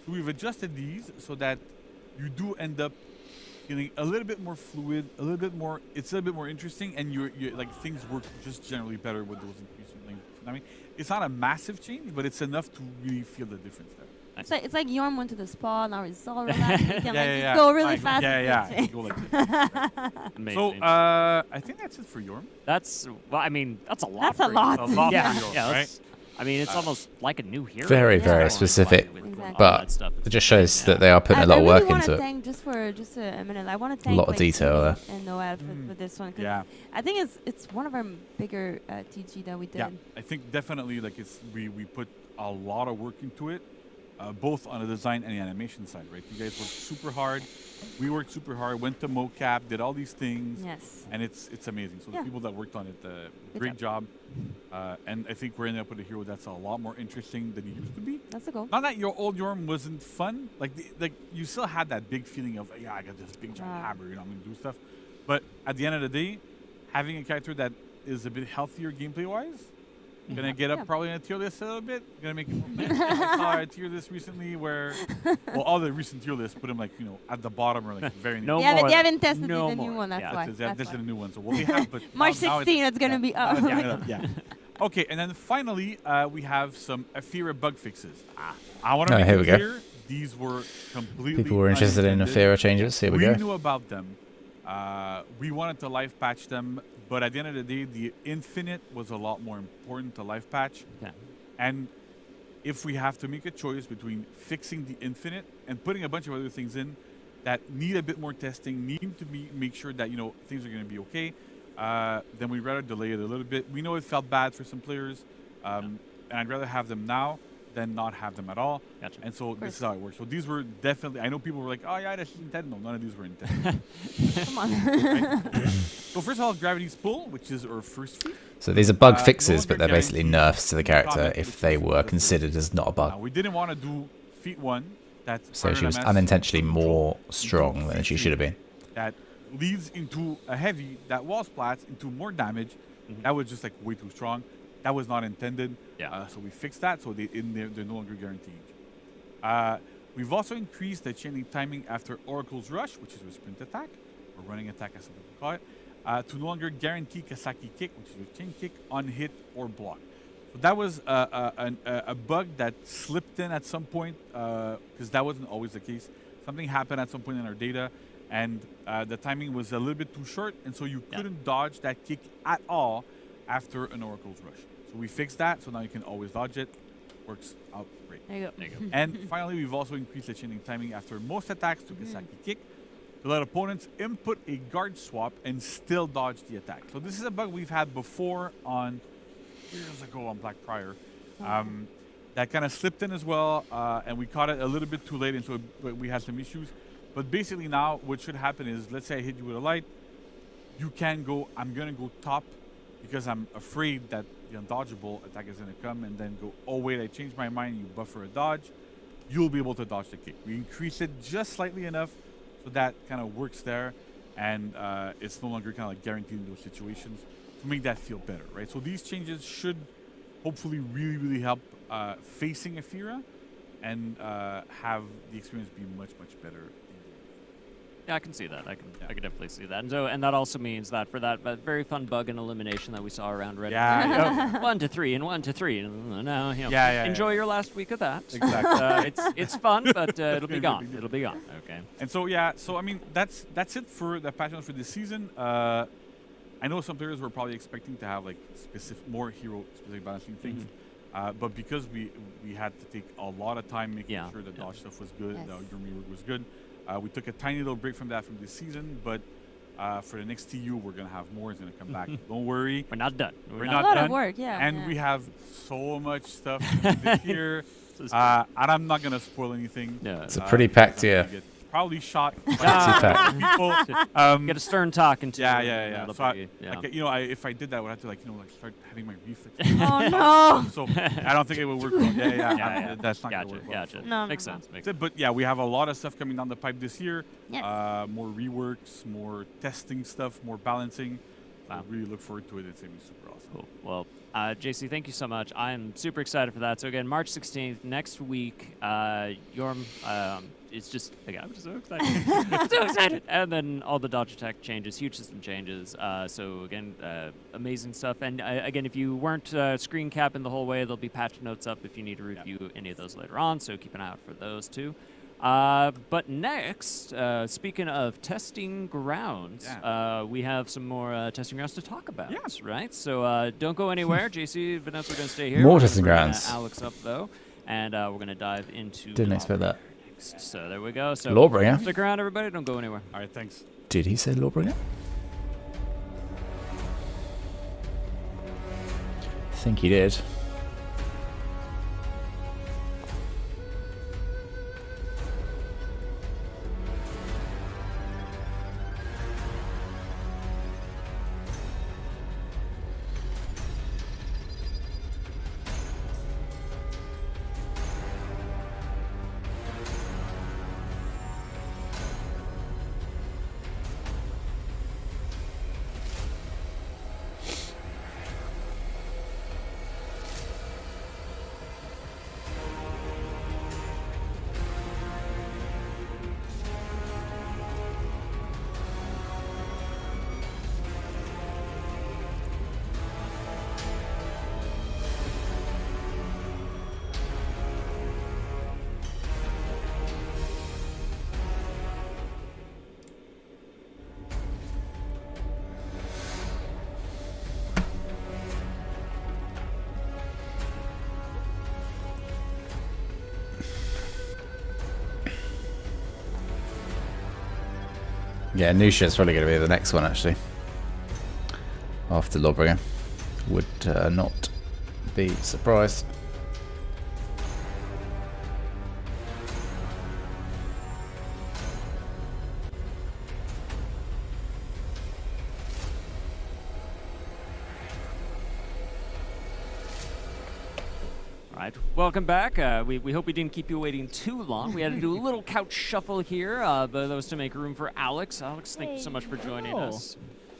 so we've adjusted these so that you do end up feeling a little bit more fluid, it's a little bit more interesting, and you like things work just generally better with those increasing lengths. I mean, it's not a massive change, but it's enough to really feel the difference there. It's like Yorm went to the spa, now it's all relaxed. You can Yeah. go really fast. Yeah. Go like this. Right. Amazing. So I think that's it for Yorm. That's I mean that's a lot. That's a for lot. You. Yeah. Yeah. Right? I mean, it's almost like a new hero. Very, very specific. But it just shows that they are putting a lot of work into it. Thank just a minute. I want to thank A lot of detail there. and Noel for this one. 'Cause Yeah. I think it's one of our bigger TG that we did. Yeah, I think definitely like we put a lot of work into it, both on the design and the animation side, right? You guys worked super hard. We worked super hard. Went to mocap, did all these things. Yes. And it's amazing. So Yeah. the people that worked on it, Good great job. And I think we're ending up with a hero that's a lot more interesting than he used to be. That's the goal. Not that your old Yorm wasn't fun. Like you still had that big feeling of, yeah, I got this big giant hammer, you know, I'm gonna do stuff. But at the end of the day, having a character that is a bit healthier gameplay wise, gonna get up probably in a tier list a little bit. Gonna make it more fun. I saw a tier list recently where, well, all the recent tier lists put him like, you know, at the bottom or like very No Yeah, more. but they haven't tested No the new more. one. That's Yeah, why. They have That's tested a why. new one, so we have, but March now 16, it's gonna be up. yeah. Okay, and then finally, we have some Aphira bug fixes. I want to Oh, make here it we go. clear, these were completely People were interested in unintended. Aphira changes. Here we We go. knew about them. We wanted to live patch them, but at the end of the day, the infinite was a lot more important to live patch. Yeah. And if we have to make a choice between fixing the infinite and putting a bunch of other things in that need a bit more testing, need to make sure that, you know, things are going to be okay, then we'd rather delay it a little bit. We know it felt bad for some players, and I'd rather have them now than not have them at all. Gotcha. And so this is how it works. So these were definitely, I know people were like, oh yeah, that's intended. No, none of these were intended. Come on. So first of all, Gravity's Pull, which is our first feat. So these are bug no fixes, but longer they're basically guaranteed nerfs to the character comment, if which they is were the first. considered as not a bug. We didn't want to do feat 1. That's So she was RMS unintentionally control more into strong than feat she should have 3 been. That leads into a heavy that wall splats into more damage. That was just like way too strong. That was not intended. So we fixed that, so they're no longer guaranteed. We've also increased the chaining timing after Oracle's Rush, which is a sprint attack, or running attack as some people call it, to no longer guarantee Kasaki Kick, which is a chain kick, on hit or block. So that was a bug that slipped in at some point, because that wasn't always the case. Something happened at some point in our data, and the timing was a little bit too short, and so you couldn't dodge that kick at all after an Oracle's Rush. So we fixed that, so now you can always dodge it. Works out great. There you go. There you go. And finally, we've also increased the chaining timing after most attacks to Kasaki Kick to let opponents input a guard swap and still dodge the attack. So this is a bug we've had before on years ago on Black Prior. That kind of slipped in as well, and we caught it a little bit too late, and so we had some issues. But basically now what should happen is, let's say I hit you with a light, you can go, I'm going to go top because I'm afraid that the undodgeable attack is going to come, and then go, oh wait, I changed my mind, you buffer a dodge, you'll be able to dodge the kick. We increase it just slightly enough so that kind of works there, and it's no longer kind of like guaranteed in those situations to make that feel better, right? So these changes should hopefully really help facing Aphira and have the experience be much better. Yeah, I can see that. I can definitely see that. And that also means that for that very fun bug and elimination that we saw around Reddit. Yeah. 1 to 3 and 1 to 3. Now, you know, Yeah. enjoy your last week of that. Exactly. It's fun, but it'll be gone. It'll be gone. Okay. And so I mean that's it for the patch notes for this season. I know some players were probably expecting to have like more hero specific balancing things, but because we had to take a lot of time making sure the dodge stuff was good, the Yurmi work was good. We took a tiny little break from that from this season, but for the next TU, we're going to have more. It's going to come back. Don't worry. We're not done. We're a not lot done. of work, yeah. And we have so much stuff this year. And I'm not going to spoil anything. Yeah. It's a pretty packed year. Probably shot by packed. people. Get a stern talk into Yeah. that'll So be- like, you know, if I did that, I would have to like start having my reflex. Oh no! So I don't think it would work. Well. Yeah. That's not Gotcha. going to work. Well, Gotcha. so. No, Makes no. sense. Makes That's sense. it. But yeah, we have a lot of stuff coming down the pipe this year. Yes. More reworks, more testing stuff, more balancing. Wow. I really look forward to it. It's going to be super awesome. Cool. Well, JC, thank you so much. I'm super excited for that. So again, March 16th, next week, Yorm, it's just, again, I'm just so excited. So excited. And then all the dodge attack changes, huge system changes. So again, amazing stuff. And again, if you weren't screen capping the whole way, there'll be patch notes up if you need to review any of those later on. So keep an eye out for those too. But next, speaking of testing grounds, we have some more testing grounds to talk about, right? So don't go anywhere. JC, Vanessa are going to stay here. More We're testing gonna bring, grounds. Alex up, though, and we're going to dive into Didn't expect that. next. So there we go. So Lawbringer? stick around, everybody. Don't go anywhere. All right, thanks. Did he say Lawbringer? I think he did. Yeah, Nusha's probably going to be the next one, actually. After Lawbringer. Would not be surprised. All right, welcome back. We hope we didn't keep you waiting too long. We had to do a little couch shuffle here, but that was to make room for Alex. Alex, thank you so much for joining us.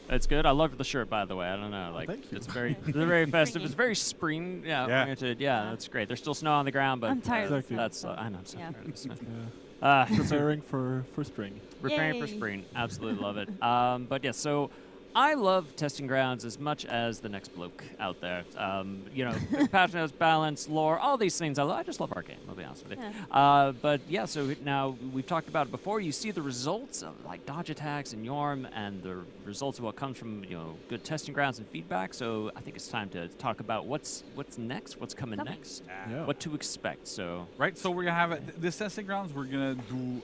That's good. I love the shirt, by the way. I don't know, like thank you. it's very festive. It's very spring. Oriented. Yeah, that's great. There's still snow on the ground, but I'm tired. Exactly. that's I know. So Yeah. Preparing for spring. Preparing for Yay. spring. Absolutely love it. But yeah, so I love testing grounds as much as the next bloke out there. You know, passion, balance, lore, all these things. I just love our game, I'll be honest with you. Yeah. But yeah, so now we've talked about it before. You see the results of like dodge attacks and Yorm and the results of what comes from, you know, good testing grounds and feedback. So I think it's time to talk about what's next, what's coming next, Yeah. what to expect. So Right, so we're gonna have this testing grounds. We're gonna do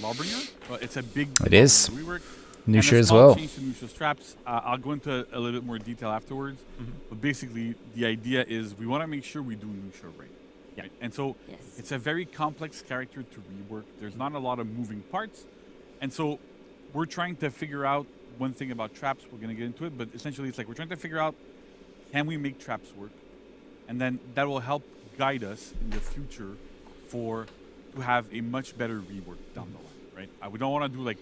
Lawbringer. It's a big. It is. rework. Nusha And a as small well. change to Nusha's traps. I'll go into a little bit more detail afterwards. But basically, the idea is we want to make sure we do Nusha right. Yeah. Right? And so Yes. it's a very complex character to rework. There's not a lot of moving parts, and so we're trying to figure out one thing about traps. We're gonna get into it, but essentially, it's like we're trying to figure out, can we make traps work, and then that will help guide us in the future to have a much better rework down the line. Right? We don't want to do like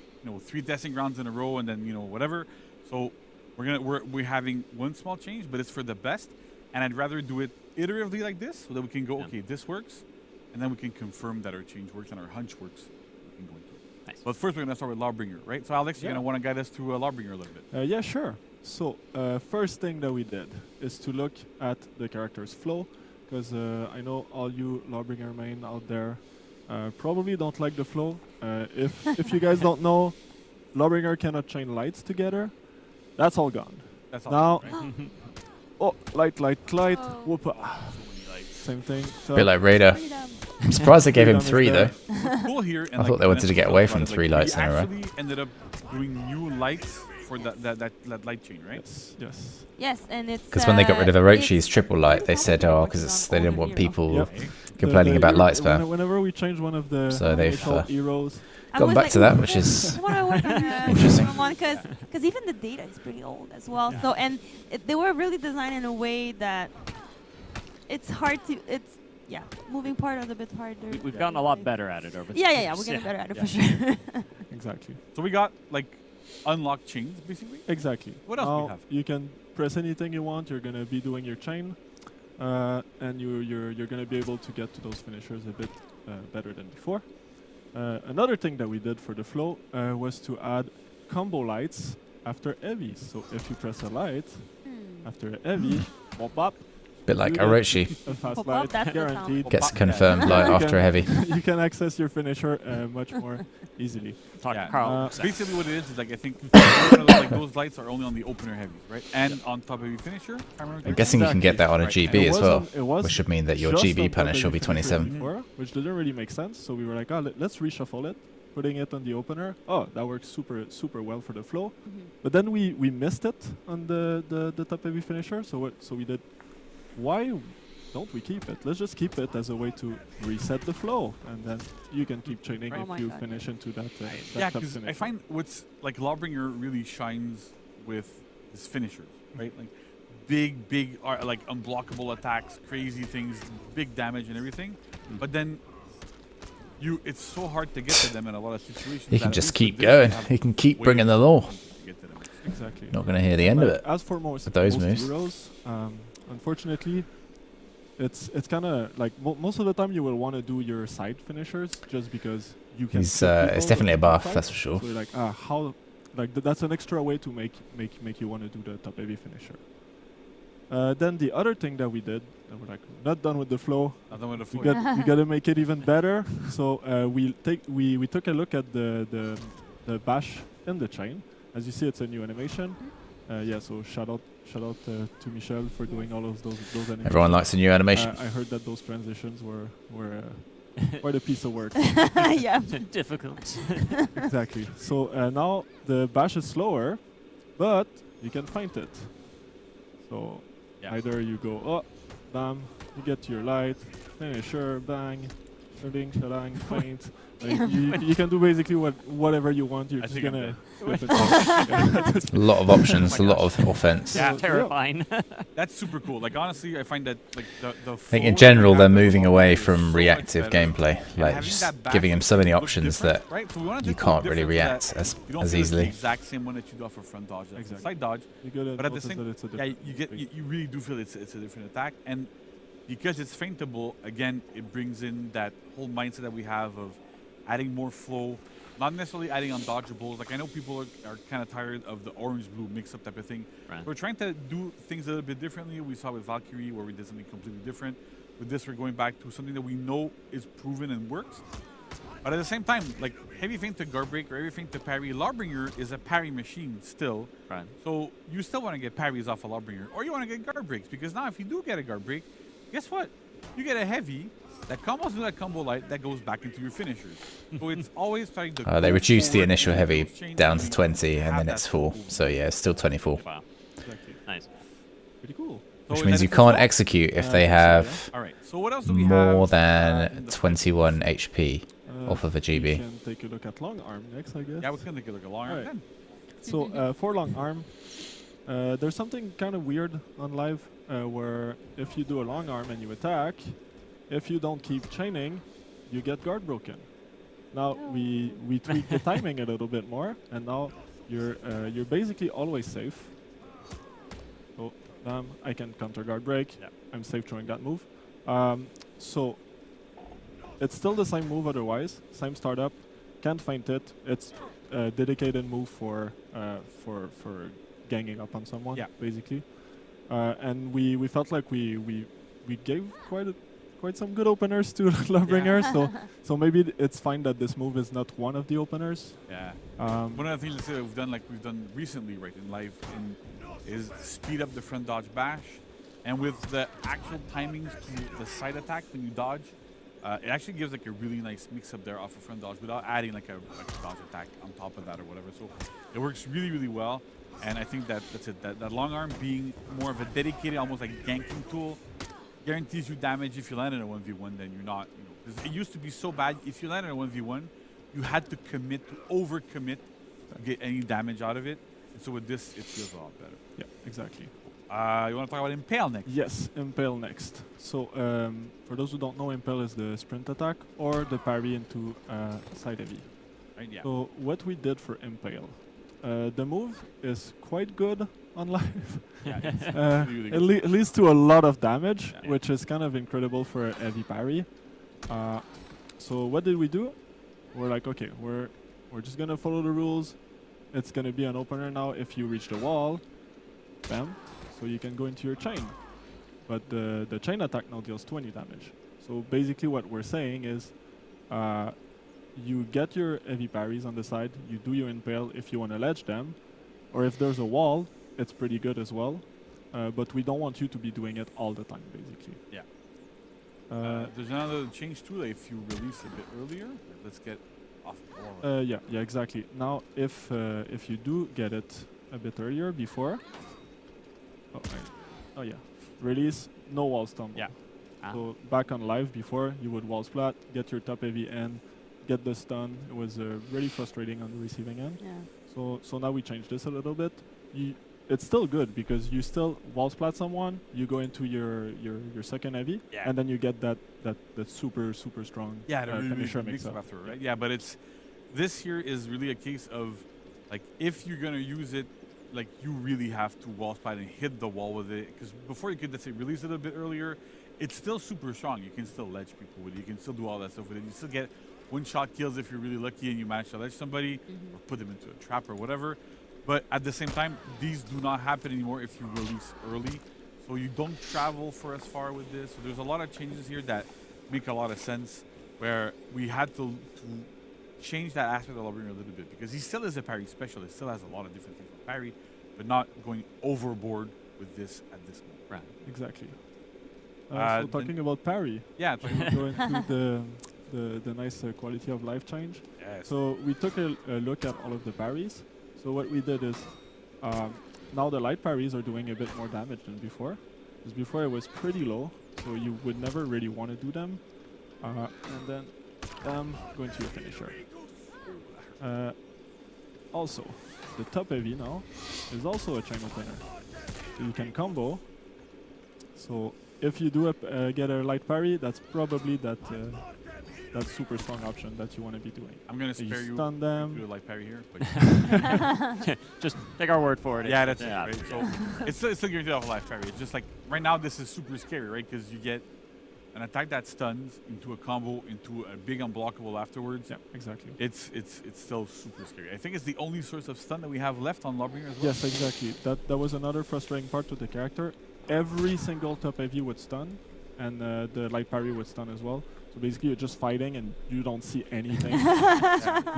3 testing grounds in a row and then whatever. So we're having one small change, but it's for the best. And I'd rather do it iteratively like this, so that we can go, okay, this works, and then we can confirm that our change works and our hunch works. We can go into it. Nice. But first, we're gonna start with Lawbringer, right? So Alex, you're gonna want to guide us through Lawbringer a little bit. Yeah, sure. So first thing that we did is to look at the character's flow, because I know all you Lawbringer main out there probably don't like the flow. If you guys don't know, Lawbringer cannot chain lights together. That's all gone. That's all. Now, Right? oh, light, Oh. whoop. Same thing. So Bit like Raider. Freedom. I'm surprised they gave him Freedom is 3 though. there. What's cool here, and I thought they wanted to get away from 3 lights in a row. We actually ended up doing new lights for that light chain, right? Yes. Yes, and it's Because when they got rid of it's Orochi's triple light, they really said, complicated oh, working because on they all didn't the want heroes. people Yep. complaining about light spam. Whenever we change one of the So they've, initial heroes, I Gone was back like, to that, "Ooh, which is I want to work on interesting. one because even the data is pretty old as well. So and they were really designed in a way that it's hard to moving part is a bit harder. we've gotten a lot better at it over the Yeah, years. we're getting better at it for sure. exactly. So we got like unlocked chains, basically. Exactly. What else now, we have? You can press anything you want. You're gonna be doing your chain, and you're gonna be able to get to those finishers a bit better than before. Another thing that we did for the flow was to add combo lights after heavy. So if you press a light after a heavy, pop up. bit like you get Orochi a fast Pop up, light, that's the sound. guaranteed. gets confirmed light You after can- heavy. you can access your finisher much more easily. Talk Yeah. to Carl. Basically, what it is like I think like those lights are only on the opener heavies, right? And on top heavy finisher. If I remember I'm correctly. guessing you can get that on a Right. GB It as was well, on- it was which should mean that your just GB on top punish of will the be finisher 27. before, which didn't really make sense. So we were like, let's reshuffle it, putting it on the opener. Oh, that works super well for the flow. But then we missed it on the top heavy finisher. So we did. Why don't we keep it? Let's just keep it as a way to reset the flow, and then you can keep chaining Oh if my you God, finish into that. Yeah, that top because I finisher. find what's like Lawbringer really shines with his finishers, right? Like big, like unblockable attacks, crazy things, big damage and everything. But then it's so hard to get to them in a lot of situations. He that can at just least keep with this, going. you have He can keep way bringing the more law. fun to get to them. Exactly. Not going to hear the end of But it. As for most with those most moves. heroes, unfortunately, it's kind of like most of the time you will want to do your side finishers just because you can. He's, kill it's people definitely a with buff, fight. that's for sure. So you're like, how, like that's an extra way to make you want to do the top heavy finisher. Then the other thing that we did, and we're like not done with the flow. Nothing with the We flow. got we got to make it even better. So we took a look at the bash in the chain. As you see, it's a new animation. Yeah, so shout out to Michel for doing all of those animations. Everyone likes a new animation. I heard that those transitions were quite a piece of work. Yeah. Difficult. Exactly. So now the bash is slower, but you can feint it. So either you go, oh, bam, you get to your light, finisher, bang, shaling, shalang, feint. Like, you can do basically whatever you want. You're just gonna flip it. A lot of options, a lot of offense. Yeah, terrifying. That's super cool. Like honestly, I find that like the I think in general they're moving away from reactive gameplay, like just giving him so many options that you can't really react as easily. The exact same one that you do off a front dodge, like side dodge. But at the same, you really do feel it's a different attack, and because it's feintable, again, it brings in that whole mindset that we have of adding more flow, not necessarily adding undodgeables. Like I know people are kind of tired of the orange-blue mix-up type of thing. Right. We're trying to do things a little bit differently. We saw with Valkyrie where we did something completely different. With this, we're going back to something that we know is proven and works. But at the same time, like heavy feint to guard break or heavy feint to parry, Lawbringer is a parry machine still. Right. So you still want to get parries off a Lawbringer, or you want to get guard breaks, because now if you do get a guard break, guess what? You get a heavy that combos with that combo light that goes back into your finishers. So it's always trying to. They reduced the initial heavy down to 20, and then it's 4. So yeah, it's still 24. Wow. Exactly. Nice. Pretty cool. Which means you can't execute if they have so what else do we more have, than 21 HP off of a GB. We can take a look at long arm next, I guess. Yeah, we can take a look at long arm then. So for long arm, there's something kind of weird on live where if you do a long arm and you attack, if you don't keep chaining, you get guard broken. Now we tweak the timing a little bit more, and now you're basically always safe. So I can counter guard break. Yeah. I'm safe throwing that move. So it's still the same move otherwise, same startup. Can't feint it. It's a dedicated move for ganging up on someone, basically. And we felt like we gave quite some good openers to Lawbringer, so maybe it's fine that this move is not one of the openers. Yeah. One of the things that we've done recently, right, in live, is speed up the front dodge bash, and with the actual timings to the side attack when you dodge, it actually gives like a really nice mix up there off a front dodge without adding like a dodge attack on top of that or whatever. So it works really, really well. And I think that's it. That long arm being more of a dedicated, almost like ganking tool, guarantees you damage. If you land in a 1v1, then you're not, because it used to be so bad. If you land in a 1v1, you had to commit, to overcommit to get any damage out of it. And so with this, it feels a lot better. Yeah, exactly. You want to talk about Impale next? Yes, Impale next. So for those who don't know, Impale is the sprint attack or the parry into side heavy. Right, yeah. So what we did for Impale, the move is quite good on live. Yeah, really it leads to a lot of damage, which is kind of incredible for a heavy parry. So what did we do? We're like, okay, we're just gonna follow the rules. It's gonna be an opener now. If you reach the wall, bam, so you can go into your chain. But the chain attack now deals 20 damage. So basically what we're saying is, you get your heavy parries on the side, you do your Impale if you want to ledge them, or if there's a wall, it's pretty good as well. But we don't want you to be doing it all the time, basically. Yeah. There's another change too, like if you release a bit earlier. Let's get off the wall. Yeah, exactly. Now, if you do get it a bit earlier before, release, no wall stumble. Yeah. So back on live before, you would wall splat, get your top heavy end, get the stun. It was really frustrating on the receiving end. Yeah. So now we changed this a little bit. It's still good because you still wall splat someone, you go into your second heavy, and then you get that super strong finisher mix up after, right? Yeah, but this here is really a case of like if you're gonna use it, like you really have to wall splat and hit the wall with it, because before you could, let's say, release it a bit earlier, it's still super strong. You can still ledge people with it. You can still do all that stuff with it. You still get one-shot kills if you're really lucky and you manage to ledge somebody or put them into a trap or whatever. But at the same time, these do not happen anymore if you release early. So you don't travel for as far with this. So there's a lot of changes here that make a lot of sense, where we had to change that aspect of Lawbringer a little bit, because he still is a parry specialist, still has a lot of different things for parry, but not going overboard with this at this moment. Right. Exactly. So talking about parry. Yeah. Go into the the nice quality of life change. Yes. So we took a look at all of the parries. So what we did is now the light parries are doing a bit more damage than before. Because before it was pretty low, so you would never really want to do them. And then going to your finisher. Also, the top heavy now is also a chain opener. So you can combo. So if you do get a light parry, that's probably that super strong option that you want to be doing. I'm gonna spare you. Stun them. Do a light parry here, but Just take our word for it. yeah, that's it. Right? So it's still guaranteed off a light parry. It's just like right now, this is super scary, right? Because you get an attack that stuns into a combo into a big unblockable afterwards. Yeah, exactly. It's still super scary. I think it's the only source of stun that we have left on Lawbringer as well. Yes, exactly. That was another frustrating part to the character. Every single top heavy would stun, and the light parry would stun as well. So basically, you're just fighting and you don't see anything.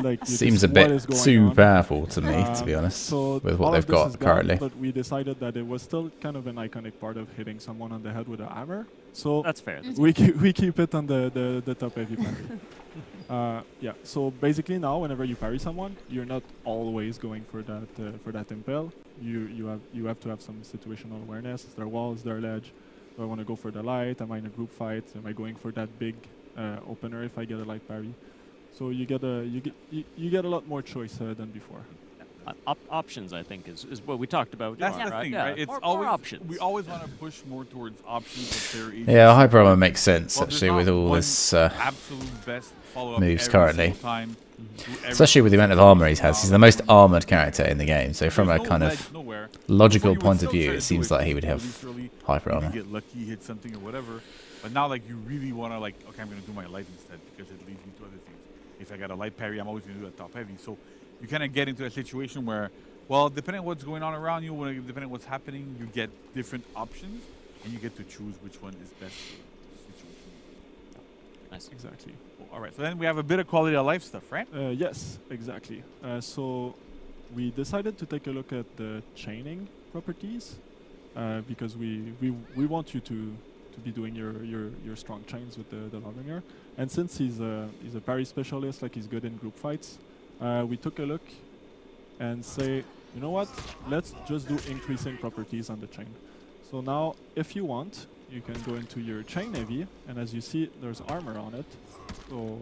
Like Seems a what bit is going too on. powerful to me, to be honest, So with all what of they've this is got gone, currently. but we decided that it was still kind of an iconic part of hitting someone on the head with a hammer. So That's fair. That's we keep it on the top heavy parry. Yeah. So basically now, whenever you parry someone, you're not always going for that impale. You have to have some situational awareness. Is there wall? Is there ledge? Do I want to go for the light? Am I in a group fight? Am I going for that big opener if I get a light parry? So you get a lot more choice than before. Options, I think, is what we talked about. That's before, the right? thing, Yeah, right? It's more always options. We always want to push more towards options of their agency. Yeah, hyper armor makes sense Well, there's actually not with all one this absolute best follow-up moves every currently. single time. Especially with the amount of armor he has. He's the most armored character in the game, so from a kind of logical point of view, it seems like he would have hyper armor. Get lucky, hit something or whatever. But now, like, you really want to, like, okay, I'm going to do my light instead because it leads me to other things. If I got a light parry, I'm always going to do a top heavy. So you kind of get into a situation where, well, depending on what's going on around you, depending on what's happening, you get different options, and you get to choose which one is best for the situation. Nice. Exactly. Well, all right, so then we have a bit of quality of life stuff, right? Yes, exactly. So we decided to take a look at the chaining properties because we want you to be doing your strong chains with the Lawbringer. And since he's a parry specialist, like he's good in group fights, we took a look and say, you know what? Let's just do increasing properties on the chain. So now, if you want, you can go into your chain heavy, and as you see, there's armor on it. So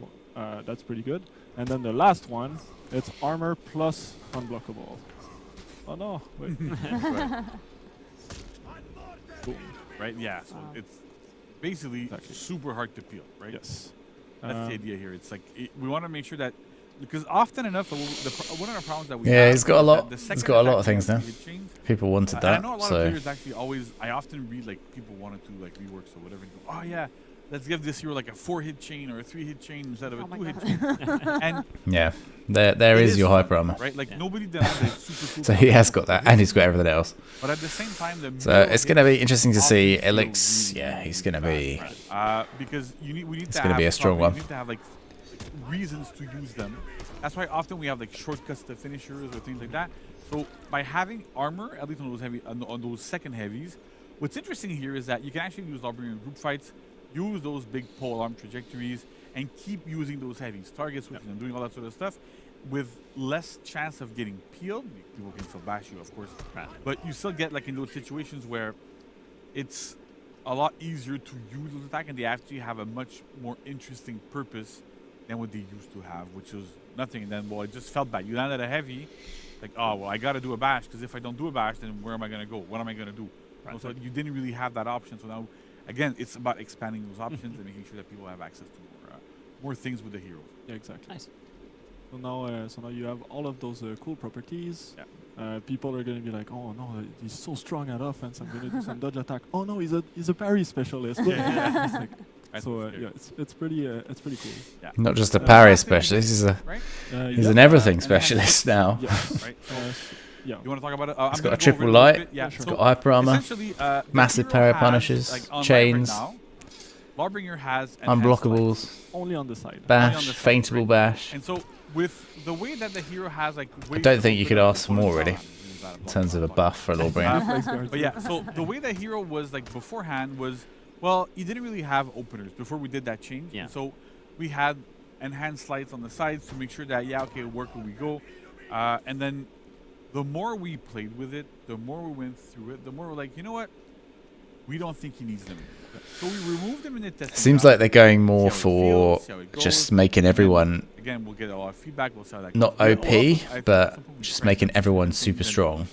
that's pretty good. And then the last one, it's armor plus unblockable. Oh no! Wait. Right. Boom. Right? Yeah. So it's basically super hard to peel, right? Yes. That's the idea here. It's like we want to make sure that because often enough, one of the problems that we Yeah, have he's got a is lot. that the He's second got a lot attack of things now. hit chains, People wanted and I that, know a lot of so players actually always. I often read like people wanted to like reworks or whatever. And go, oh yeah, let's give this hero like a 4-hit chain or a 3-hit chain instead of a 2-hit chain. And yeah, there is your hyper armor. right? Like nobody denies that it's super cool. So he has got that, and he's got everything else. But at the same time, the So it's going to be interesting to see. Elix, yeah, he's going to be. because we need It's to gonna have be a strong probably- one. We need to have like reasons to use them. That's why often we have like shortcuts to finishers or things like that. So by having armor, at least on those heavy on those second heavies, what's interesting here is that you can actually use Lawbringer in group fights, use those big pole arm trajectories, and keep using those heavies, target switching and doing all that sort of stuff, with less chance of getting peeled. People can still bash you, of course, but you still get like in those situations where it's a lot easier to use those attacks, and they actually have a much more interesting purpose than what they used to have, which was nothing. And then, well, it just felt bad. You landed a heavy, like, oh, well, I got to do a bash, because if I don't do a bash, then where am I going to go? What am I going to do? So you didn't really have that option. So now, again, it's about expanding those options and making sure that people have access to more things with the heroes. Yeah, exactly. Nice. So now you have all of those cool properties. Yeah. People are going to be like, oh no, he's so strong at offense. I'm going to do some dodge attack. Oh no, he's a parry specialist. It's like, so yeah, it's pretty cool. Yeah. Not just a parry specialist. He's an everything specialist now. Yes. Right. Yeah. You want to talk about it? He's got a triple light. Yeah. He's got hyper armor. Massive parry punishes. Chains. Lawbringer has Unblockables. Only on the side. Bash. Faintable bash. And so with the way that the hero has like I don't think you could ask for more really, in terms of a buff for a Lawbringer. But yeah, so the way the hero was like beforehand was, well, you didn't really have openers before we did that change. Yeah. And so we had enhanced lights on the sides to make sure that, yeah, okay, where could we go? And then the more we played with it, the more we went through it, the more we're like, you know what? We don't think he needs them. So we removed them in the testing. Seems like they're going more for just making everyone again, we'll get a lot of feedback. We'll see how that not goes. OP, but just making everyone super strong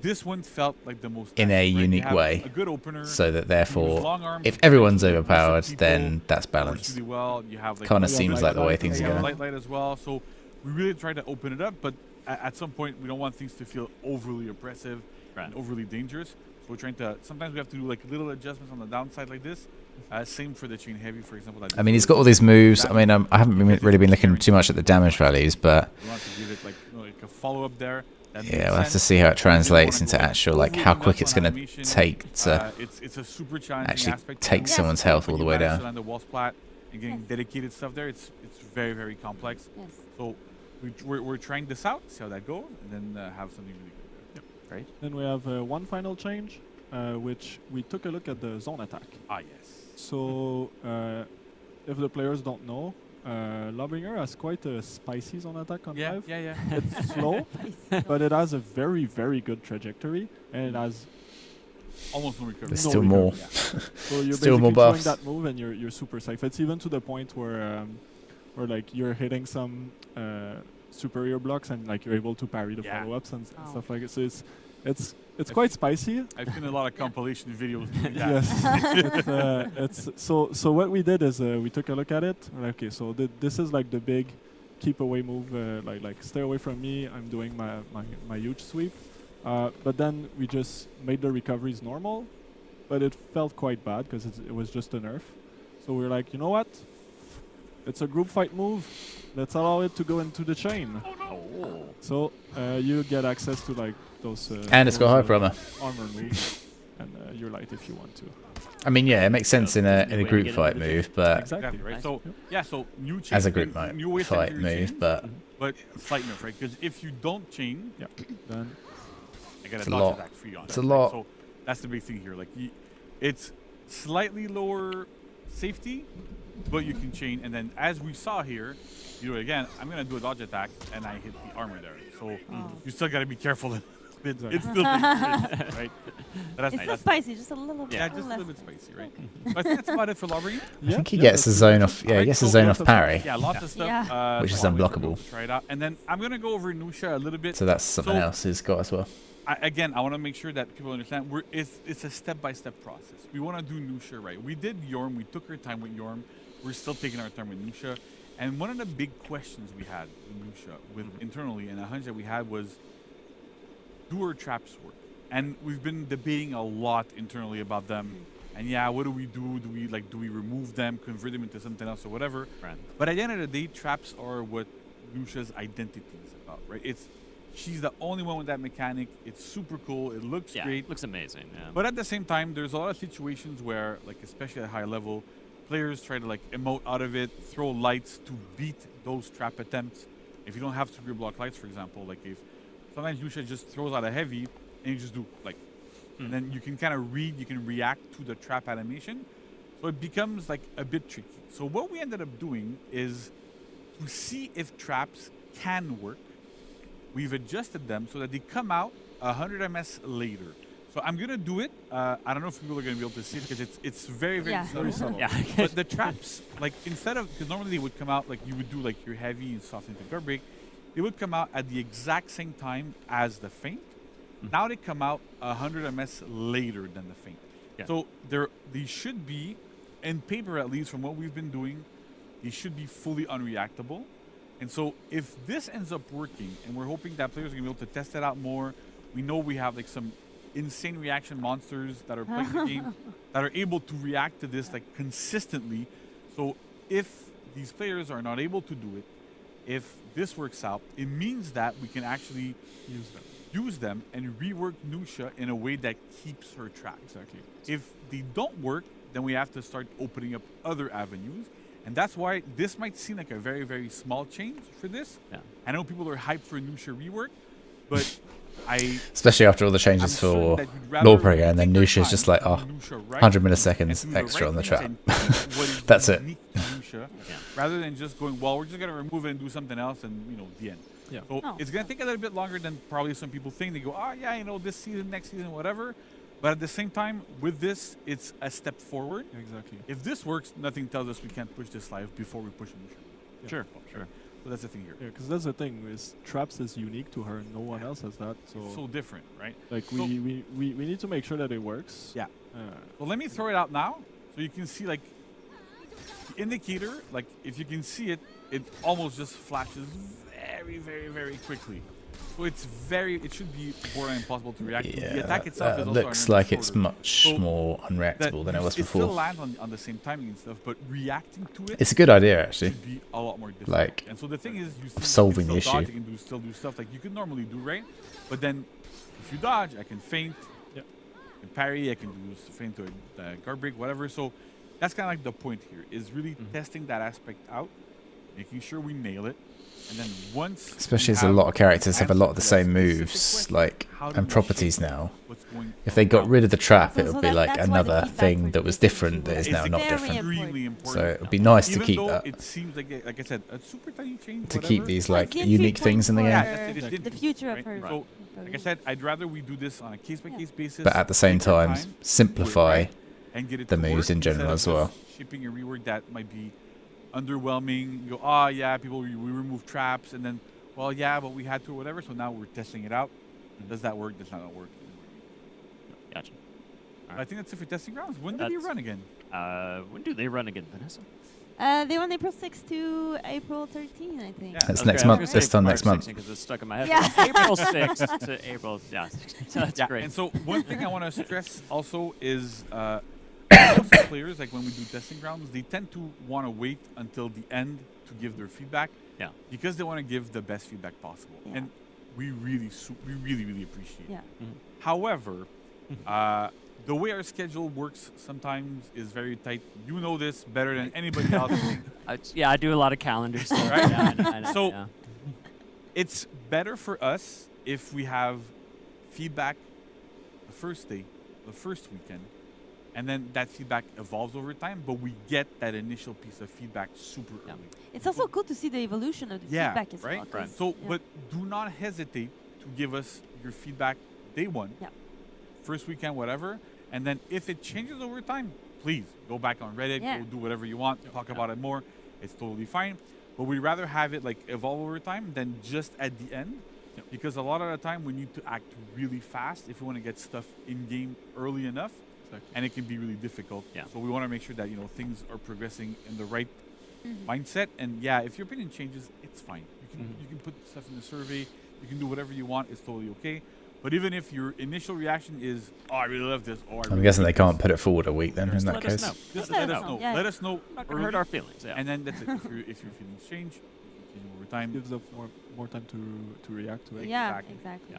This one felt like the most in a right? unique way, a good opener, so that use therefore, long arms, if everyone's you can overpowered, people, then that's works balanced. really well. You have like Kind of seems like the way things are light going. as well. So we really try to open it up, but at some point we don't want things to feel overly oppressive and overly dangerous. So we're trying to. Sometimes we have to do like little adjustments on the downside like this. Same for the chain heavy, for example. I mean, he's got all these moves. I mean, I haven't really been looking too much at the damage values, but we want to give it like, like a follow up there. yeah, we'll have to see how it translates into actual, like, how quick it's going to take to it's a super challenging actually aspect take someone's health all the way down. On the wall splat and getting dedicated stuff there, it's very, very complex. Yes. So we're trying this out, see how that goes, and then have something really good. Right. Then we have one final change, which we took a look at the zone attack. Ah, yes. So if the players don't know, Lawbringer has quite a spicy zone attack on live. Yeah. It's slow, but it has a very, very good trajectory, and it has almost no recovery. There's still more. Yeah. So you're Still more basically throwing buffs. that move, and you're super safe. It's even to the point where like you're hitting some superior blocks, and like you're able to parry the follow-ups and stuff like it. So it's quite spicy. I've seen a lot of compilation videos doing that. Yes. So what we did is we took a look at it. We're like, okay, so this is like the big keep away move, like stay away from me. I'm doing my huge sweep. But then we just made the recoveries normal, but it felt quite bad because it was just a nerf. So we were like, you know what? It's a group fight move. Let's allow it to go into the chain. So you get access to like those. And it's got hyper armor. Armor moves, and you're light if you want to. I mean, yeah, it makes sense in a group fight move, but Exactly right. So so new chain, as a group new way to fight enter your move, chain, but slight nerf, right? Because if you don't chain, then I got it's a a dodge lot. attack free on It's it, a right? lot. So that's the big thing here. Like it's slightly lower safety, but you can chain. And then as we saw here, you do it again. I'm gonna do a dodge attack, and I hit the armor there. So you still gotta be careful. It's still dangerous, right? That's It's still spicy, just a little bit. Yeah, just a little bit spicy, right? So I think that's about it for Lawbringer. I think he gets a zone off. Yeah, he gets a zone off parry, Yeah, lots of stuff. which is so always unblockable. try it out. And then I'm gonna go over Nusha a little bit. So that's something else he's got as well. I want to make sure that people understand it's a step-by-step process. We want to do Nusha right. We did Yorm. We took our time with Yorm. We're still taking our time with Nusha. And one of the big questions we had with Nusha, internally, and a hunch that we had was, do our traps work? And we've been debating a lot internally about them. And yeah, what do we do? Do we remove them, convert them into something else or whatever? Right. But at the end of the day, traps are what Nusha's identity is about, right? She's the only one with that mechanic. It's super cool. It looks great. It looks amazing. Yeah. But at the same time, there's a lot of situations where, like especially at high level, players try to like emote out of it, throw lights to beat those trap attempts. If you don't have super block lights, for example, like if sometimes Nusha just throws out a heavy and you just do like, and then you can kind of read, you can react to the trap animation. So it becomes like a bit tricky. So what we ended up doing is to see if traps can work. We've adjusted them so that they come out 100 ms later. So I'm gonna do it. I don't know if people are gonna be able to see it because it's very, very subtle. Yeah. But the traps, like instead of, because normally they would come out like you would do like your heavy and soft into guard break, they would come out at the exact same time as the feint. Now they come out 100 ms later than the feint. Yeah. So they should be, in paper at least from what we've been doing, they should be fully unreactable. And so if this ends up working, and we're hoping that players are gonna be able to test it out more, we know we have like some insane reaction monsters that are playing the game that are able to react to this like consistently. So if these players are not able to do it, if this works out, it means that we can actually use them and rework Nusha in a way that keeps her trapped. Exactly. If they don't work, then we have to start opening up other avenues. And that's why this might seem like a very, very small change for this. Yeah. I know people are hyped for Nusha rework, but especially after all the changes for Lawbringer, and then Nusha's just like, 100 milliseconds extra on the trap. That's it. minutia, rather than just going, well, we're just gonna remove it and do something else, and the end. Yeah. So Oh. it's gonna take a little bit longer than probably some people think. They go, oh yeah, this season, next season, whatever. But at the same time, with this, it's a step forward. Exactly. If this works, nothing tells us we can't push this live before we push Initial. Yeah. Sure, sure. So that's the thing here. Yeah, because that's the thing. Is Traps is unique to her. No one else has that. So It's so different, right? like So- we need to make sure that it works. Yeah. Uh, So let me throw it out now, so you can see like the indicator. Like if you can see it, it almost just flashes very, very, very quickly. So it should be more than impossible to react to. The attack itself is also looks like it's shorter. much So more that unreactable than it was It still before. lands on the same timing and stuff, but reacting to it It's a good idea, actually. should be a lot more difficult. Like, and so the thing is, you solving can the still dodge, issue. you can still do stuff like you could normally do, right? But then if you dodge, I can feint, Yeah. I can parry, I can do feint to a guard break, whatever. So that's kind of like the point here, is really testing that aspect out, making sure we nail it. And then once Especially we as a have lot of characters have a answer lot of the to that same specific moves, question, like, how do and we properties shape now. what's going If they got around? rid of the trap, So- it so would be that- like that's why the another feedback thing for that was this different that is It's now not very different. important. extremely So important. it would be nice to Even keep though that, it seems like I said, a super tiny change. to whatever, keep these like It's unique things in the for Yeah, game. that's it, it's the different, future of right? her. So, like I said, I'd rather we do this on a case-by-case basis. But at the same take our time, time, simplify do it right, and get it the to moves work in general instead of as well. just shipping a rework that might be underwhelming. You go, oh yeah, people we remove traps, and then, well, yeah, but we had to or whatever. So now we're testing it out. Does that work? Does that not work? Gotcha. I think that's it for testing grounds. When did you That's- run again? When do they run again, Vanessa? They run April 6th to April 13th, I think. Yeah. That's Okay, next I was month. gonna This say time March next month. 16 because it's stuck in my head. Yeah. April 6th to April. Yeah, that's Yeah, great. and so one thing I want to stress also is most players, like when we do testing grounds, they tend to want to wait until the end to give their feedback. Yeah. Because they want to give the best feedback possible, Yeah. and we really, really appreciate. Yeah. it. However, the way our schedule works sometimes is very tight. You know this better than anybody else. I do a lot of calendar stuff. Right? Yeah, I know, So- yeah. It's better for us if we have feedback the first day, the first weekend, and then that feedback evolves over time, but we get that initial piece of feedback super Yeah. early. It's also good to see the evolution of the Yeah, feedback as right? well. 'cause, So, yeah. but do not hesitate to give us your feedback day one, Yeah. first weekend, whatever, and then if it changes over time, please go back on Reddit, Yeah. go do whatever you want, talk about it more. It's totally fine. But we'd rather have it like evolve over time than just at the end, because a lot of the time we need to act really fast if we want to get stuff in game early enough, and it can be really difficult. Yeah. So we want to make sure that things are progressing in the right mindset. And yeah, if your opinion changes, it's fine. You can put stuff in the survey. You can do whatever you want. It's totally okay. But even if your initial reaction is, "Oh, I really love this," or I'm guessing they can't put it forward a week then, in that let us case. know. just Let let us us know. know. Yeah. Let us know. Not gonna hurt early, our feelings. Yeah. And then that's it. If your feelings change, you can change over time. gives us more time to react to it. Yeah, Exactly. exactly. Yeah.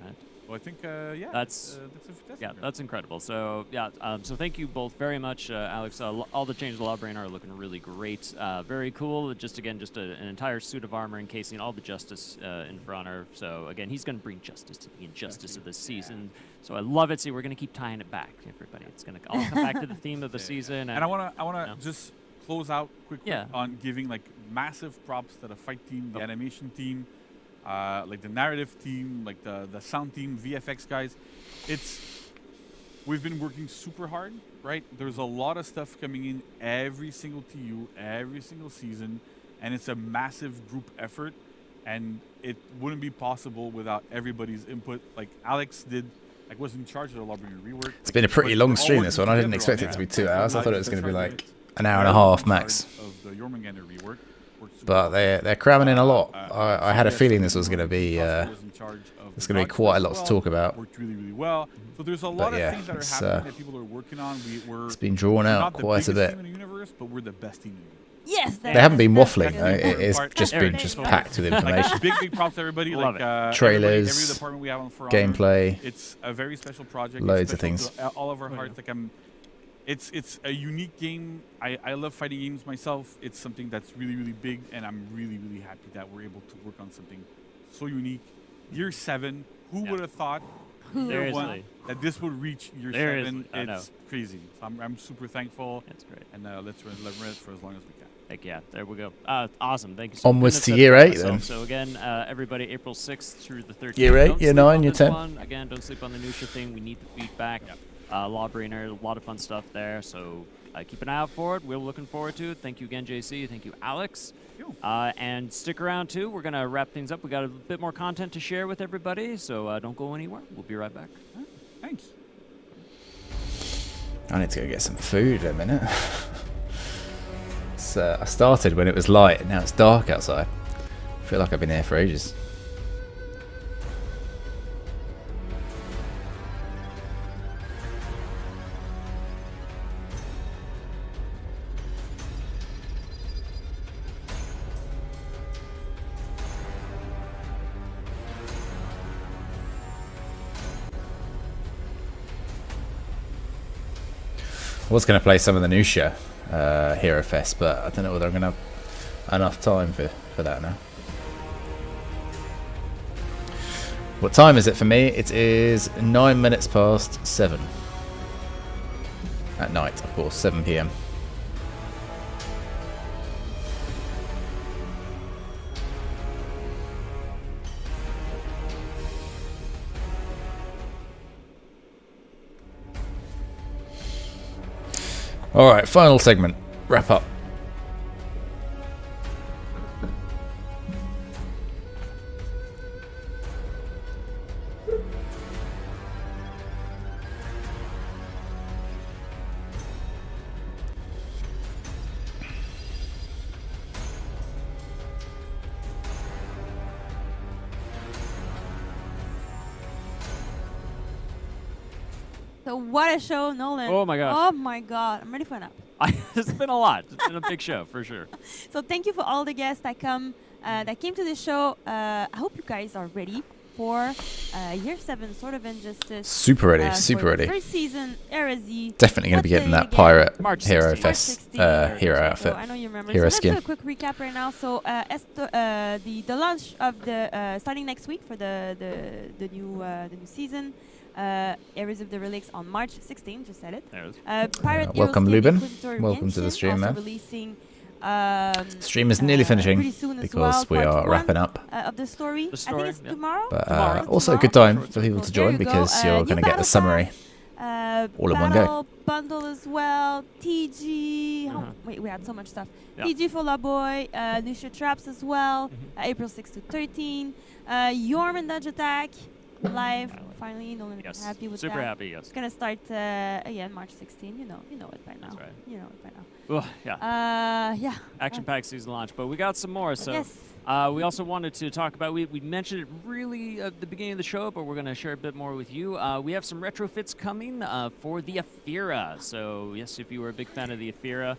All right. So I think, That's- that's it for testing Yeah, ground. that's incredible. So yeah, so thank you both very much, Alex. All the changes to Law Brain are looking really great. Very cool. Just an entire suit of armor encasing all the justice in For Honor. So again, he's going to bring justice to the injustice of this season. So I love it. See, we're going to keep tying it back, everybody. It's going to all come back to the theme of the season. And I wanna just close out quickly Yeah. on giving like massive props to the fight team, the animation team, like the narrative team, like the sound team, VFX guys. We've been working super hard, right? There's a lot of stuff coming in every single TU, every single season, and it's a massive group effort, and it wouldn't be possible without everybody's input. Like Alex was in charge of the Library rework. It's been a pretty long stream, this one. I didn't expect it to be 2 hours. I thought it was going to be like an hour and a half max. Of the Jormungandr rework. Worked super But hard. they're cramming in a lot. I had a Yes, feeling this was going to be Costa was in charge of there's the going to be Dodge quite a Force lot as to well. talk about. Worked really, really well. So there's a lot yeah, of things that are it's, happening that people are working on. We're It's been drawn we're out not the quite a biggest bit. team in the universe, but we're the best team in the universe. Yes, They haven't been that's waffling good. though. It is just been Everything. just packed with information. Like big props to everybody. Love like it. Trailers, every department we have on For Honor. gameplay. It's a very special project. Loads It's of special things. to all of our hearts. Like it's a unique game. I love fighting games myself. It's something that's really, really big, and I'm really, really happy that we're able to work on something so unique. Year 7, who Yeah. would have thought year 1 Seriously. that this would reach year Seriously, 7? I know. It's crazy. So I'm super thankful, That's great. and let's run it for as long as we can. Heck yeah, there we go. Awesome, thank you so much. Onwards to Couldn't have year said it 8 better then. myself. So again, everybody, April 6th through the 13th. Year 8, Don't year sleep 9, on year this 10. one. Again, don't sleep on the Nusha thing. We need the feedback. Lawbringer, a lot of fun stuff there. So keep an eye out for it. We're looking forward to it. Thank you again, JC. Thank you, Alex. And stick around too. We're gonna wrap things up. We got a bit more content to share with everybody. So don't go anywhere. We'll be right back. Thanks. I need to go get some food in a minute. I started when it was light, and now it's dark outside. I feel like I've been here for ages. I was going to play some of the Nusha Hero Fest, but I don't know whether I'm going to have enough time for that now. What time is it for me? It is 9 minutes past 7. At night, of course, 7 PM. Alright, final segment. Wrap up. So what a show, Nolan. Oh my gosh. Oh my God. I'm ready for a nap. It's been a lot. It's been a big show for sure. So thank you for all the guests that came to this show. I hope you guys are ready for Year 7 Sword of Injustice. Super ready, for super the ready. First season, Erezi. Definitely going to be getting that pirate Hero Fest hero outfit. So I know you remember. Hero so skin. let's do a quick recap right now. So the launch of the starting next week for the new season. Areas of the Relics on March 16, just said it. Pirate welcome, Heroes Lubin. Inquisitor Welcome to the Genshin, stream, also man. releasing Stream is nearly finishing pretty soon as because well, we part are one, wrapping up. Of the story. I think it's yeah. tomorrow. But also a Tomorrow. good time for people to There join you go. because you're New going to get the Battle summary Pass, all in one go. Battle Bundle as well. TG. Oh, wait, we had so much stuff. TG for La Boy. Nusha Traps as well. April 6 to 13. Yorm and Dodge Attack. Live. Finally, Nolan is happy with Super that. happy, yes. It's gonna start again March 16. You know it by now. That's right. You know it by now. Well, yeah. Yeah. Action-packed season launch, but we got some more. So Yes. we also wanted to talk about. We mentioned it really at the beginning of the show, but we're going to share a bit more with you. We have some retrofits coming for the Aphira. So yes, if you were a big fan of the Aphira.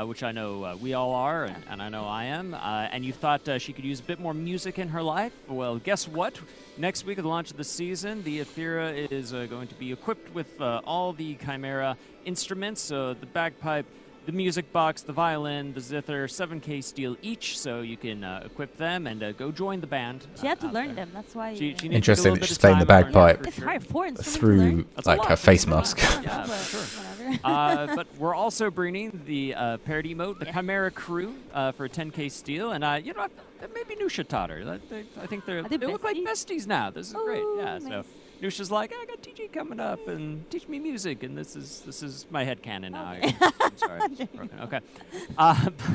Which I know we all are, and I know I am, and you thought she could use a bit more music in her life. Well, guess what? Next week at the launch of the season, the Aphira is going to be equipped with all the Chimera instruments, so the bagpipe, the music box, the violin, the zither, 7K steel each, so you can equip them and go join the band. She had to learn them. That's why. She needs to Interesting take a that little she's bit of playing the time to learn bagpipe that for It's sure. hard for instruments to through learn. That's a like lot. her face mask. Yeah, but for sure. whatever. But we're also bringing the parody mode, the Chimera Crew, for 10K steel, and maybe Nusha taught her. I think they look like besties now. This is great. Yeah. nice. So Nusha's like, I got TJ coming up and teach me music, and this is my headcanon now. I'm sorry. It's broken. Okay.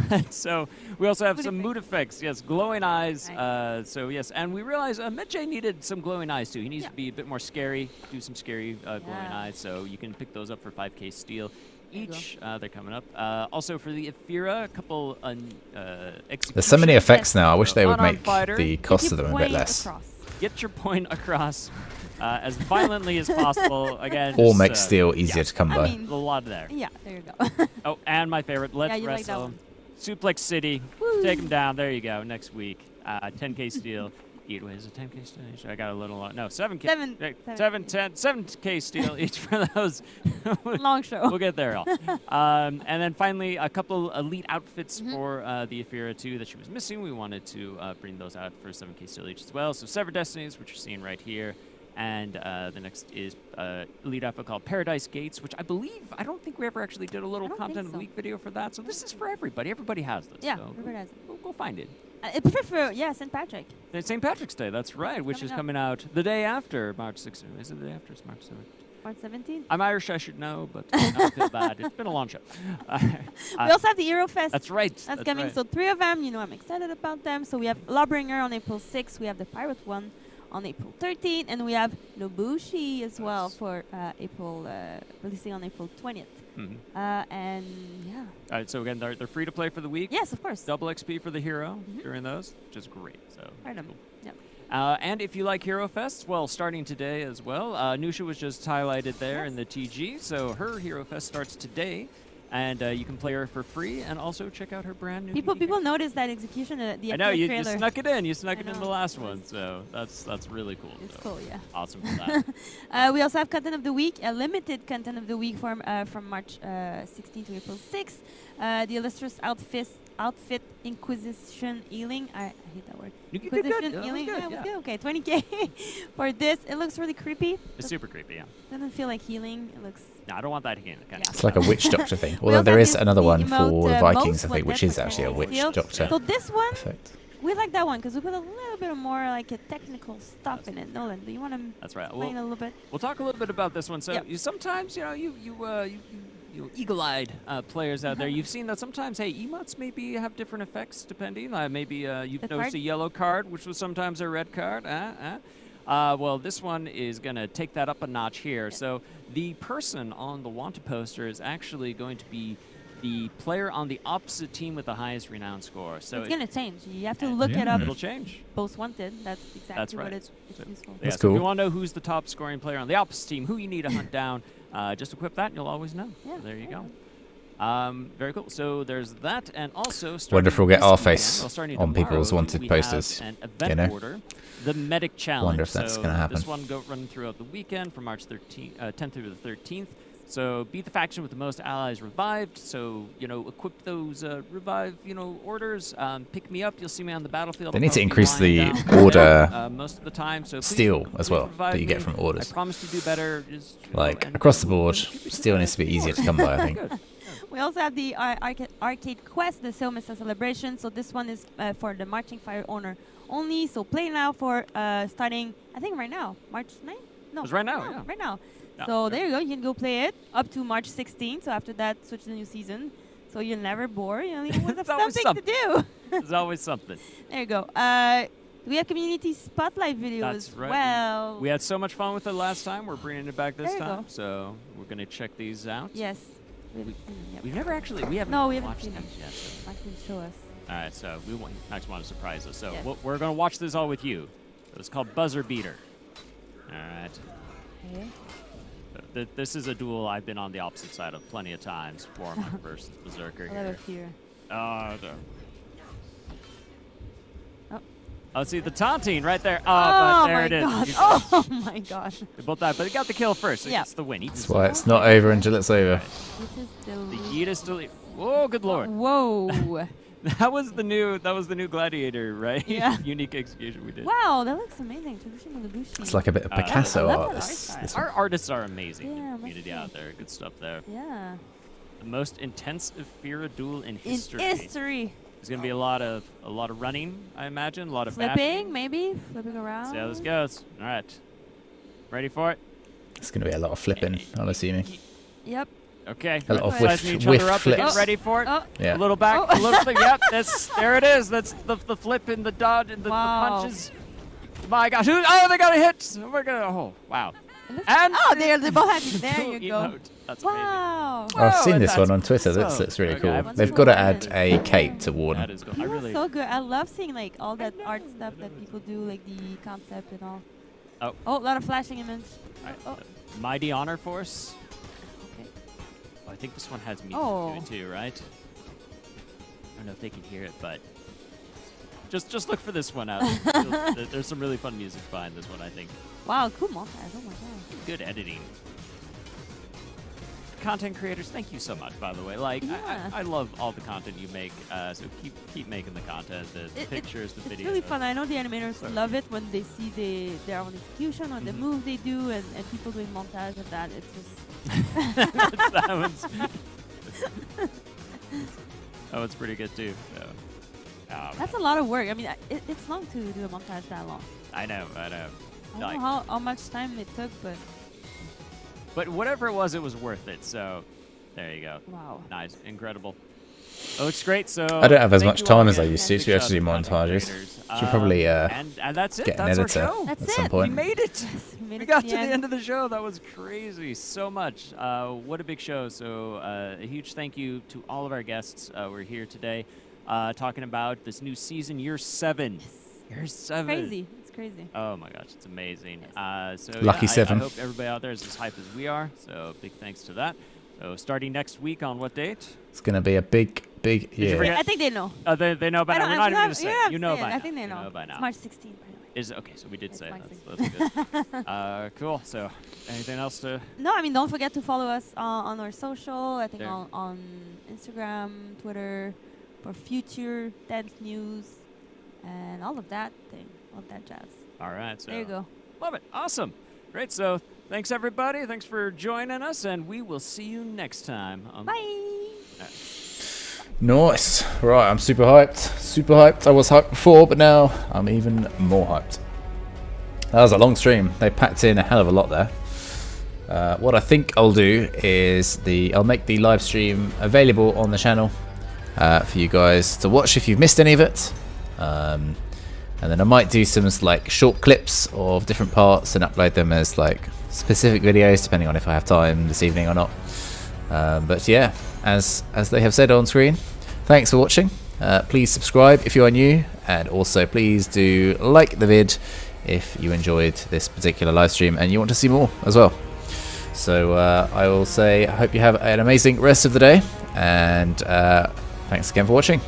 But so we also have some mood effects. Yes, glowing eyes. Nice. So yes, and we realized Medjay needed some glowing eyes too. He needs to be a bit more scary. Do some scary glowing eyes. So you can pick those up for 5K steel each. They're coming up. Also for the Aphira, a couple There's so many effects now. I wish they would Unarmed make fighter. the cost of them a bit less. Get your point across as violently as possible. Again, Or just, make steel easier to come by. a lot there. Yeah, there you go. Oh, and my favorite, Let's Yeah, you like that Wrestle. one. Suplex City. Take them down. There you go. Next week. 10K steel. Wait, is it 10K steel? I got a little... no, 7K. 7K steel each for those. Long show. We'll get there all. And then finally, a couple elite outfits for the Aphira 2 that she was missing. We wanted to bring those out for 7K steel each as well. So Severed Destinies, which you're seeing right here. And the next is Elite Alpha called Paradise Gates, which I don't think we ever actually did a little content of the week video for that. So this is for everybody. Everybody has this. Yeah, so everybody has it. Go find it. I prefer for, St. Patrick. St. Patrick's Day, that's right, which is coming out the day after March 16th. Is it the day after? It's March 7th. March 17th? I'm Irish, I should know, but I don't feel bad. It's been a long show. We also have the Eurofest. That's right. That's coming. Right. So 3 of them, I'm excited about them. So we have Lawbringer on April 6th. We have the Pirate one on April 13th. And we have Nobushi as well for releasing on April 20th. And yeah. All right, so again, they're free to play for the week. Yes, of course. Double XP for the hero during those, which is great. So. Cool. Yep. And if you like Hero Fest, well, starting today as well. Nusha was just highlighted there in the TG, so her Hero Fest starts today. And you can play her for free, and also check out her brand new. People noticed that execution. The I know you trailer. snuck it in. You snuck it in the last one, so that's really cool. It's cool, yeah. Awesome for that. We also have content of the week, a limited content of the week from March 16th to April 6th. The Illustrious Outfit Inquisition Healing. I hate that word. Inquisition Healing. Yeah, was good. Okay, 20K for this. It looks really creepy. It's super creepy, yeah. Doesn't feel like healing. It looks. No, I don't want that healing. It's like a witch doctor thing. Although there is another one for the Vikings, I think, which is actually a witch doctor. So this one, effect. we like that one because we put a little bit more like a technical stuff in it. Nolan, do you want to explain a little bit? We'll talk a little bit about this one. So you sometimes, you eagle-eyed players out there, you've seen that sometimes, hey, emotes maybe have different effects depending. Maybe you've noticed a yellow card, which was sometimes a red card. Well, this one is going to take that up a notch here. Yes. So the person on the wanted poster is actually going to be the player on the opposite team with the highest renown score. So it's going to change. You have to look it up. It'll change. Most wanted. That's exactly what it's useful. That's so cool. If you want to know who's the top scoring player on the opposite team, who you need to hunt down, just equip that and you'll always know. Yeah. So there you go. Very cool. So there's that, and also wonder if we'll get our face on people's wanted posters. An event order, the Medic Challenge. Wonder if that's going to happen. This one running throughout the weekend from March 10th through the 13th. So beat the faction with the most allies revived. So equip those revive orders. Pick me up. You'll see me on the battlefield. They need to increase the order most of the time. So steel as well that you get from orders. I promise to do better. Like across the board, steel needs to be easier to come by, I think. We also have the arcade quest, the Silmissa celebration. So this one is for the Marching Fire owner only. So play now for starting, I think right now, March 9th? No. It's right now, yeah. Right now. Yeah. So there you go. You can go play it up to March 16th. So after that, switch to the new season. So you're never bored. You always have something to do. There's always something. There you go. We have community spotlight video as well. We had so much fun with it last time. We're bringing it back this time. So we're going to check these out. Yes. We've never actually, we haven't seen them yet. So. Max can show us. All right, so Max want to surprise us. So we're going to watch this all with you. It's called Buzzer Beater. All right. Okay. This is a duel I've been on the opposite side of plenty of times. Warhammer versus Berserker here. I love it here. Oh, see the taunting right there. Oh, but there it is. God. Oh my god. They both died, but he got the kill first. So it's the win. That's why it's not over until it's over. The Yeetus delete. Whoa, good lord. Whoa. That was the new Gladiator, right? Yeah. Unique execution we did. Wow, that looks amazing. Traditional Nobushi. It's like a bit of Picasso art. Our artists are amazing. Yeah, community out there. Good stuff there. Yeah. The most intense Ephira duel in history. There's gonna be a lot of running, I imagine. A lot of flipping, maybe flipping around. See how this goes. All right, ready for it? It's gonna be a lot of flipping, I'm assuming. Yep. Okay. A lot of whiff flips. Get ready for it. Yeah. A little back, a little flip. Yep, there it is. That's the flip and the dodge and the punches. My gosh! Oh, they got a hit. Oh my god! Oh, wow. And they both have it. There you go. That's wow. I've seen this one on Twitter. This looks really cool. They've got to add a cape to Warden. That is cool. That's so good. I love seeing like all that art stuff that people do, like the concept and all. Oh, a lot of flashing images. Mighty Honor Force. Okay. Oh, I think this one has music to it too, right? I don't know if they can hear it, but just look for this one out. There's some really fun music behind this one, I think. Wow, cool montage. Oh my god. Good editing. content creators, thank you so much, by the way. Like, Yeah. I love all the content you make, so keep making the content, the pictures, the videos. It's really fun. I know the animators love it when they see their own execution or the move they do, and people doing montage of that. It's just that one's pretty good too. So, that's a lot of work. I mean, it's long to do a montage that long. I know. I don't know how much time it took, but whatever it was worth it. So there you go. Wow. Nice, incredible. It looks great. So I don't have as thank much you all time as I again. used to. Big So we have to shout do out to montages. creators. Should probably and that's it. get an That's our editor show. That's at it. some We point. We made it. made We it got to to the end of the show. That was crazy. So much. What a big show. So a huge thank you to all of our guests. We're here today talking about this new season, Year 7. Year 7. Crazy. It's crazy. Oh my gosh, it's amazing. So Lucky yeah, 7. I hope everybody out there is as hyped as we are. So big thanks to that. So starting next week on what date? It's going to be a big you year. forget? I think they know. They know by now. We're not even going to say. Yeah, You know by now. I think they You know. by now. It's March 16th, by the way. Is okay. So we did It's say March that's good. Cool. So anything else to? No, I mean, don't forget to follow us on our social. I think There. on Instagram, Twitter, for future dance news and all of that jazz. All right. So There you go. love it. Awesome. Great. So thanks everybody. Thanks for joining us, and we will see you next time. Bye. Nice. Right, I'm super hyped. Super hyped. I was hyped before, but now I'm even more hyped. That was a long stream. They packed in a hell of a lot there. What I think I'll do is I'll make the live stream available on the channel for you guys to watch if you've missed any of it. And then I might do some like short clips of different parts and upload them as like specific videos, depending on if I have time this evening or not. But yeah, as they have said on screen, thanks for watching. Please subscribe if you are new, and also please do like the vid if you enjoyed this particular live stream and you want to see more as well. So I will say I hope you have an amazing rest of the day, and thanks again for watching.